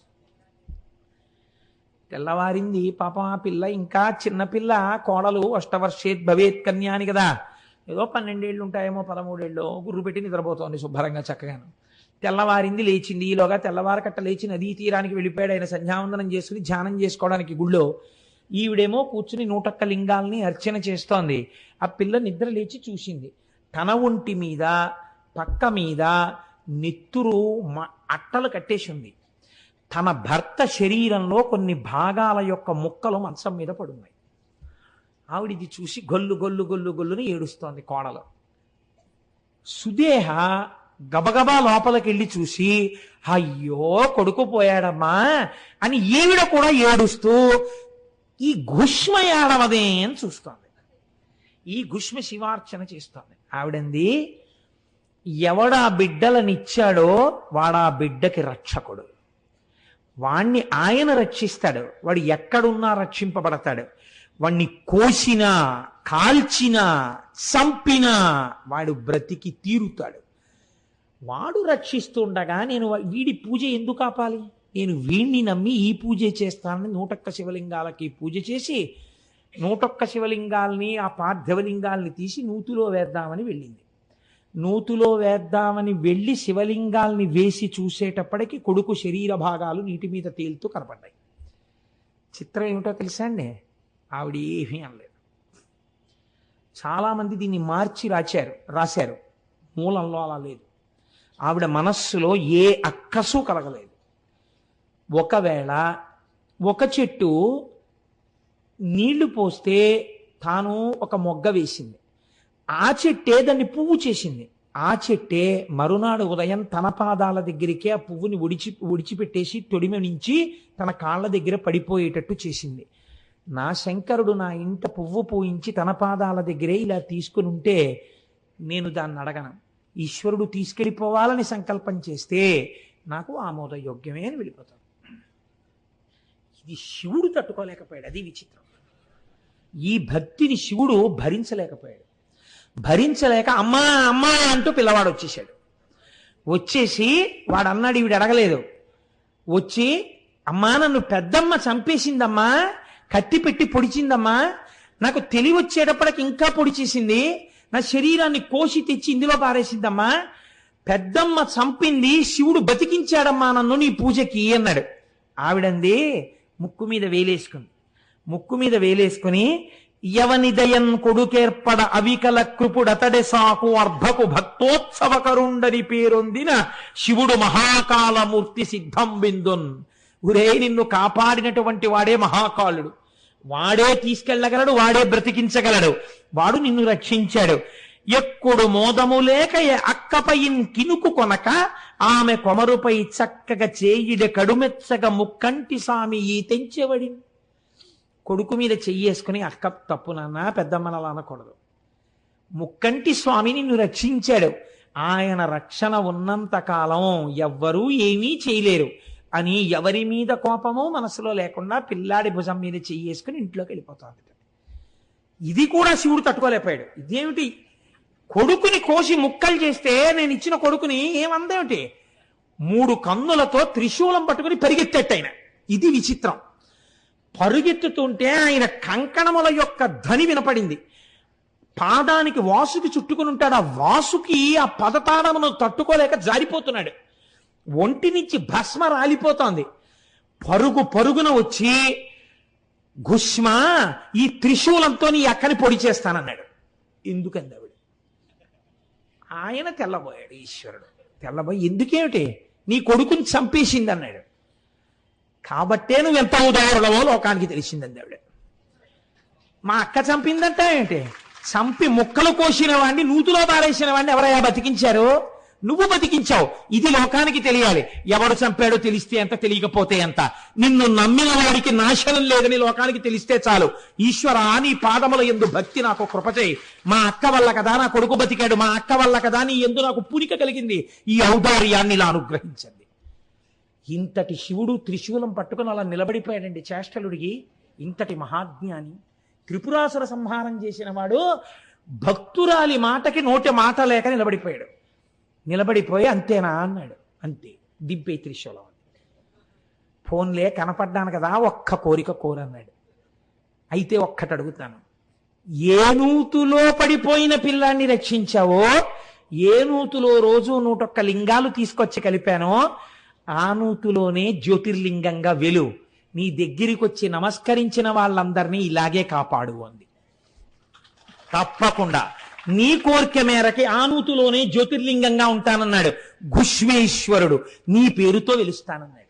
తెల్లవారింది. పాపం ఆ పిల్ల ఇంకా చిన్నపిల్ల, కోడలు అష్టవర్షేత్ భవేత్ కన్యా అని కదా, ఏదో 12 ఏళ్ళు ఉంటాయేమో, 13 ఏళ్ళు, గుర్రు పెట్టి నిద్రపోతోంది శుభ్రంగా చక్కగాను. తెల్లవారింది, లేచింది. ఈలోగా తెల్లవారకట్ట లేచి నదీ తీరానికి వెళ్ళిపోయాడు. ఆయన సంధ్యావందనం చేసుకుని ధ్యానం చేసుకోవడానికి గుళ్ళో. ఈవిడేమో కూర్చుని 101 లింగాల్ని అర్చన చేస్తోంది. ఆ పిల్ల నిద్ర లేచి చూసింది. తన ఒంటి మీద పక్క మీద నెత్తురు అట్టలు కట్టేసి ఉంది. తన భర్త శరీరంలో కొన్ని భాగాల యొక్క ముక్కలు మంచం మీద పడున్నాయి. ఆవిడిది చూసి గొల్లు గొల్లు గొల్లు గొల్లుని ఏడుస్తోంది కోడలు. సుదేహ గబగబా లోపలికి వెళ్ళి చూసి, అయ్యో కొడుకు పోయాడమ్మా అని ఈవిడ కూడా ఏడుస్తూ ఈ ఘుష్మ ఏడవదే అని చూస్తోంది. ఈ ఘుష్మ శివార్చన చేస్తోంది. ఆవిడంది, ఎవడా బిడ్డలనిచ్చాడో వాడా బిడ్డకి రక్షకుడు, వాణ్ణి ఆయన రక్షిస్తాడు, వాడు ఎక్కడున్నా రక్షింపబడతాడు. వాణ్ణి కోసినా కాల్చినా చంపినా వాడు బ్రతికి తీరుతాడు. వాడు రక్షిస్తుండగా నేను వీడి పూజ ఎందుకు ఆపాలి? నేను వీణ్ణి నమ్మి ఈ పూజ చేస్తానని 101 శివలింగాలకి పూజ చేసి 101 శివలింగాల్ని, ఆ పార్థివలింగాల్ని తీసి నూతిలో వేద్దామని వెళ్ళింది. నూతిలో వేద్దామని వెళ్ళి శివలింగాల్ని వేసి చూసేటప్పటికి కొడుకు శరీర భాగాలు నీటి మీద తేలుతూ కనపడ్డాయి. చిత్రం ఏమిటో తెలుసా అండి? ఆవిడ ఏమీ అనలేదు. చాలామంది దీన్ని మార్చి రాశారు. మూలంలో అలా లేదు. ఆవిడ మనస్సులో ఏ అక్కసు కలగలేదు. ఒకవేళ ఒక చెట్టు నీళ్లు పోస్తే తాను ఒక మొగ్గ వేసింది, ఆ చెట్టే దాన్ని పువ్వు చేసింది. ఆ చెట్టే మరునాడు ఉదయం తన పాదాల దగ్గరికే ఆ పువ్వుని ఒడిచిపెట్టేసి తొడిమ నుంచి తన కాళ్ళ దగ్గర పడిపోయేటట్టు చేసింది. నా శంకరుడు నా ఇంట పువ్వు పూయించి తన పాదాల దగ్గరే ఇలా తీసుకుని ఉంటే నేను దాన్ని అడగను. ఈశ్వరుడు తీసుకెళ్ళిపోవాలని సంకల్పం చేస్తే నాకు ఆమోదయోగ్యమే అని వెళ్ళిపోతాను. ఇది శివుడు తట్టుకోలేకపోయాడు. అది విచిత్రం. ఈ భక్తిని శివుడు భరించలేకపోయాడు. భరించలేక అమ్మా అమ్మా అంటూ పిల్లవాడు వచ్చేసాడు. వచ్చేసి వాడు అన్నాడు, ఈవిడ అడగలేదు. వచ్చి, అమ్మా నన్ను పెద్దమ్మ చంపేసిందమ్మా, కత్తి పెట్టి పొడిచిందమ్మా, నాకు తెలివి వచ్చేటప్పటికి ఇంకా పొడి చేసింది, నా శరీరాన్ని కోసి తెచ్చి ఇందులో పారేసిందమ్మా, పెద్దమ్మ చంపింది, శివుడు బతికించాడమ్మా నన్ను నీ పూజకి అన్నాడు. ఆవిడంది ముక్కు మీద వేలేసుకుని యవనిదయన్ కొడుకేర్పడ అవికల కృపుడతడే సాకు అర్భకు భక్తోత్సవకరుండని పేరొందిన శివుడు మహాకాలమూర్తి సిద్ధం బిందున్. ఉరే, నిన్ను కాపాడినటువంటి వాడే మహాకాలుడు, వాడే తీసుకెళ్లగలడు, వాడే బ్రతికించగలడు, వాడు నిన్ను రక్షించాడు. ఎక్కుడు మోదము లేక అక్కపైన్ కినుకు కొనక ఆమె కొమరుపై చక్కగా చేయిడ కడుమెచ్చగా ముక్కంటి సామి ఈ తెంచెవడి. కొడుకు మీద చెయ్యేసుకుని, అక్క తప్పు నాన్న, పెద్దమ్మనలా అనకూడదు, ముక్కంటి స్వామి నిన్ను రక్షించాడు, ఆయన రక్షణ ఉన్నంత కాలం ఎవ్వరూ ఏమీ చేయలేరు అని ఎవరి మీద కోపమో మనసులో లేకుండా పిల్లాడి భుజం మీద చెయ్యేసుకుని ఇంట్లోకి వెళ్ళిపోతాడు. ఇది కూడా శివుడు తట్టుకోలేకపోయాడు. ఇదేమిటి, కొడుకుని కోసి ముక్కలు చేస్తే నేను ఇచ్చిన కొడుకుని ఏమందేమిటి, 3 కన్నులతో త్రిశూలం పట్టుకుని పరిగెత్తేట్టు ఆయన. ఇది విచిత్రం. పరుగెత్తుతుంటే ఆయన కంకణముల యొక్క ధ్వని వినపడింది. పాదానికి వాసుకి చుట్టుకుని ఉంటాడు. ఆ వాసుకి ఆ పదతాడమును తట్టుకోలేక జారిపోతున్నాడు. ఒంటి నుంచి భస్మ రాలిపోతోంది. పరుగున వచ్చి, ఘుష్మ ఈ త్రిశూలంతో నీ అక్కని పొడి చేస్తానన్నాడు. ఎందుకంది ఆవిడ. ఆయన తెల్లబోయాడు. ఈశ్వరుడు తెల్లబోయి, ఎందుకేమిటి, నీ కొడుకుని చంపేసింది అన్నాడు. కాబట్టే నువ్వు ఎంత ఉదాహరణమో లోకానికి తెలిసిందండి ఆవిడ. మా అక్క చంపిందంట ఏంటి? చంపి ముక్కలు కోసిన వాడిని, నూతులో పారేసిన వాడిని ఎవరయ్యా బతికించారు? నువ్వు బతికించావు. ఇది లోకానికి తెలియాలి. ఎవడు చంపాడో తెలిస్తే ఎంత, తెలియకపోతే ఎంత. నిన్ను నమ్మిన వాడికి నాశనం లేదని లోకానికి తెలిస్తే చాలు. ఈశ్వరా, నీ పాదముల యందు భక్తి నాకు కృపచేయి. మా అక్క వల్ల కదా నా కొడుకు బతికాడు, మా అక్క వల్ల కదా నీ యందు నాకు పూనిక కలిగింది, ఈ ఔదార్యాన్ని ఇలా అనుగ్రహించండి. ఇంతటి శివుడు త్రిశూలం పట్టుకుని అలా నిలబడిపోయాడండి చేష్టలుడికి. ఇంతటి మహాజ్ఞాని, త్రిపురాసుర సంహారం చేసిన వాడు భక్తురాలి మాటకి నోటి మాట లేక నిలబడిపోయాడు. నిలబడిపోయి అంతేనా అన్నాడు. అంతే, దింపే త్రిశూలం. ఫోన్లే కనపడ్డాను కదా, ఒక్క కోరిక కోరన్నాడు. అయితే ఒక్కటి అడుగుతాను, ఏ నూతులో పడిపోయిన పిల్లాన్ని రక్షించావో, ఏ నూతులో రోజు 101 లింగాలు తీసుకొచ్చి కలిపానో ఆ నూతులోనే జ్యోతిర్లింగంగా వెలు. నీ దగ్గరికి వచ్చి నమస్కరించిన వాళ్ళందరినీ ఇలాగే కాపాడు అంది. తప్పకుండా నీ కోరిక మేరకి ఆ నూతులోనే జ్యోతిర్లింగంగా ఉంటానన్నాడు. ఘుష్మేశ్వరుడు నీ పేరుతో వెలుస్తానన్నాడు.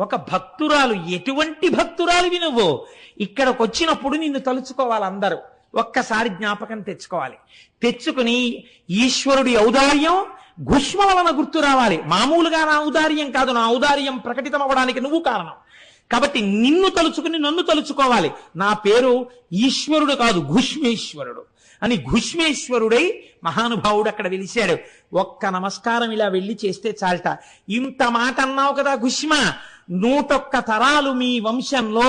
ఒక భక్తురాలు, ఎటువంటి భక్తురాలు వినువు, ఇక్కడికి వచ్చినప్పుడు నిన్ను తలుచుకోవాలి అందరూ. ఒక్కసారి జ్ఞాపకం తెచ్చుకోవాలి. తెచ్చుకుని ఈశ్వరుడి ఔదార్యం ఘుష్మ వలన గుర్తు రావాలి. మామూలుగా నా ఔదార్యం కాదు, నా ఔదార్యం ప్రకటితం అవ్వడానికి నువ్వు కారణం. కాబట్టి నిన్ను తలుచుకుని నన్ను తలుచుకోవాలి. నా పేరు ఈశ్వరుడు కాదు, ఘుష్మేశ్వరుడు అని ఘుష్మేశ్వరుడై మహానుభావుడు అక్కడ వెలిశాడు. ఒక్క నమస్కారం ఇలా వెళ్ళి చేస్తే చాలట. ఇంత మాట అన్నావు కదా ఘుష్మ, 101 తరాలు మీ వంశంలో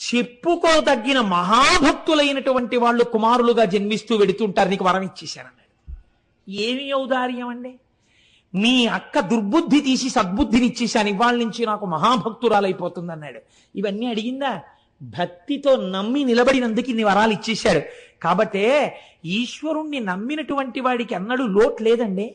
చెప్పుకోదగిన మహాభక్తులైనటువంటి వాళ్ళు కుమారులుగా జన్మిస్తూ వెడుతుంటారు, నీకు వరం ఇచ్చేశారన్నాడు. ఏమి ఔదార్యం అండి! మీ అక్క దుర్బుద్ధి తీసి సద్బుద్ధినిచ్చేశాను, ఇవాళ నుంచి నాకు మహాభక్తురాలైపోతుంది అన్నాడు. ఇవన్నీ అడిగిందా? భక్తితో నమ్మి నిలబడినందుకు ఇన్ని వరాలు ఇచ్చేశాడు. కాబట్టే ఈశ్వరుణ్ణి నమ్మినటువంటి వాడికి అన్నడు లోటు లేదండి.